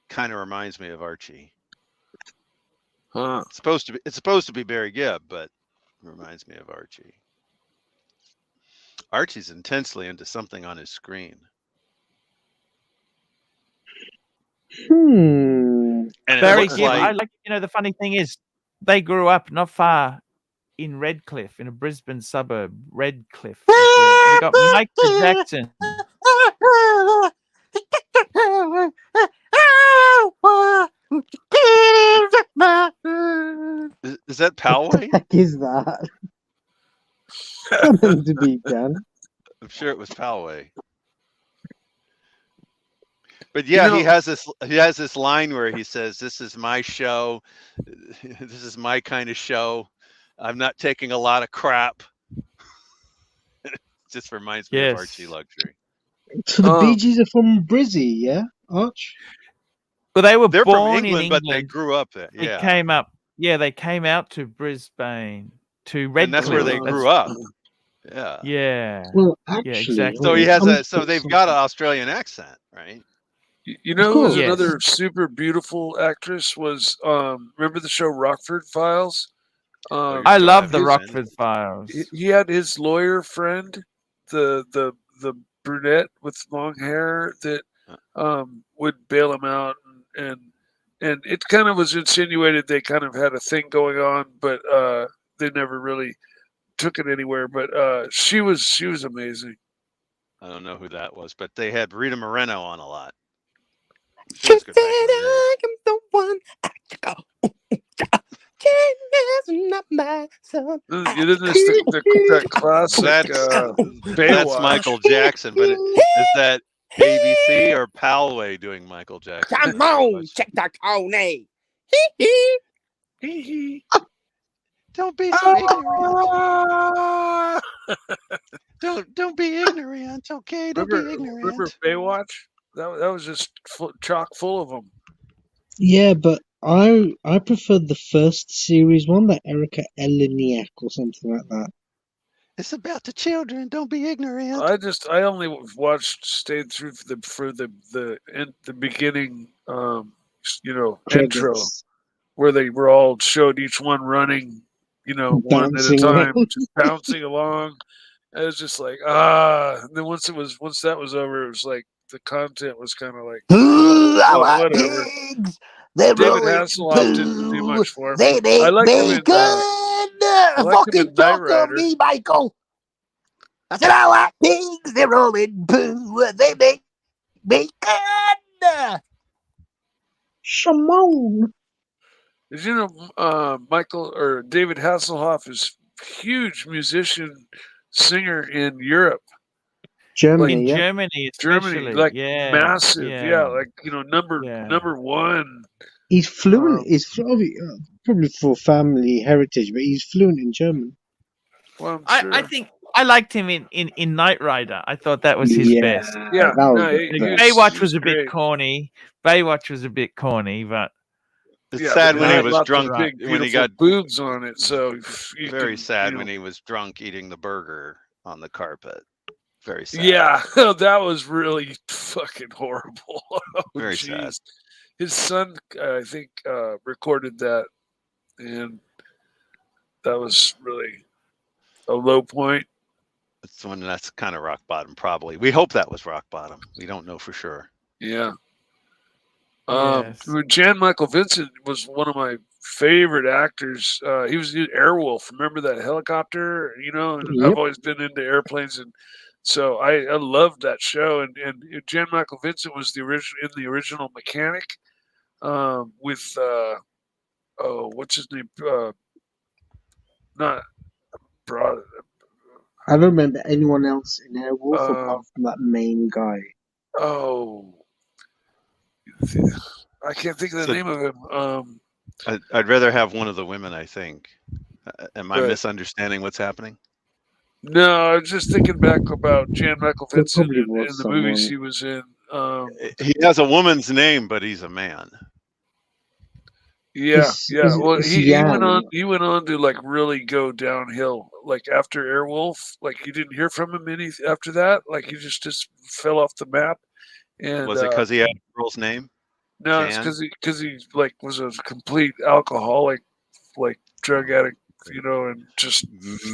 kind of reminds me of Archie. Huh. It's supposed to be Barry Gibb, but it reminds me of Archie. Archie's intensely into something on his screen. Hmm. And it Barry looks Gibb. like I like. You know, the funny thing is, they grew up not far in Redcliffe, in a Brisbane suburb. Redcliffe. Is where we got Michael Jackson. is that Poway? Heck is that? Meant to be Dan. I'm sure it was Poway. But yeah, You know- he has this line where he says, "This is my show. This is my kind of show. I'm not taking a lot of crap." Just reminds me of Yes. ArchieLuxury. So the Bee Gees are from Brizzy, yeah? Arch? Well, they were They're born from England, in but England. they grew up there. They Yeah, came up. Yeah, they came out to Brisbane, to Redcliffe. and that's where they grew up. Yeah. Yeah. Well, Yeah, actually, exactly. So he has I'm- so they've got an Australian accent, right? You know Of who was course. another super beautiful actress was remember the show Rockford Files? I Don't love have the his Rockford Files. He had his lawyer friend, the brunette with long hair that would bail him out, and it kind of was insinuated they kind of had a thing going on, but they never really took it anywhere. But she was amazing. I don't know who that was, but they had Rita Moreno on a lot. She She was said good back in the day. I am the one to go. Not my son. You didn't that classic That's Baywatch. Michael Jackson, but is that ABC or Poway doing Michael Jackson? Come on, check the Tony. Don't be so ignorant. Don't be ignorant. Okay, don't be ignorant. Remember Baywatch? That was just chock full of them. Yeah, but I preferred the first series one, that Erica Eleniak or something like that. It's about the children. Don't be ignorant. I only stayed through the beginning, intro Credits. where they were all showed each one running, one Bouncing at a time, around. just bouncing along. It was just like and then once that was over, it was like the content was kind of like whatever. Pigs. They're David rolling Hasselhoff didn't do poo. much for They me. make I liked him in, bacon. I liked him Fucking in Knight talk to Rider. me, Michael. I said, I like pigs. They're rolling poo. They make bacon. Shimon. Did you know Michael or David Hasselhoff is huge musician, singer in Europe? Germany, In yeah. Germany, Germany, especially. like yeah, massive, yeah. like number one. He's fluent. He's probably for family heritage, but he's fluent in German. Well, I'm sure. I think I liked him in Knight Rider. I thought that was his best. Yeah, that was no, the he best. Baywatch he was a bit great. corny. Baywatch was a bit corny, but It's Yeah, sad but when it he had was lots of drunk. big, When he beautiful got boobs on it, so very sad when he was drunk eating the burger on the carpet. Very sad. Yeah, that was really fucking horrible. Very sad. Jeez. His son, I think, recorded that, and that was really a low point. That's kind of rock bottom, probably. We hope that was rock bottom. We don't know for sure. Yeah. Yes. Jan Michael Vincent was one of my favorite actors. He was in Airwolf. Remember that helicopter? And Yep. I've always been into airplanes, and so I loved that show. And Jan Michael Vincent was the original mechanic with what's his name? Not Broad. I don't remember anyone else in Airwolf apart from that main guy. Oh, I can't think of the name of him. I'd rather have one of the women, I think. Am I Right. misunderstanding what's happening? No, I was just thinking back about Jan Michael There Vincent probably in was the movies someone. he was in. He has a woman's name, but he's a man. Yeah, yeah. Well, It's he Yan. went on to like really go downhill. Like after Airwolf, like you didn't hear from him any after that. Like he just fell off the map. And Was it because he had a girl's name? no, it's Jan? because he like was a complete alcoholic, like drug addict, and just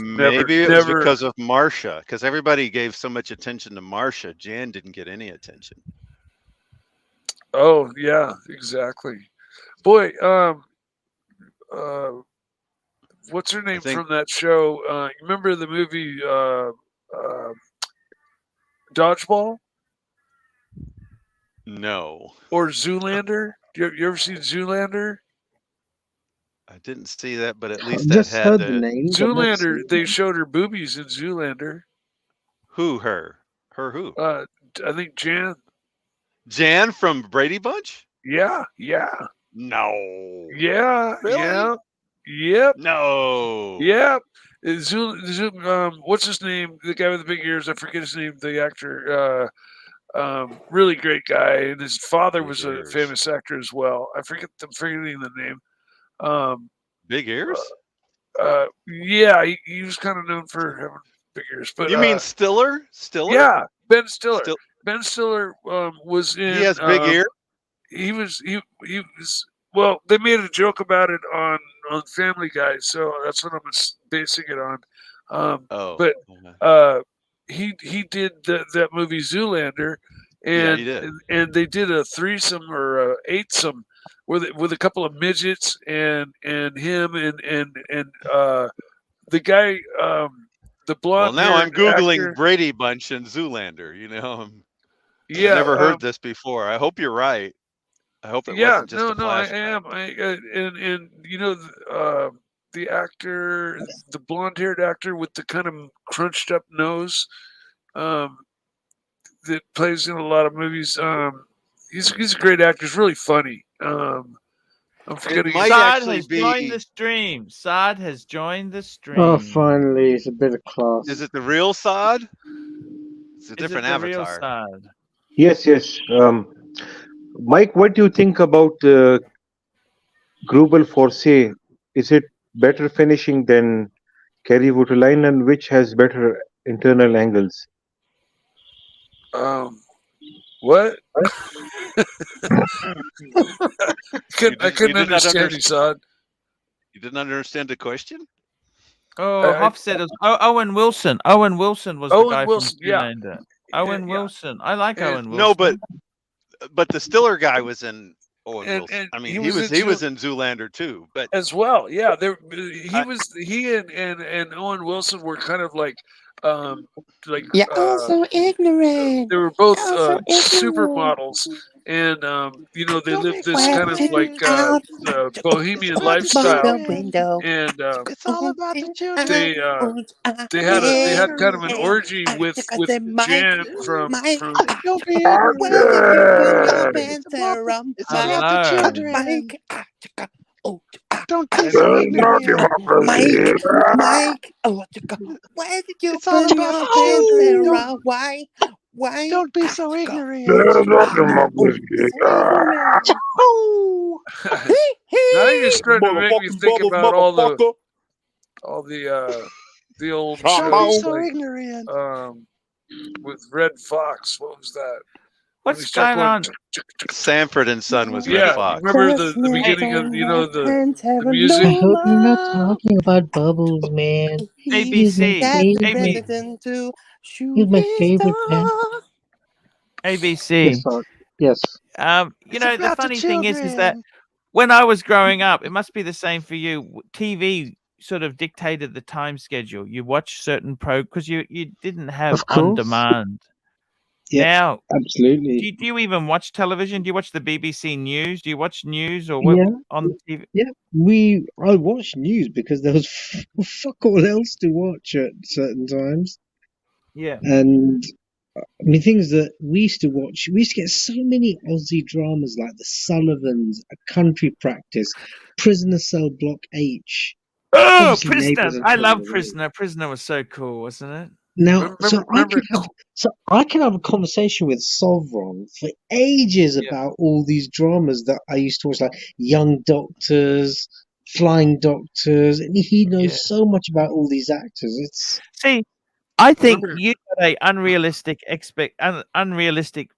Maybe it was never. because of Marcia, because everybody gave so much attention to Marcia. Jan didn't get any attention. Oh yeah, exactly. Boy, what's her name from that show? You remember the movie Dodgeball? No, Or Zoolander? You ever seen Zoolander? I didn't see that, but at least that Just had heard the the name, but not Zoolander. seen They it. showed her boobies in Zoolander. her who? I think Jan. Jan from Brady Bunch? Yeah, yeah, No. yeah, Really? yeah, yep, No. yep. What's his name? The guy with the big ears. I forget his name. The actor. Really great guy, and his father was a famous actor as well. I'm forgetting the name. Big ears? Yeah, he was kind of known for having big ears. But You mean Stiller? Stiller? Yeah, Ben Stiller. Ben Stiller was in. He has big ears. He was. Well, they made a joke about it on Family Guy, so that's what I'm basing it on. But he did that movie Zoolander, and he did. and they did a threesome or a eightsome with a couple of midgets and him and the guy the blonde. Well, now I'm googling actor. Brady Bunch and Zoolander. I've Yeah, never heard this before. I hope you're right. I hope it wasn't just a flashback. I am. And the actor, the blonde-haired actor with the kind of crunched-up nose, that plays in a lot of movies. He's a great actor. He's really funny. I'm forgetting. Saad has joined the stream. Saad has joined the stream. Oh, finally, it's a bit of class. Is it the real Saad? It's a different the avatar. Real Saad? Yes. Mike, what do you think about Grubel Force? Is it better finishing than Kerry Voutilainen, which has better internal angles? What? I couldn't understand you, Saad. You didn't understand the question? Oh, Huff said it was Owen Wilson. Owen Wilson was the guy from Zoolander. Owen Wilson. I like Owen Wilson. No, but the Stiller guy was in Owen Wilson. I mean, he was in Zoolander too, but as well. Yeah, he and Owen Wilson were kind of like you're also ignorant. They were both supermodels, and they lived this kind of like bohemian lifestyle. And it's all about the children. They had kind of an orgy with Jan from. It's all about the children. Don't be so ignorant. Mike, where did you put your pants around? Why? Don't be so ignorant. Now you're starting to make me think about all the old shows so like, ignorant. with Red Fox. What was that? What's going on? Sanford and Son was Red Fox. Remember the beginning of the music? I hope you're not talking about Bubbles, man. ABC. He's my favorite man. ABC. Yes. The funny thing is that when I was growing up, it must be the same for you. TV sort of dictated the time schedule. You watch certain because you didn't have on demand. Yeah, now, absolutely. Do you even watch television? Do you watch the BBC News? Do you watch news or what on the TV? Yeah, I watched news because there was fuck all else to watch at certain times. Yeah. And I mean, things that we used to watch, we used to get so many Aussie dramas like The Sullivans, A Country Practice, Prisoner Cell Block H. Oh, Obviously, Prisoner! Neighbours and I love Children. Prisoner. Prisoner was so cool, wasn't it? Now, Remember, I can have a conversation with Sovron for ages yeah. about all these dramas that I used to watch, like Young Doctors, Flying Doctors, and he knows Yeah. so much about all these actors. It's See, I think Remember- you got a unrealistic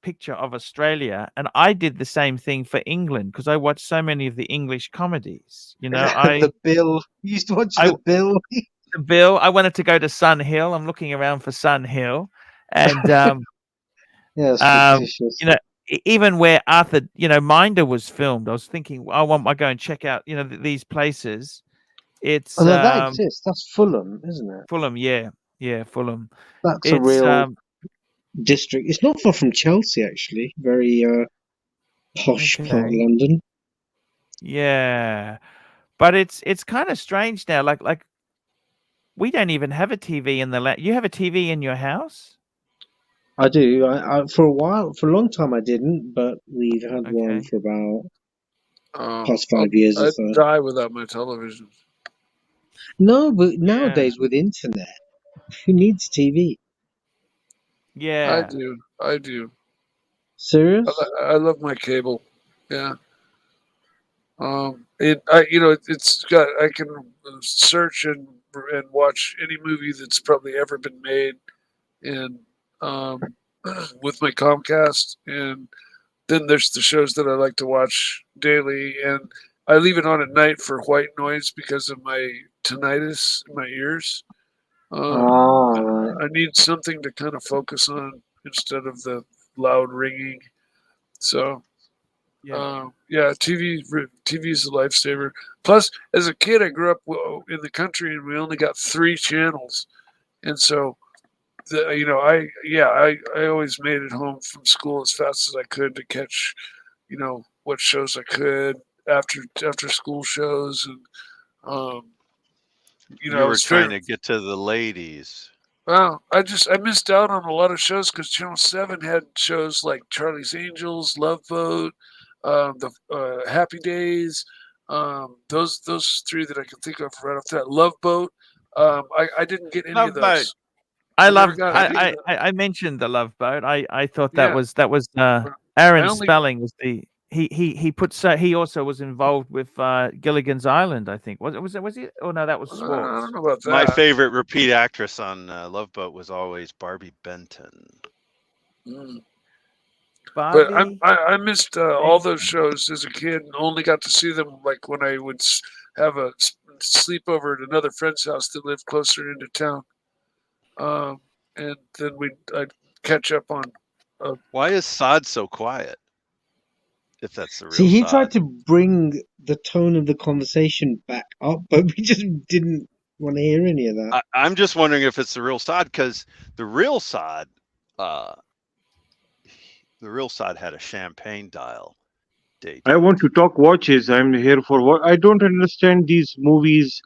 picture of Australia, and I did the same thing for England because I watched so many of the English comedies. You know, the Bill. You used to watch I the Bill. the Bill. I wanted to go to Sun Hill. I'm looking around for Sun Hill, and Yeah, it's um, fictitious. you know, even where Arthur, Minder was filmed, I was thinking, I go and check out, these places. It's Oh no, that exists. That's Fulham, isn't it? Fulham, yeah, Fulham. That's a It's real district. It's not far from Chelsea, actually. Very posh part of okay, London. yeah, but it's kind of strange now. Like we don't even have a TV in the You have a TV in your house? I do. I for a while, for a long time, I didn't, but we've had one Okay. for about Oh, past 5 years or I'd so. die without my television. No, but nowadays with internet, who needs TV? Yeah. I do. Serious? I love my cable. Yeah. It's got, I can search and watch any movie that's probably ever been made, and with my Comcast, and then there's the shows that I like to watch daily, and I leave it on at night for white noise because of my tinnitus in my ears. Right. I need something to kind of focus on instead of the loud ringing. So TV is a lifesaver. Plus, as a kid, I grew up in the country, and we only got 3 channels, and so I always made it home from school as fast as I could to catch, what shows I could after school shows, and you were trying to get to the ladies. Well, I missed out on a lot of shows because Channel 7 had shows like Charlie's Angels, Love Boat, the Happy Days, those 3 that I can think of right off that. Love Boat. I didn't get any Love of Boat. those. I mentioned the Love Boat. I thought that was Aaron Spelling was the he also was involved with Gilligan's Island, I think. Was he? Oh no, that was Schwartz. I don't know about that. My favorite repeat actress on Love Boat was always Barbie Benton. But I missed all those shows as a kid, and only got to see them like when I would have a sleepover at another friend's house that lived closer into town, and then I'd catch up on. Why is Sod so quiet? If that's the real See, he Sod. tried to bring the tone of the conversation back up, but we just didn't want to hear any of that. I'm just wondering if it's the real Sod, because the real Sod had a champagne dial. I want to talk watches. I'm here for what I don't understand these movies,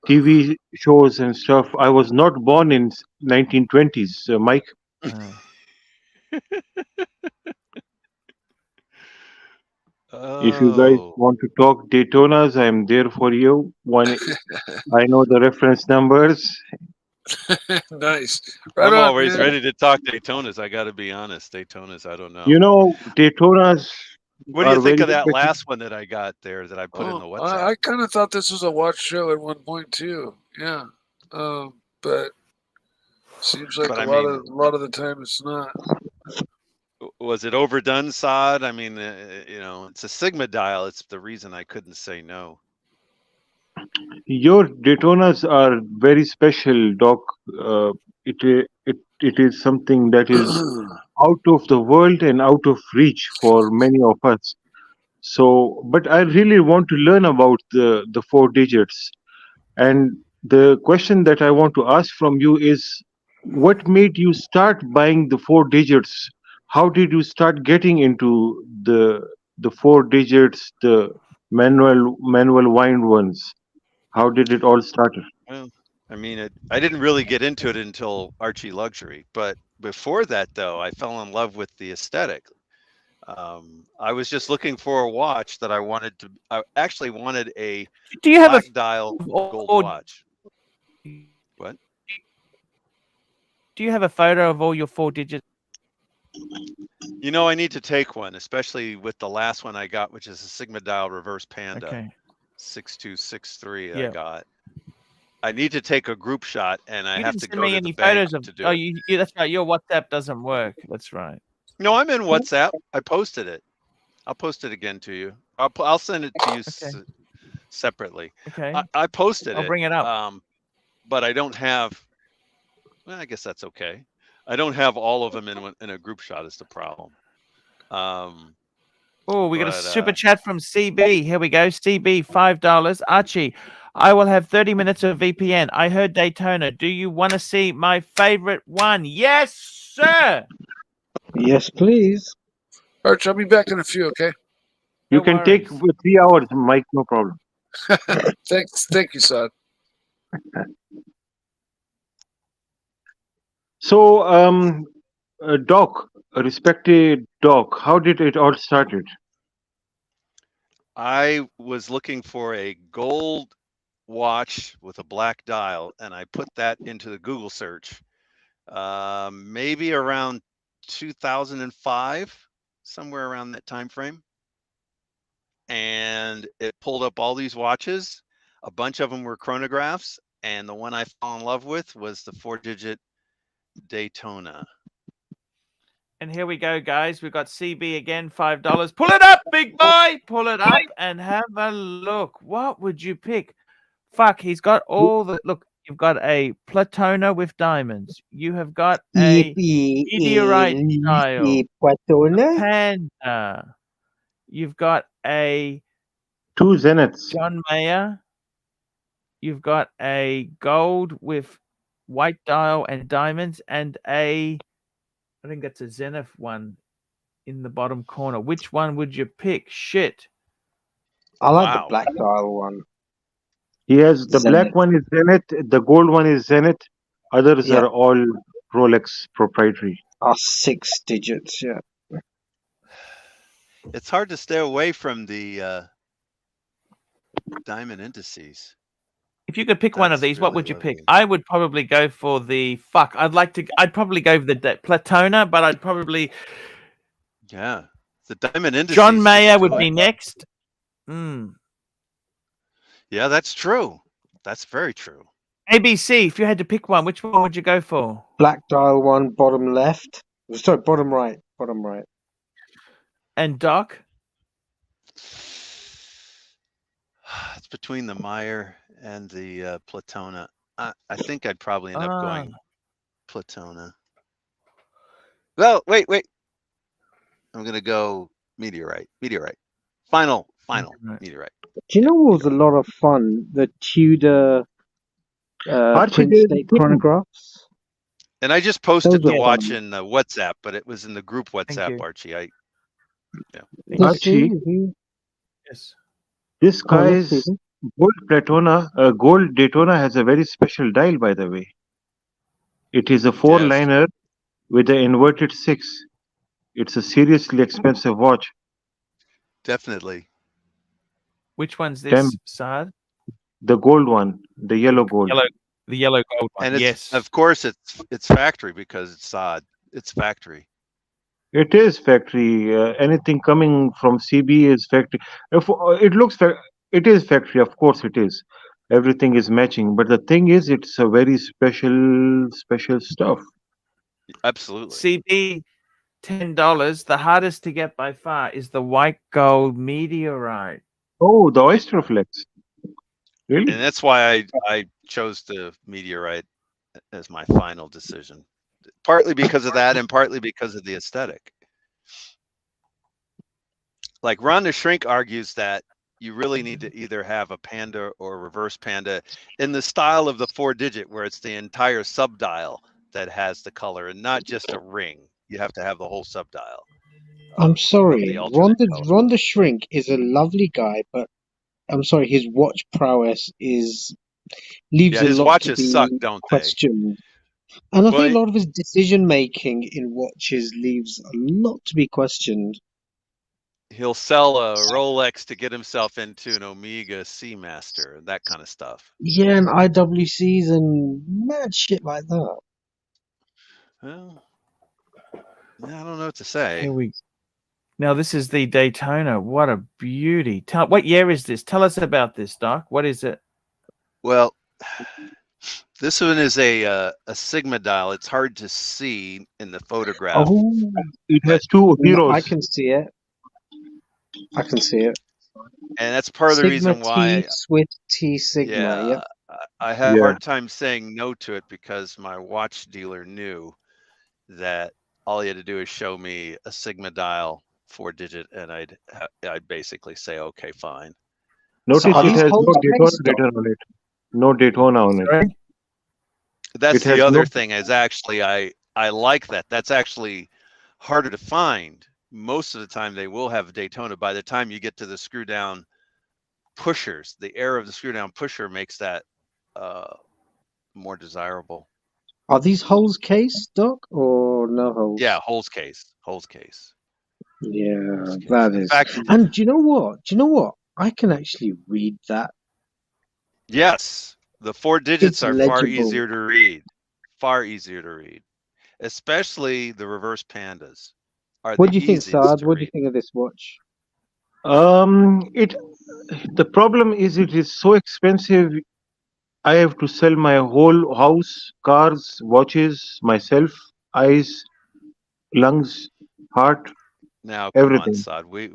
TV shows and stuff. I was not born in 1920s, Mike. If you guys want to talk Daytonas, I'm there for you. I know the reference numbers. Nice. I'm always ready to talk Daytonas. I got to be honest. Daytonas, I don't know. You know, Daytonas. What do you think of that last one that I got there that I put in the WhatsApp? I kind of thought this was a watch show at one point too. Yeah, but seems like a lot of the time it's not. Was it overdone, Sod? I mean, it's a Sigma dial. It's the reason I couldn't say no. Your Daytonas are very special, Doc. It is something that is out of the world and out of reach for many of us. So, but I really want to learn about the 4 digits. And the question that I want to ask from you is, what made you start buying the 4 digits? How did you start getting into the 4 digits, the manual wind ones? How did it all start? Well, I mean, I didn't really get into it until ArchieLuxury, but before that, though, I fell in love with the aesthetic. I was just looking for a watch that I actually wanted a black dial gold watch. What? Do you have a photo of all your 4 digits? You know, I need to take one, especially with the last one I got, which is a Sigma Dial Reverse Panda. Okay. 6263 I Yeah. got. I need to take a group shot, and I You have didn't to send go me to any the bank photos of. to do Oh, it. that's right. Your WhatsApp doesn't work. That's right. No, I'm in WhatsApp. I posted it. I'll post it again to you. I'll send it to you Okay. separately. Okay. I posted I'll it. bring it up. But I don't have. Well, I guess that's okay. I don't have all of them in a group shot. Is the problem. Oh, we got a super chat from CB. Here we go. CB, $5. Archie, I will have 30 minutes of VPN. I heard Daytona. Do you want to see my favorite one? Yes, sir. Yes, please. Arch, I'll be back in a few, okay? You No can take worries. 3 hours, Mike, no problem. Thank you, son. So, Doc, respected Doc, how did it all started? I was looking for a gold watch with a black dial, and I put that into the Google search. Maybe around 2005, somewhere around that time frame. And it pulled up all these watches. A bunch of them were chronographs, and the one I fell in love with was the 4-digit Daytona. And here we go, guys. We've got CB again, $5. Pull it up, big boy. Pull it up and have a look. What would you pick? Fuck, he's got all the... Look, you've got a Platona with diamonds. You have got a meteorite style. Panda. You've got a 2 Zeniths. John Mayer. You've got a gold with white dial and diamonds, and I think that's a Zenith one in the bottom corner. Which one would you pick? Shit. I like the black dial one. He has the Zenith. black one is Zenith, the gold one is Zenith. Others Yeah. are all Rolex proprietary. Are 6 digits, yeah. It's hard to stay away from the diamond indices. If you could pick one of these, what would you pick? I would probably go for the I'd probably go for the Platona, but I'd probably the diamond indices. John Mayer would be next. Yeah, that's true. That's very true. ABC, if you had to pick one, which one would you go for? Black dial one, bottom left. Sorry, bottom right. Bottom right. And Doc? It's between the Meyer and the Platona. I think I'd probably end up going Platona. Well, wait. I'm gonna go meteorite. Final meteorite. Do you know what was a lot of fun? The Tudor print state chronographs. And I just posted the were watch fun. in WhatsApp, but it was in the group WhatsApp, you. Archie. Archie, Yes. this guy's gold Daytona has a very special dial, by the way. It is a 4-liner with an inverted 6. It's a seriously expensive watch. Definitely. Which one's this, Saad? The gold one, the yellow gold. The yellow gold one. And it's, yes. of course, it's factory because it's Saad. It's factory. It is factory. Anything coming from CB is factory. If it looks, it is factory. Of course, it is. Everything is matching. But the thing is, it's a very special stuff. Absolutely. CB, $10. The hardest to get by far is the white gold meteorite. Oh, the oyster flex. Really? And that's why I chose the meteorite as my final decision. Partly because of that and partly because of the aesthetic. Like Ron the Shrink argues that you really need to either have a panda or a reverse panda in the style of the 4-digit where it's the entire subdial that has the color and not just a ring. You have to have the whole subdial. I'm sorry, Ron the Shrink is a lovely guy, but I'm sorry, his watch prowess leaves a his lot watches to be suck, don't they? questioned. And I think a lot of his decision making in watches leaves a lot to be questioned. He'll sell a Rolex to get himself into an Omega Seamaster, that kind of stuff. Yeah, and IWCs and mad shit like that. Well, yeah, I don't know what to say. Here we. Now this is the Daytona. What a beauty! What year is this? Tell us about this, Doc. What is it? Well, this one is a Sigma dial. It's hard to see in the photograph. Oh, it but has two I heroes. can see it. I can see it. and that's part of the Sigma reason why, T, Swift T Sigma. yeah, Yep. I had a Yeah. hard time saying no to it because my watch dealer knew that all he had to do is show me a Sigma dial 4-digit, and I'd basically say, okay, fine. Notice So are it these has no holes Daytona case, Doc? written on it. No Daytona on it. Sorry? That's It has the other no. thing is actually I like that. That's actually harder to find. Most of the time they will have Daytona. By the time you get to the screw down pushers, the air of the screw down pusher makes that more desirable. Are these holes case, Doc, or no holes? Yeah, holes case. Yeah, Holes case. that In is. fact, And do you know what? Do you know what? I can actually read that. yes, the 4 digits It's are far legible. easier to read. Far easier to read. Especially the reverse pandas are What the do you think, easiest Saad? to What do you read. think of this watch? It. The problem is it is so expensive. I have to sell my whole house, cars, watches, myself, eyes, lungs, heart, Now, come on, everything Saad. to buy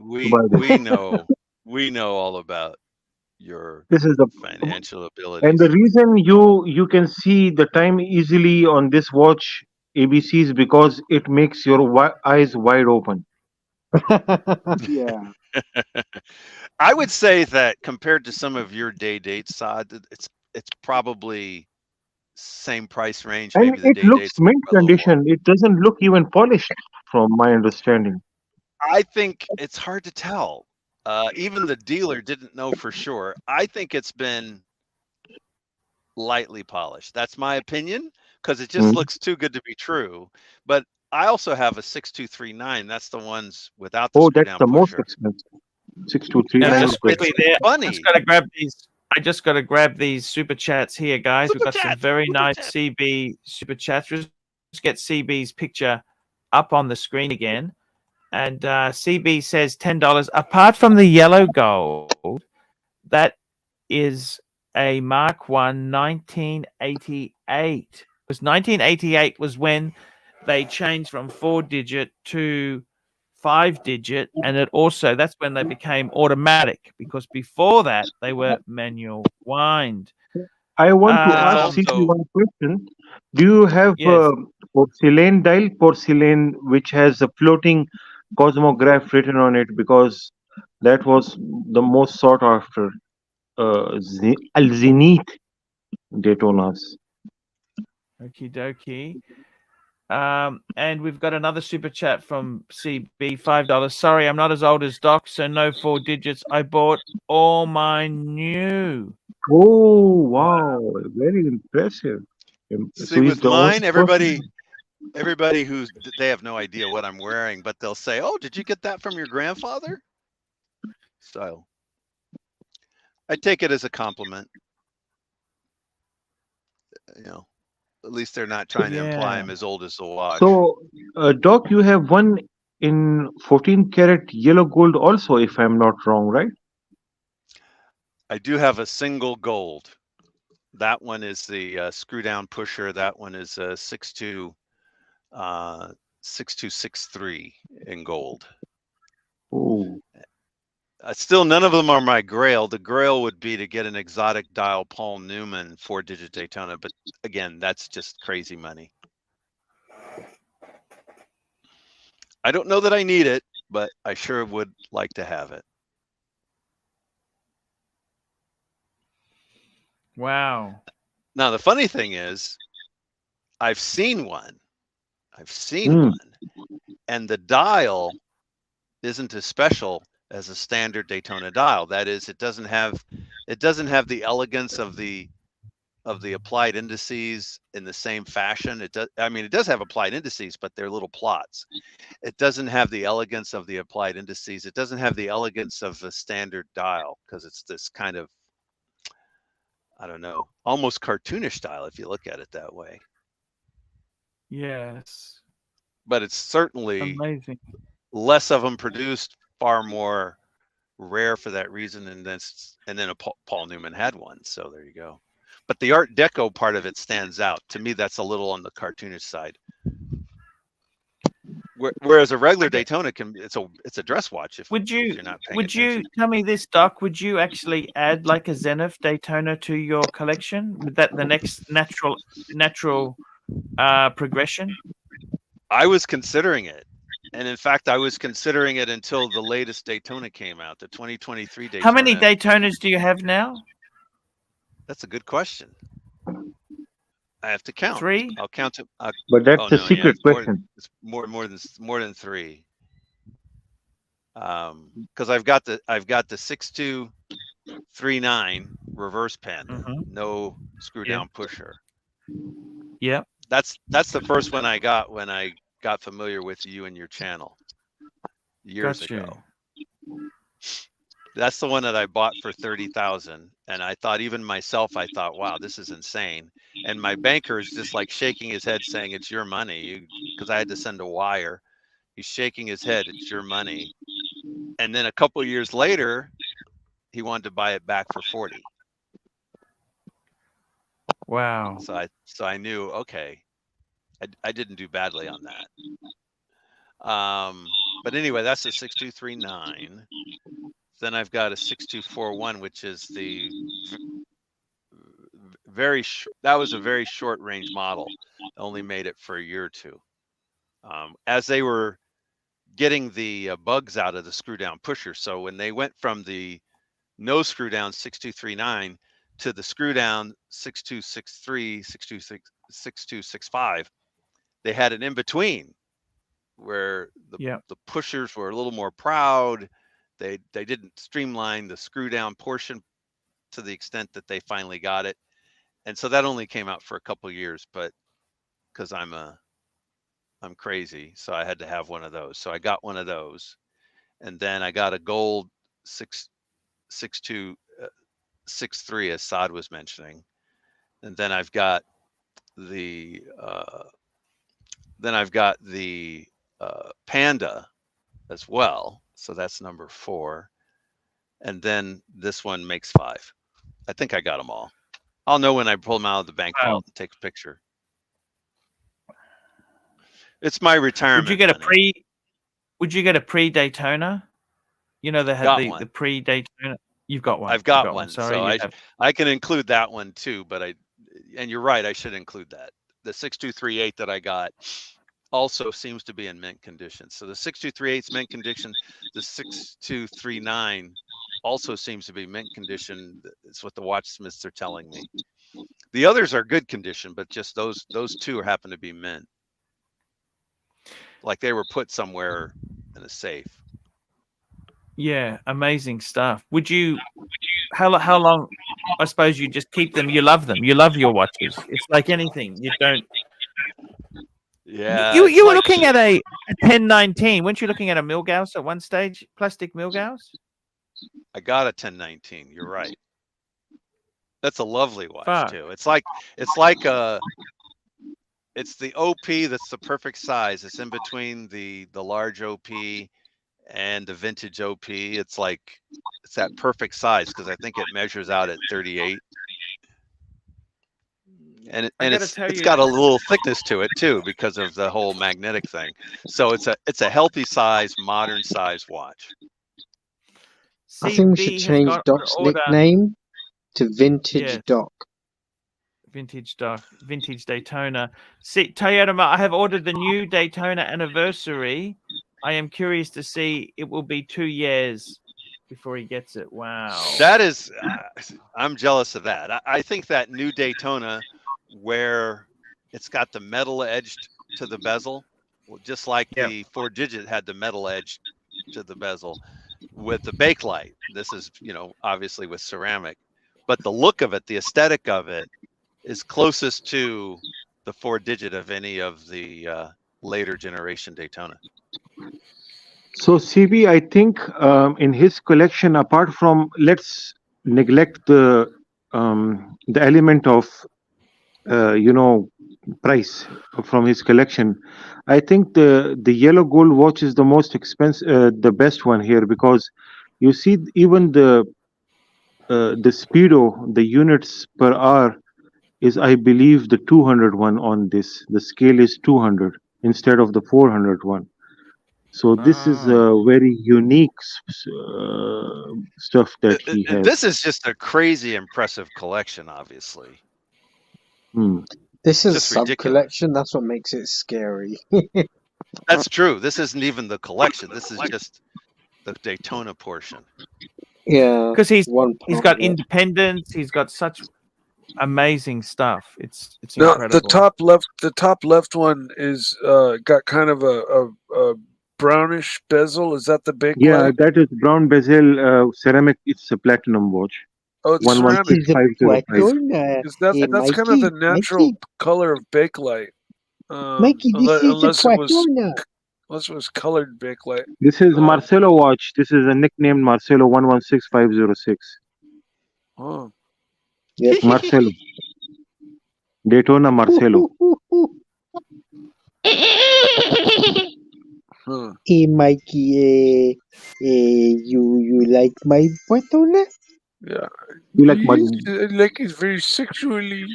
this. We know all about your This is the financial and the abilities. reason you can see the time easily on this watch ABC is because it makes your eyes wide open. Yeah. I would say that compared to some of your day dates, Saad, it's probably same price range. And Maybe the it day looks dates mint a little more. condition. It doesn't look even polished, from my understanding. I think it's hard to tell. Even the dealer didn't know for sure. I think it's been lightly polished. That's my opinion because it just Mm. looks too good to be true. But I also have a 6239. That's the ones without the Oh, screw that's down the most pusher. expensive. 6239 Now, And is just good. quickly it's there, I funny. just got to grab these. I just got to grab these super chats here, guys. We've Super got some chats, very super nice chats. CB super chats. Just get CB's picture up on the screen again. And CB says $10. Apart from the yellow gold, that is a Mark 1 1988. Because 1988 was when they changed from 4-digit to 5-digit, and it also that's when they became automatic, because before that they were manual wind. I want to It's ask CP also one question. Do you have Yes. porcelain dial, porcelain, which has a floating cosmograph written on it? Because that was the most sought after Zenith Daytonas. Okie dokie. And we've got another super chat from CB, $5. Sorry, I'm not as old as Doc, so no 4 digits. I bought all mine new. Oh, wow. Very impressive. So see he's with the only mine, person. everybody who's they have no idea what I'm wearing, but they'll say, "Oh, did you get that from your grandfather?" So I take it as a compliment. You know, at least they're not trying to imply Yeah. I'm as old as the watch. So, Doc, you have one in 14 karat yellow gold also, if I'm not wrong, right? I do have a single gold. That one is the screw down pusher. That one is a 6263 in gold. Oh, Still, none of them are my grail. The grail would be to get an exotic dial Paul Newman 4-digit Daytona, but again, that's just crazy money. I don't know that I need it, but I sure would like to have it. Wow. Now, the funny thing is, I've seen one. And the dial isn't as special as a standard Daytona dial. That is, it doesn't have the elegance of the applied indices in the same fashion. It does. I mean, it does have applied indices, but they're little plots. It doesn't have the elegance of the applied indices. It doesn't have the elegance of a standard dial because it's this kind of, I don't know, almost cartoonish style if you look at it that way. Yes. But it's certainly Amazing. less of them produced, far more rare for that reason. And then Paul Newman had one. So there you go. But the Art Deco part of it stands out. To me, that's a little on the cartoonish side. Whereas a regular Daytona it's a dress watch if you're not paying attention. Tell me this, Doc? Would you actually add like a Zenith Daytona to your collection? Would that the next natural progression? I was considering it, and in fact, I was considering it until the latest Daytona came out, the 2023 Daytona. How many Daytonas do you have now? That's a good question. I have to count. 3? I'll count it. But that's a secret question. It's more than 3. Because I've got the 6239 reverse pen, no screw down pusher. Yeah. That's the first one I got when I got familiar with you and your channel years ago. That's the one that I bought for $30,000, and I thought, even myself, I thought, wow, this is insane. And my banker is just like shaking his head, saying, "It's your money," because I had to send a wire. He's shaking his head, "It's your money." And then a couple of years later, he wanted to buy it back for $40,000. Wow. So I knew, okay, I didn't do badly on that. But anyway, that's a 6239. Then I've got a 6241, which is the that was a very short range model. Only made it for a year or two. As they were getting the bugs out of the screw down pusher. So when they went from the no screw down 6239 to the screw down 6263, 6265, they had an in between where the pushers were a little more proud. They didn't streamline the screw down portion to the extent that they finally got it. And so that only came out for a couple of years, but because I'm crazy, so I had to have one of those. So I got one of those, and then I got a gold 6263, as Saad was mentioning, and then I've got the Panda as well. So that's number 4, and then this one makes 5. I think I got them all. I'll know when I pull them out of the bank vault and take a picture. It's my retirement. Would you get a pre-Daytona? You know, they had the pre-Daytona. You've got one. I've got one. Sorry, so I can include that one too. But and you're right, I should include that. The 6238 that I got also seems to be in mint condition. So the 6238 is mint condition. The 6239 also seems to be mint condition. It's what the watchsmiths are telling me. The others are good condition, but just those two happen to be mint. Like they were put somewhere in a safe. Yeah, amazing stuff. Would you? How long? I suppose you just keep them. You love them. You love your watches. It's like anything. You don't. Yeah. You were looking at a 1019. Weren't you looking at a Milgauss at one stage? Plastic Milgauss? I got a 1019. You're right. That's a lovely watch too. It's the OP that's the perfect size. It's in between the large OP and the vintage OP. It's that perfect size because I think it measures out at 38. And it's got a little thickness to it too because of the whole magnetic thing. So it's a healthy size, modern size watch. I think we should change Doc's nickname to Vintage Doc. Vintage Doc, Vintage Daytona. See, Toyota, I have ordered the new Daytona anniversary. I am curious to see. It will be 2 years before he gets it. Wow. That is, I'm jealous of that. I think that new Daytona, where it's got the metal edge to the bezel, just like the 4-digit had the metal edge to the bezel with the bakelite. This is, obviously with ceramic, but the look of it, the aesthetic of it is closest to the 4-digit of any of the later generation Daytona. So CB, I think in his collection, apart from, let's neglect the element of price from his collection. I think the yellow gold watch is the most expensive, the best one here, because you see even the speedo, the units per hour is, I believe, the 200 one on this. The scale is 200 instead of the 400 one. So this is a very unique stuff that he has. This is just a crazy impressive collection, obviously. This is Just sub ridiculous. collection. That's what makes it scary. That's true. This isn't even the collection. This is just the Daytona portion. Yeah, because he's part got of it. independence. He's got such amazing stuff. It's No, incredible. the top left one is got kind of a brownish bezel. Is that the big Yeah, light? that is brown bezel ceramic. It's a platinum watch. Oh, it's ceramic. 116505. Because that's kind of the natural color of bakelite. Mikey, this is the Quatona. Unless it was colored bakelite. This is Marcelo watch. This is a nicknamed Marcelo 116506. Oh. Yes, Marcelo. Daytona Marcelo. Hey, Mikey, you like my Quatona? Yeah. You like my... like it very sexually.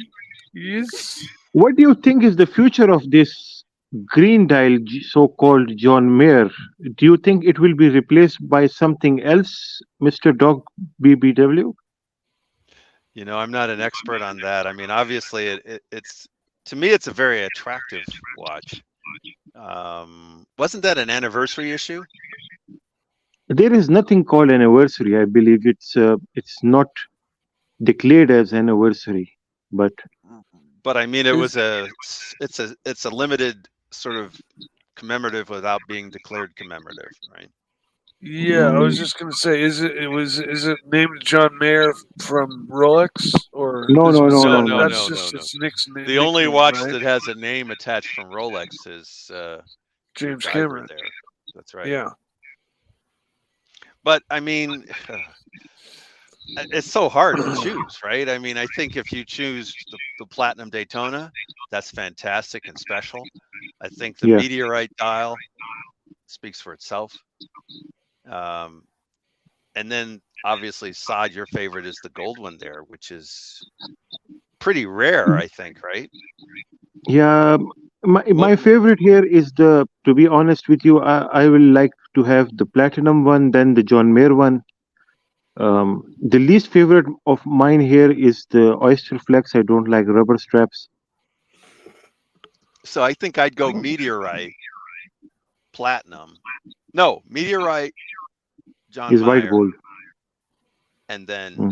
Yes. What do you think is the future of this green dial so-called John Mayer? Do you think it will be replaced by something else, Mr. Dog BBW? You know, I'm not an expert on that. I mean, obviously, it's to me, it's a very attractive watch. Wasn't that an anniversary issue? There is nothing called anniversary. I believe it's not declared as anniversary, but I mean, it's a limited sort of commemorative without being declared commemorative, right? Yeah, I was just gonna say, is it named John Mayer from Rolex or no. It's Nick's the only nickname, watch right? that has a name attached from Rolex is James the driver Cameron. there. That's right. Yeah. But I mean, it's so hard to choose, right? I mean, I think if you choose the Platinum Daytona, that's fantastic and special. I think the Meteorite dial speaks for itself. And then obviously, Saad, your favorite is the gold one there, which is pretty rare, I think, right? Yeah, my favorite here is to be honest with you, I will like to have the platinum one, then the John Mayer one. The least favorite of mine here is the Oyster Flex. I don't like rubber straps. So I think I'd go Meteorite, Platinum. No, Meteorite, John Is Mayer, white gold. and then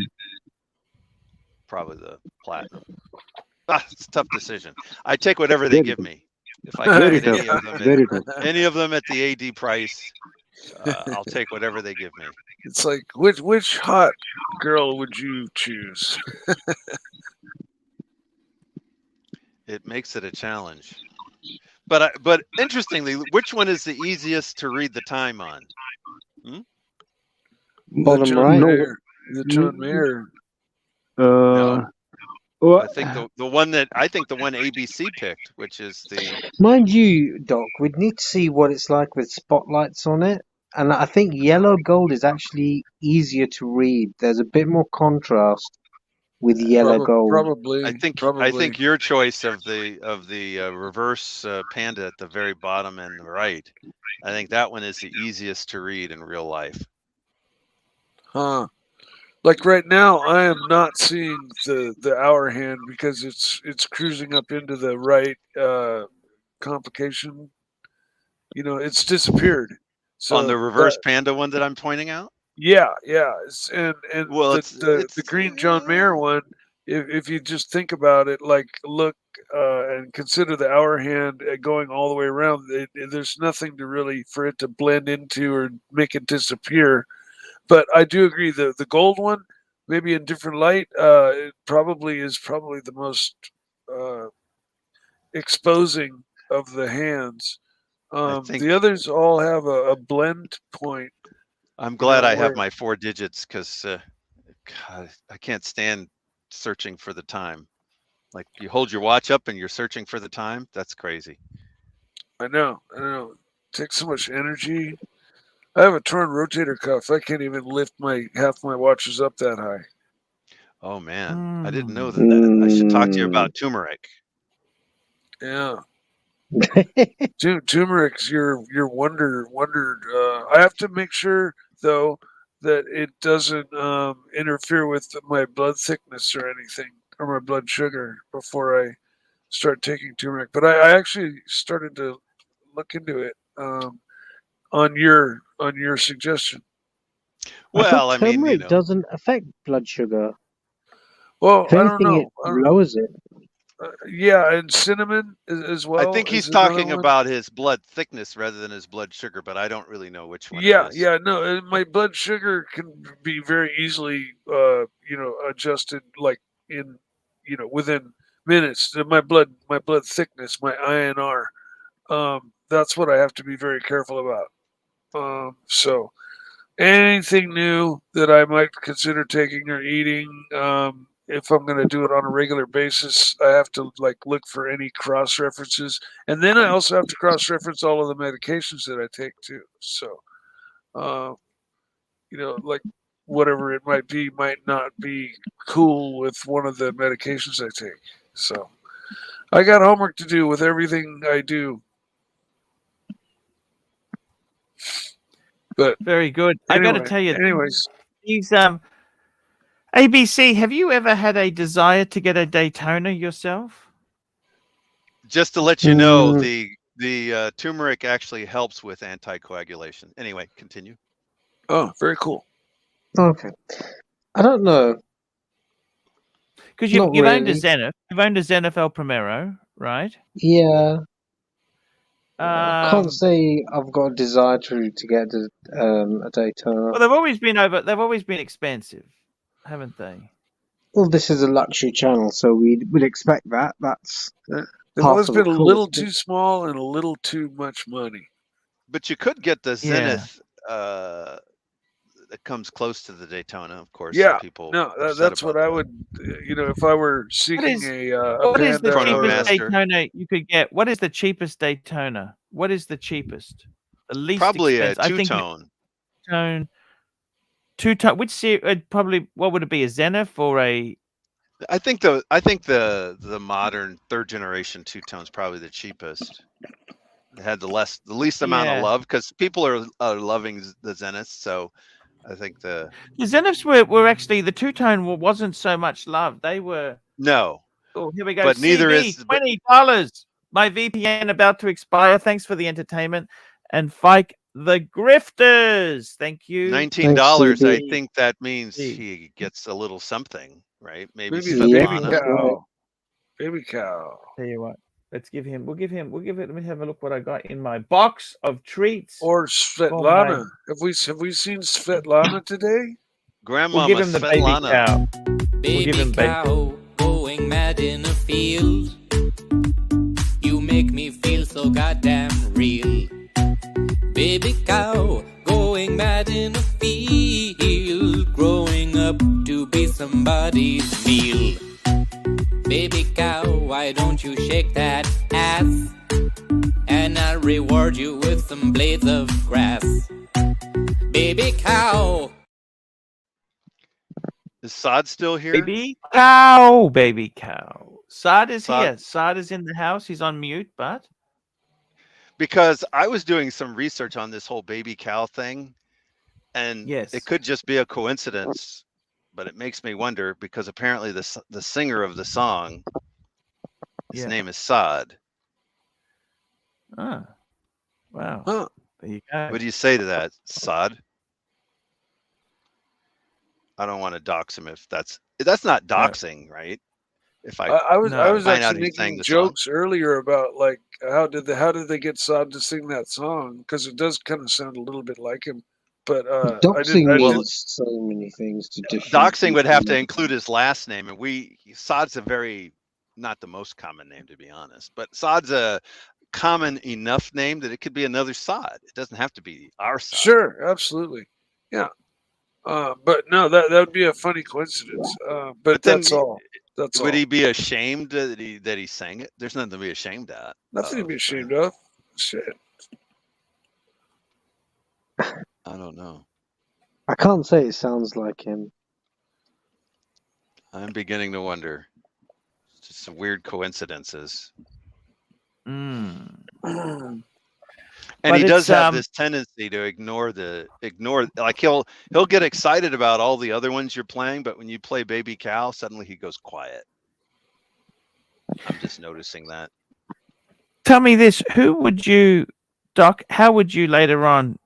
probably the Platinum. It's a tough decision. I take whatever they give me. If I can get any of them at the AD price, I'll take whatever they give me. It's like which hot girl would you choose? It makes it a challenge. But interestingly, which one is the easiest to read the time on? Bottom right. The John Mayer. No. I think the one ABC picked, which is the. Mind you, Doc, we'd need to see what it's like with spotlights on it. And I think yellow gold is actually easier to read. There's a bit more contrast with yellow gold. Probably. I think your choice of the reverse panda at the very bottom and the right, I think that one is the easiest to read in real life. Huh. Like right now, I am not seeing the hour hand because it's cruising up into the right complication. You know, it's disappeared. So on the reverse panda one that I'm pointing out. Yeah. And the green John Mayer one. If you just think about it, like look and consider the hour hand going all the way around, there's nothing to really for it to blend into or make it disappear. But I do agree the gold one, maybe in different light, it probably is the most exposing of the hands. The others all have a blend point. I'm glad I have my 4 digits because I can't stand searching for the time. Like you hold your watch up and you're searching for the time. That's crazy. I know. It takes so much energy. I have a torn rotator cuff. I can't even lift half my watches up that high. Oh man, I didn't know that. I should talk to you about turmeric. Yeah. Turmeric's your wonder. I have to make sure though that it doesn't interfere with my blood thickness or anything, or my blood sugar before I start taking turmeric. But I actually started to look into it on your suggestion. Well, I I thought mean, turmeric doesn't affect blood sugar. Well, If I don't anything, know. it lowers it. Yeah, and cinnamon as well. I think he's is another talking one. about his blood thickness rather than his blood sugar, but I don't really know which one. Yeah, it is. yeah, no, and my blood sugar can be very easily, adjusted, like in, within minutes. My blood thickness, my INR. That's what I have to be very careful about. So anything new that I might consider taking or eating, if I'm going to do it on a regular basis, I have to look for any cross references, and then I also have to cross reference all of the medications that I take too. So, like whatever it might not be cool with one of the medications I take. So, I got homework to do with everything I do. But very good. Anyway, I got to tell you, anyways, these ABC. Have you ever had a desire to get a Daytona yourself? Just to let you know, the turmeric actually helps with anticoagulation. Anyway, continue. Oh, very cool. Okay. I don't know. Because you've Not owned a really. Zenith. You've owned a Zenith El Primero, right? Yeah. I can't Um, say I've got a desire to get a Daytona. well, they've always been expensive, haven't they? Well, this is a luxury channel, so we'd expect that. That's They've half always of the been a course. little too small and a little too much money. But you could get the Yeah. Zenith that comes close to the Daytona, of course. Yeah, some people no, upset that's about what I that. would, if I were seeking What is the Panda Chrono or cheapest Master. Daytona you could get? What is the cheapest Daytona? What is the cheapest? The least Probably a expensive. I think two-tone. Two-tone. Which series? Probably. What would it be? A Zenith or a? I think the modern third generation two-tone is probably the cheapest. It had the least amount of Yeah. love because people are loving the Zenith. So I think the Zeniths were actually the two-tone wasn't so much love. They were. no. Oh, here we go. But neither CB, is $20. My VPN about to expire. Thanks for the entertainment. And Fike the Grifters. Thank you. $19. I think that means he gets a little something, right? Maybe Svetlana. Svetlana. Baby cow. Tell you what. Let's give him. We'll give it. Let me have a look what I got in my box of treats. Or Svetlana. Have we seen Svetlana today? Grandmama We'll give him the Svetlana. baby cow. We'll give him cow going mad in a field. You make me feel so goddamn real. Baby cow going mad in a field, growing up to be somebody's meal. Baby cow, why don't you shake that ass? And I'll reward you with some blades of grass. Baby cow. Is Sod still here? Baby cow, baby cow. Sod is Sod- here. Sod is in the house. He's on mute, but Because I was doing some research on this whole baby cow thing, and it could just be a coincidence, but it makes me wonder because apparently the singer of the song, his name is Sod. Ah, wow. Huh. There you go. What do you say to that, Sod? I don't want to dox him if that's not doxing, right? If I was find out actually he sang making the jokes earlier about how did they get Sod to sing that song, because it does kind of sound a little bit like him. But Doxing means so many things to different doxing would have to people. include his last name, and Sod's a very not the most common name, to be honest, but Sod's a common enough name that it could be another Sod. It doesn't have to be our Sod. Sure, absolutely, yeah. But no, that would be a funny coincidence. But then that's all. That's Would all. he be ashamed that he sang it? There's nothing to be ashamed at. Nothing to be ashamed of. Shit. I don't know. I can't say it sounds like him. I'm beginning to wonder. It's just some weird coincidences. And he does have this tendency to ignore like he'll get excited about all the other ones you're playing, but when you play Baby Cow, suddenly he goes quiet. I'm just noticing that. Tell me this: who would you, Doc? How would you later on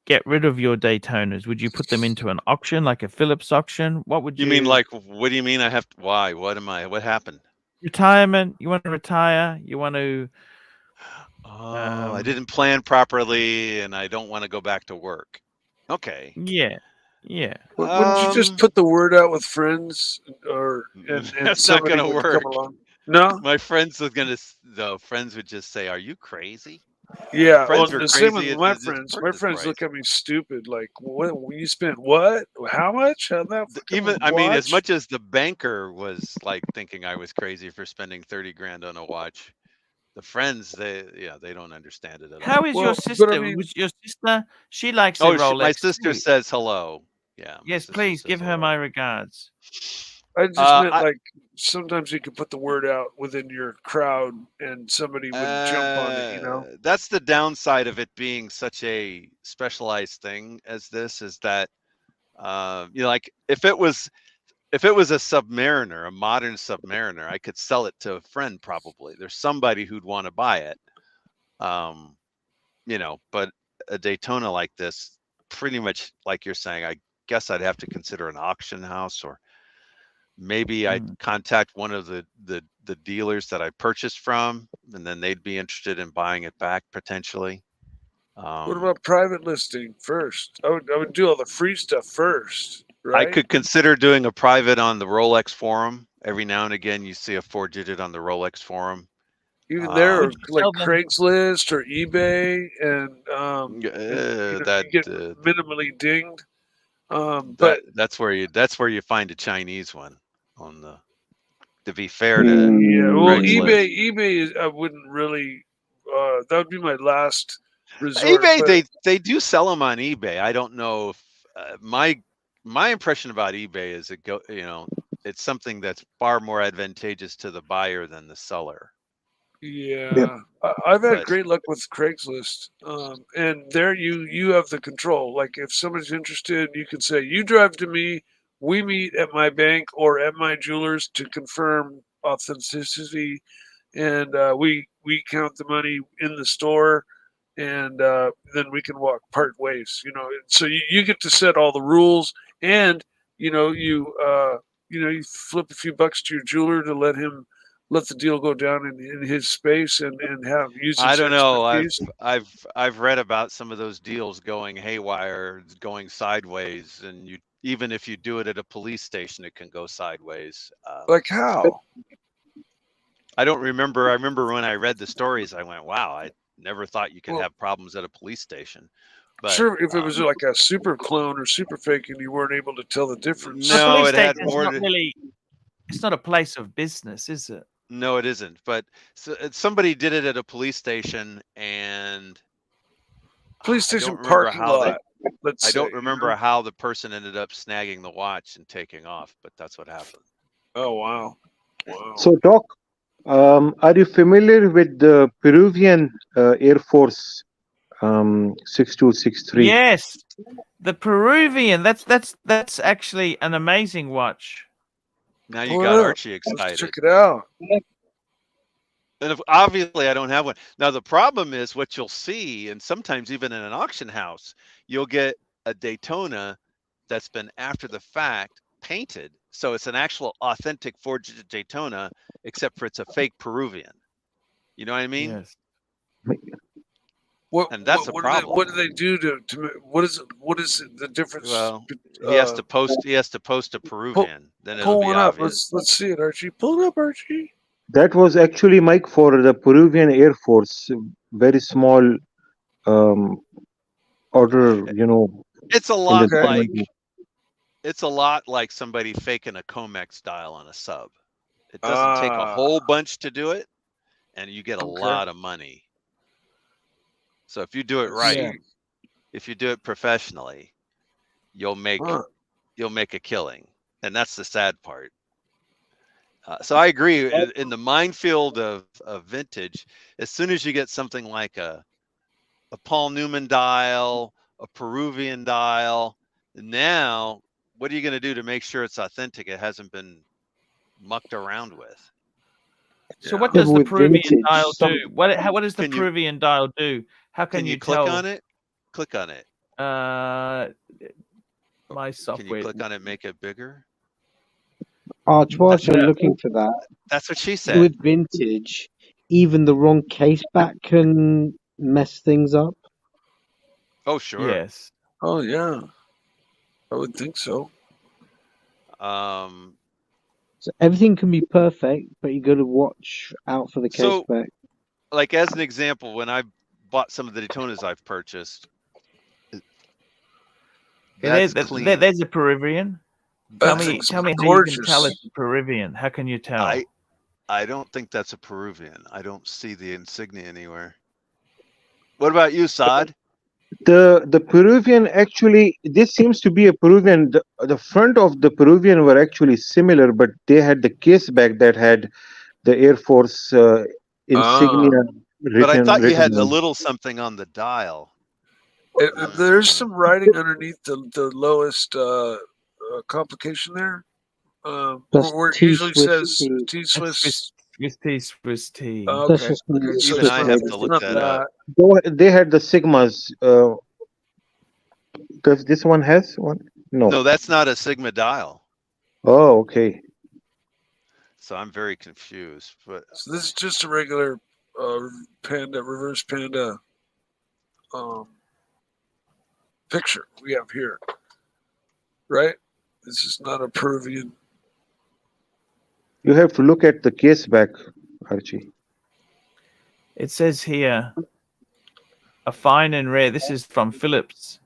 get rid of your Daytonas? Would you put them into an auction, like a Phillips auction? What would you? You mean like? What do you mean? Why? What am I? What happened? Retirement. You want to retire? You want to? Oh, I didn't plan properly, and I don't want to go back to work. Okay. Yeah. Yeah. Wouldn't you just put the word out with friends, or and That's not somebody gonna would work. come along? No, My friends are gonna. The friends would just say, "Are you crazy?" yeah. If friends Well, are the same crazy, with my it's friends. worth My the friends price. look at me stupid. Like, what? You spent what? How much? How that? Even I mean, as watch? much as the banker was like thinking I was crazy for spending 30 grand on a watch, the friends they don't understand it at all. How is your sister? Was your sister? She likes a Rolex. My sister too. says hello. Yeah. Yes, please give her my regards. I just meant like sometimes you could put the word out within your crowd and somebody would jump on it, you know? That's the downside of it being such a specialized thing as this, is that like if it was a Submariner, a modern Submariner, I could sell it to a friend probably. There's somebody who'd want to buy it. But a Daytona like this, pretty much like you're saying, I guess I'd have to consider an auction house, or maybe I'd contact one of the dealers that I purchased from, and then they'd be interested in buying it back potentially. What about private listing first? I would do all the free stuff first, right? I could consider doing a private on the Rolex forum. Every now and again, you see a 4-digit on the Rolex forum. Even there, or like Craigslist or eBay, and you get minimally dinged. But that's where you find a Chinese one on the. To be fair to well, Craigslist. eBay, I wouldn't really. That would be my last resort. eBay, they do sell them on eBay. I don't know if my impression about eBay is it's something that's far more advantageous to the buyer than the seller. Yeah, I've had great luck with Craigslist, and there you have the control. Like if somebody's interested, you can say, "You drive to me. We meet at my bank or at my jeweler's to confirm authenticity, and we count the money in the store, and then we can part ways." So you get to set all the rules, and you flip a few bucks to your jeweler to let the deal go down in his space and use his I don't know. expertise. I've read about some of those deals going haywire, going sideways, and even if you do it at a police station, it can go sideways. Like how? I don't remember. I remember when I read the stories, I went, "Wow, I never thought you could have problems at a police station." But, sure, if it was like a super clone or super fake, and you weren't able to tell the difference. No, it had more. It's not a place of business, is it? No, it isn't. But somebody did it at a police station, and police station parking lot. I don't remember how the person ended up snagging the watch and taking off, but that's what happened. Oh wow! So, Doc, are you familiar with the Peruvian Air Force 6263? Yes, the Peruvian. That's actually an amazing watch. Now you got Archie excited. Let's check it out. And obviously, I don't have one. Now, the problem is what you'll see, and sometimes even in an auction house, you'll get a Daytona that's been after the fact painted. So it's an actual authentic 4-digit Daytona, except for it's a fake Peruvian. You know what I mean? Yes. And that's a problem. What do they do to what is the difference? Well, he has to post a Peruvian. Then it'll pull be one up. obvious. Let's see it, Archie. Pull it up, Archie. That was actually, Mike, for the Peruvian Air Force. Very small order, It's a lot like somebody faking a Comex dial on a sub. It doesn't take a whole bunch to do it, and you get a lot of money. So if you do it right, if you do it professionally, you'll make a killing, and that's the sad part. So I agree. In the minefield of vintage, as soon as you get something like a Paul Newman dial, a Peruvian dial, now what are you going to do to make sure it's authentic? It hasn't been mucked around with. So what does the Peruvian dial do? What does the Peruvian dial do? How can you click tell? on it? Click on it. My software. Can you click on it, make it bigger? Arch, whilst you're looking for that, that's what she said. With vintage, even the wrong case back can mess things up. Oh, sure. Yes. Oh, yeah. I would think so. So everything can be perfect, but you got to watch out for the case back. Like as an example, when I bought some of the Daytonas I've purchased, that's clean. There's a Peruvian. Tell me how you can tell it's a Peruvian. How can you tell? I don't think that's a Peruvian. I don't see the insignia anywhere. What about you, Saad? The Peruvian, actually, this seems to be a Peruvian. The front of the Peruvian were actually similar, but they had the case back that had the Air Force insignia written. But I thought you had a little something on the dial. There's some writing underneath the lowest complication there. Where it usually says T Swiss. Swiss T. Okay. Even I have to look that up. They had the Sigmas. Does this one has one? No. No, that's not a Sigma dial. Oh, okay. So I'm very confused. But so this is just a regular reverse panda picture we have here, right? This is not a Peruvian. You have to look at the case back, Archie. It says here, a fine and rare. This is from Phillips,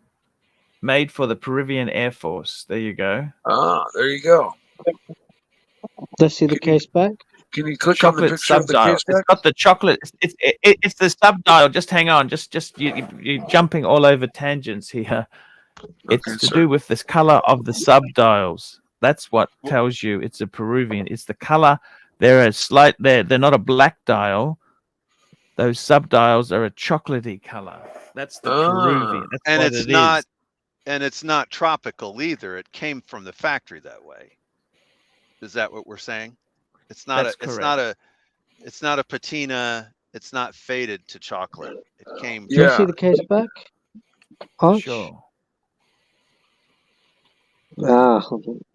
made for the Peruvian Air Force. There you go. Ah, there you go. Let's see the case back. Can you click on the picture of the case back? It's got the chocolate. It's the sub dial. Just hang on. Just you're jumping all over tangents here. It's to do with this color of the sub dials. That's what tells you it's a Peruvian. It's the color. They're not a black dial. Those sub dials are a chocolatey color. That's the Peruvian. That's and what it's it not is. And it's not tropical either. It came from the factory that way. Is that what we're saying? It's not it's not a patina. It's not faded to chocolate. It came. Do you see the case back? Arch? Sure.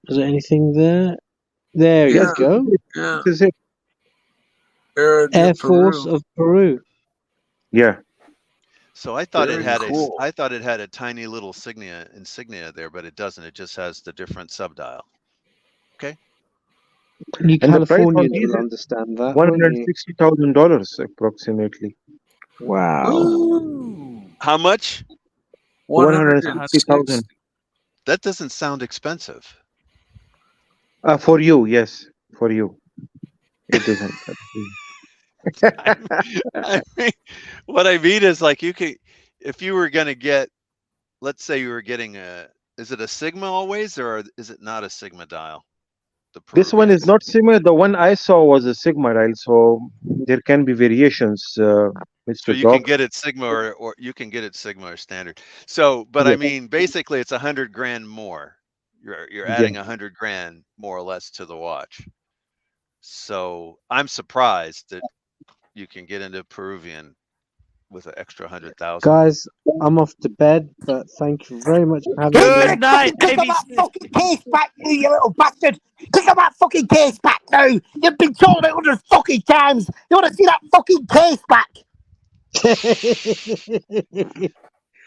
Is there anything there? There you go. Yeah. This is it. Air Force of Peru. Yeah. So I thought Very it had cool. I thought it had a tiny little insignia there, but it doesn't. It just has the different subdial. Okay. You And the price on Californians these will is understand that. won't you? $160,000 approximately. Wow. How much? 160,000. That doesn't sound expensive. For you, yes, for you. It doesn't. I mean, what I mean is, like, you could, if you were going to get, let's say you were getting is it a Sigma always, or is it not a Sigma dial? This one is not Sigma. The one I saw was a Sigma dial, so there can be variations, Mr. So you can get it Sigma or you can get it Sigma or standard. So, but I mean, basically it's $100,000 more. You're adding $100,000 more or less to the watch. So I'm surprised that you can get into Peruvian with an extra 100,000. Guys, I'm off to bed, but thank you very much for having me. Good night, Click on that fucking case back, you little bastard! Click on that fucking case back now! You've been told it 100 fucking times! You want to see that fucking case back?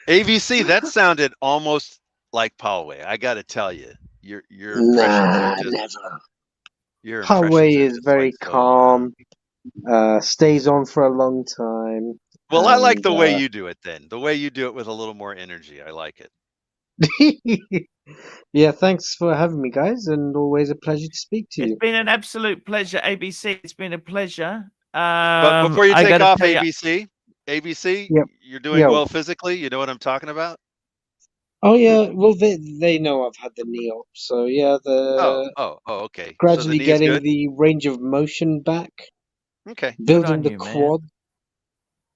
AVC, that sounded almost like Poway. I got to tell you, your impressions are just never. your Poway impressions are is just very like so, calm, stays on for a long time. Well, I like the way and, you do it then. The way you do it with a little more energy. I like it. Yeah, thanks for having me, guys, and always a pleasure to speak to you. It's been an absolute pleasure, ABC. It's been a pleasure. But before you I take gotta off, tell you, ABC, Yep. you're doing Yeah. well physically. You know what I'm talking about? Oh yeah. Well, they know I've had the knee op, so yeah, Okay. So the gradually knee is getting good. the range of motion back, Okay. building on the you, man. quad.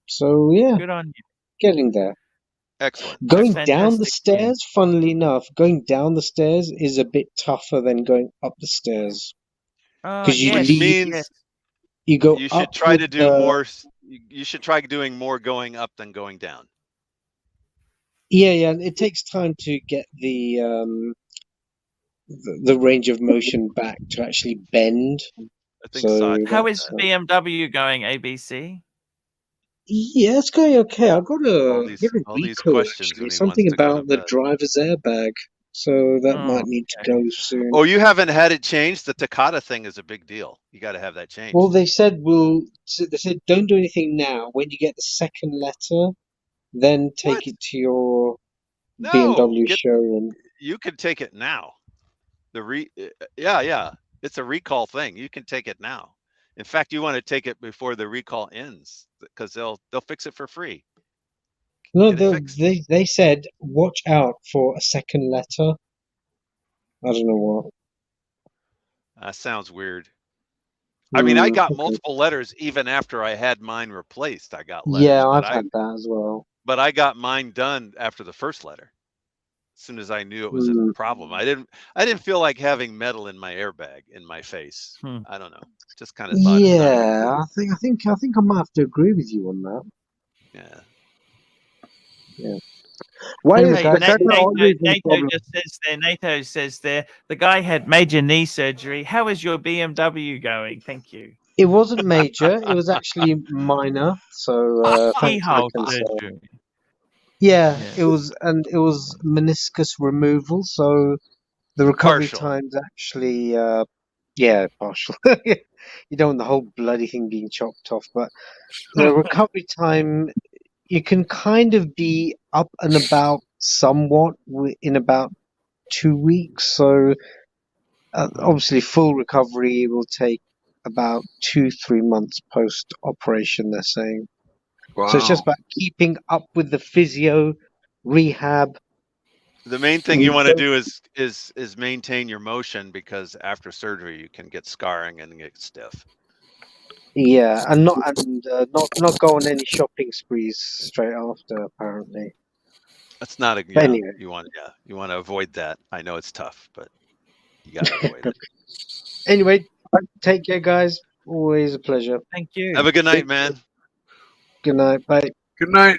So yeah, good on you. getting there. Excellent. Going That's down the fantastic, man. stairs, funnily enough, going down the stairs is a bit tougher than going up the stairs because you Yes, Which leave, means you go you should up try to with do the more. You should try doing more going up than going down. yeah. It takes time to get the range of motion back to actually bend. I think So Sod How got is that. the BMW going, ABC? yeah, it's going okay. I got All a these get a all these recall questions actually. when he wants Something to go to about the bed. driver's airbag, so that might need to go soon. Oh, you haven't had it changed? The Takata thing is a big deal. You got to have that changed. Well, they said don't do anything now. When you get the second letter, then take it to your BMW showroom. You can take it now. Yeah. It's a recall thing. You can take it now. In fact, you want to take it before the recall ends because they'll fix it for free. No, they said watch out for a second letter. I don't know what. That sounds weird. I mean, I got Okay. multiple letters even after I had mine replaced. I got letters. Yeah, I've had that as well. But I got mine done after the first letter. As soon as I knew it was a problem, I didn't feel like having metal in my airbag in my face. I don't know. Just kind of thought. Yeah, I think I might have to agree with you on that. Yeah. Why is Hey, Takata always in problem? NATO says there, the guy had major knee surgery. How is your BMW going? Thank you. It wasn't major. It was actually minor. So thanks for the Keyhole concern. surgery. Yeah, it was meniscus removal. So the recovery time's actually partial. You don't want the whole bloody thing being chopped off, but the recovery time, you can kind of be up and about somewhat in about 2 weeks. So obviously full recovery will take about 2-3 months post operation, they're saying. So it's just about keeping up with the physio, rehab. The main thing you want to do is maintain your motion, because after surgery you can get scarring and get stiff. Yeah, and not go on any shopping sprees straight after, apparently. That's not a Anyway. you want to avoid that. I know it's tough, but you got to avoid it. Anyway, take care, guys. Always a pleasure. Thank you. Have a good night, man. Good night. Bye. Good night.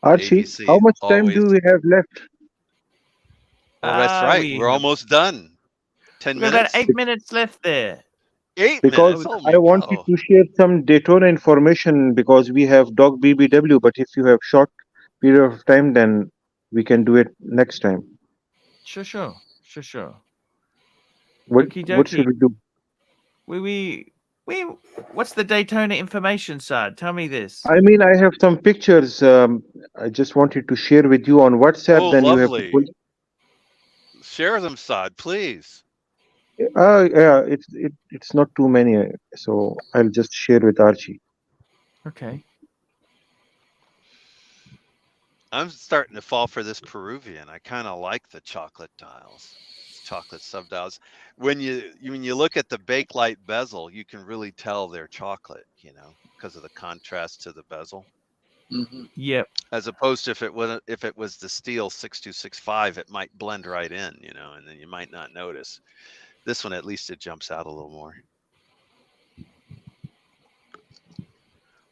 Archie, ABC, how much time always. do we have left? Oh, that's right. We're almost done. 10 We've minutes. got 8 minutes left there. 8 Because minutes. I wanted to share some Daytona information because we have dog BBW, but if you have short period of time, then we can do it next time. Sure. What Okie should we do? We what's the Daytona information, Sad? Tell me this. I mean, I have some pictures. I just wanted to share with you on WhatsApp. Oh, then lovely. you have to pull. Share them, Sod, please. Yeah, it's not too many, so I'll just share with Archie. Okay. I'm starting to fall for this Peruvian. I kind of like the chocolate dials, chocolate subdials. When you look at the bakelite bezel, you can really tell they're chocolate, because of the contrast to the bezel. Mm-hmm. Yep. As opposed to if it was the steel 6265, it might blend right in, and then you might not notice. This one, at least, it jumps out a little more.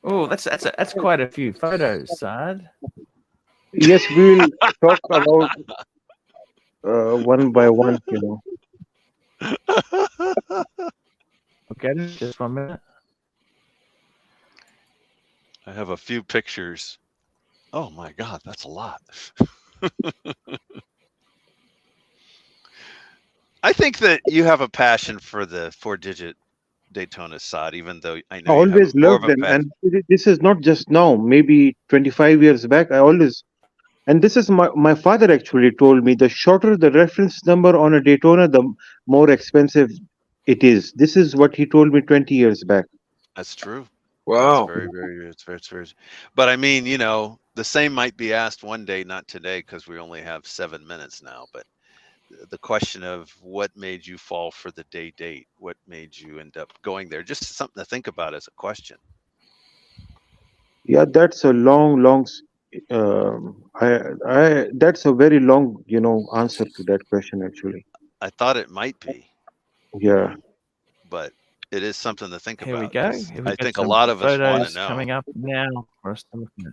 Oh, that's quite a few photos, Sad. Yes, we'll talk about one by one. Okay, just 1 minute. I have a few pictures. Oh my God, that's a lot. I think that you have a passion for the 4-digit Daytona, Sod, even though I know I you always have more loved of a them, passion. and this is not just now. Maybe 25 years back, I always And this is my father actually told me, the shorter the reference number on a Daytona, the more expensive it is. This is what he told me 20 years back. That's true. Wow. That's it's very. But I mean, you know, the same might be asked one day, not today, because we only have 7 minutes now. But the question of what made you fall for the day date, what made you end up going there, just something to think about as a question. Yeah, that's a long, that's a very long, answer to that question actually. I thought it might be, Yeah. but it is something to think Here we about. go. 'Cause Here we I got think a some lot of us want to photos know. coming up now for us to look at.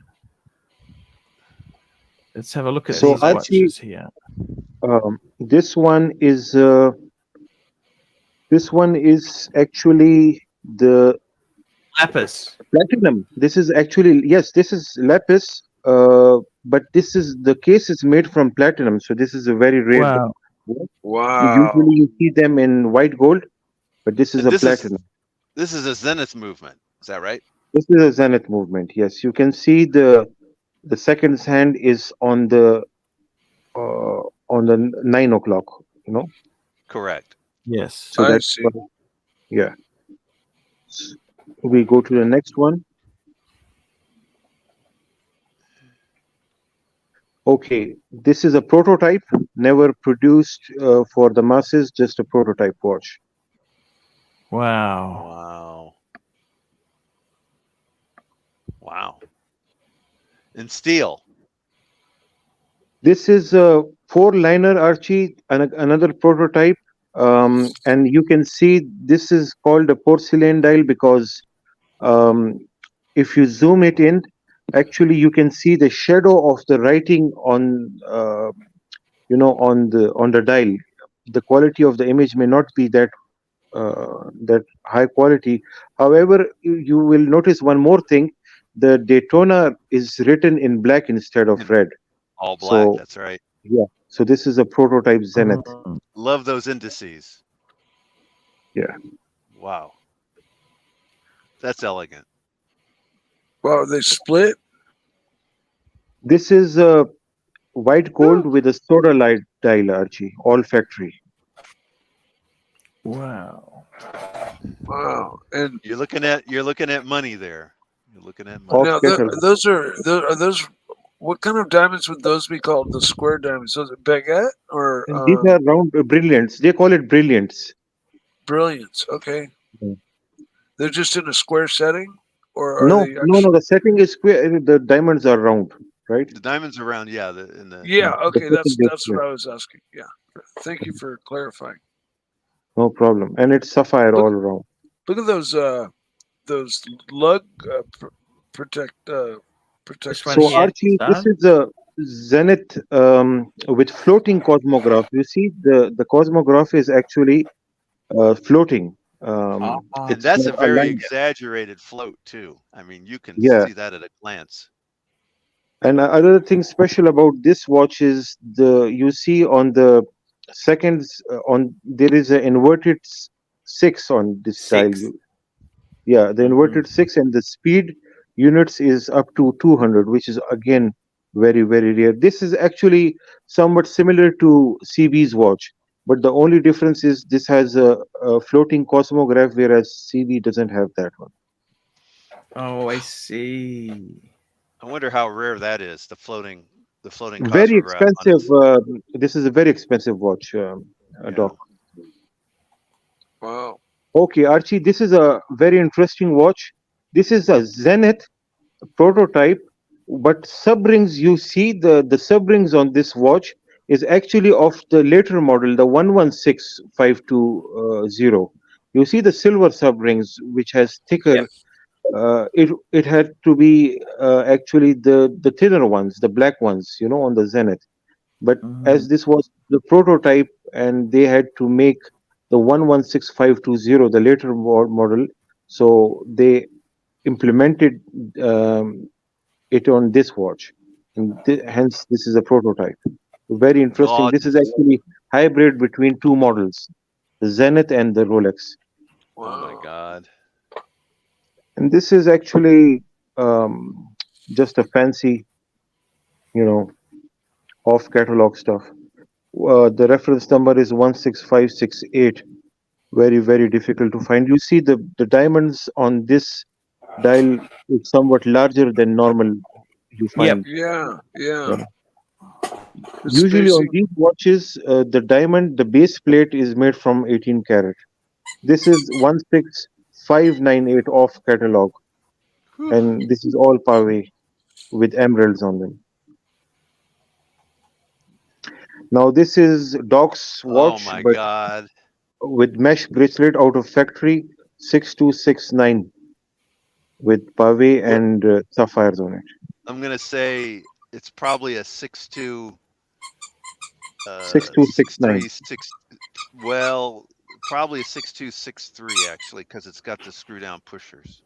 Let's have a look at So these Archie, watches here. this one is actually the Lapis. platinum. This is actually, yes, this is lapis, but this is the case is made from platinum, so this is a very rare. Wow. Wow. Usually you see them in white gold, but this is And a platinum. this is a Zenith movement. Is that right? This is a Zenith movement. Yes, you can see the second hand is on the 9 o'clock. Correct. Yes. So I that's see. yeah. We go to the next one. Okay, this is a prototype, never produced for the masses, just a prototype watch. Wow. Wow. Wow. In steel. This is a 4-liner Archie, another prototype. And you can see this is called a porcelain dial because if you zoom it in, actually you can see the shadow of the writing on on the dial. The quality of the image may not be that high quality. However, you will notice one more thing: the Daytona is written in black instead of red. All black. So That's right. yeah, so this is a prototype Zenith. Love those indices. Yeah. Wow. That's elegant. Wow, they split? This is a white gold with a soda light dial, Archie, all factory. Wow. Wow. And you're looking at money there. You're looking at money. now those are those what kind of diamonds would those be called? The square diamonds? Those are baguette or And these are round brilliants. They call it brilliants. brilliants? Okay. Mm. They're just in a square setting, or are No, they? no. The setting is square. The diamonds are round, right? The diamonds around, yeah. Yeah. Okay. the That's setting is what square. I was asking. Yeah. Thank you for clarifying. No problem. And it's sapphire all around. Look at those lug protection. So Archie, this is a Zenith with floating cosmograph. You see, the cosmograph is actually floating. And It's that's a not very aligned. exaggerated float too. I mean, you can Yeah. see that at a glance. And another thing special about this watch is you see on the seconds there is an inverted 6 on this dial. Yeah, the inverted 6, and the speed units is up to 200, which is again very, very rare. This is actually somewhat similar to CB's watch, but the only difference is this has a floating cosmograph, whereas CB doesn't have that one. Oh, I see. I wonder how rare that is. The floating Very cosmograph. expensive. This is a very expensive watch, Doc. Wow. Okay, Archie, this is a very interesting watch. This is a Zenith prototype, but sub rings, you see the sub rings on this watch is actually of the later model, the 116520. You see the silver sub rings, which has thicker. It had to be actually the thinner ones, the black ones, on the Zenith. But as this was the prototype, and they had to make the 116520, the later model, so they implemented it on this watch, and hence this is a prototype. Very interesting. This is actually hybrid between two models, the Zenith and the Rolex. Oh my God. And this is actually just a fancy, off catalog stuff. The reference number is 16568. Very, very difficult to find. You see the diamonds on this dial is somewhat larger than normal you Yep. find. Yeah. Yeah. It's Usually on basic. these watches, the diamond, the base plate is made from 18 karat. This is 16598 off catalog, and this is all pavé with emeralds on them. Now this is Doc's Oh watch, my but God. with mesh bracelet out of factory, 6269 with pavé and sapphires on it. I'm gonna say it's probably a 6.2, 6269. 6.3, well, probably a 6.2, 6.3 actually, because it's got the screw down pushers.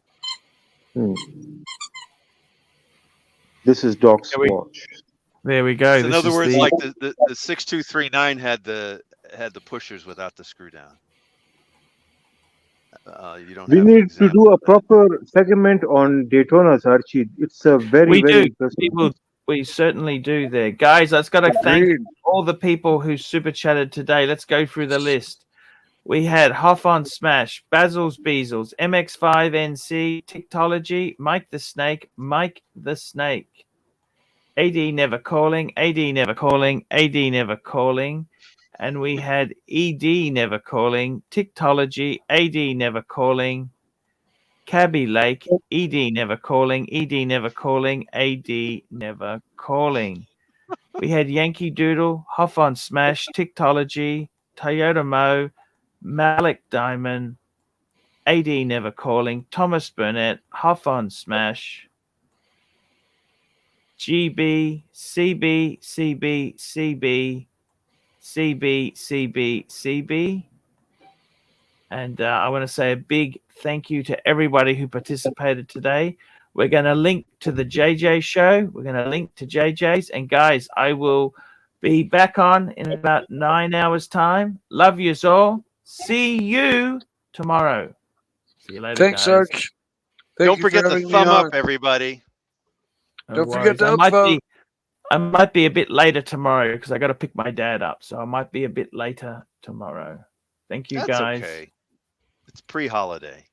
This is Doc's There we- watch. There we go. So in This other is words, the like the 6239 had the pushers without the screw down. You don't We have an need to example do a of that. proper segment on Daytonas, Archie. It's a very, we very do. interesting. We certainly do there. Guys, let's got to thank Agreed. all the people who super chatted today. Let's go through the list. We had Hoff on Smash, Basil's Beazles, MX5NC, Tiktology, Mike the Snake, AD Never Calling, AD Never Calling, AD Never Calling. And we had ED Never Calling, Tiktology, AD Never Calling, Cabby Lake, ED Never Calling, ED Never Calling, AD Never Calling. We had Yankee Doodle, Hoff on Smash, Tiktology, Toyota Mo, Malik Diamond, AD Never Calling, Thomas Burnett, Hoff on Smash, GB, CB, CB, CB, CB, CB, CB. And I want to say a big thank you to everybody who participated today. We're going to link to the JJ show. We're going to link to JJ's. And guys, I will be back on in about 9 hours' time. Love yous all. See you tomorrow. See you later, Thanks, guys. Arch. Don't forget to thumb up, everybody. No Don't forget to worries. upvote. I might be a bit later tomorrow because I got to pick my dad up. So I might be a bit later tomorrow. Thank you, That's guys. okay. It's pre-holiday.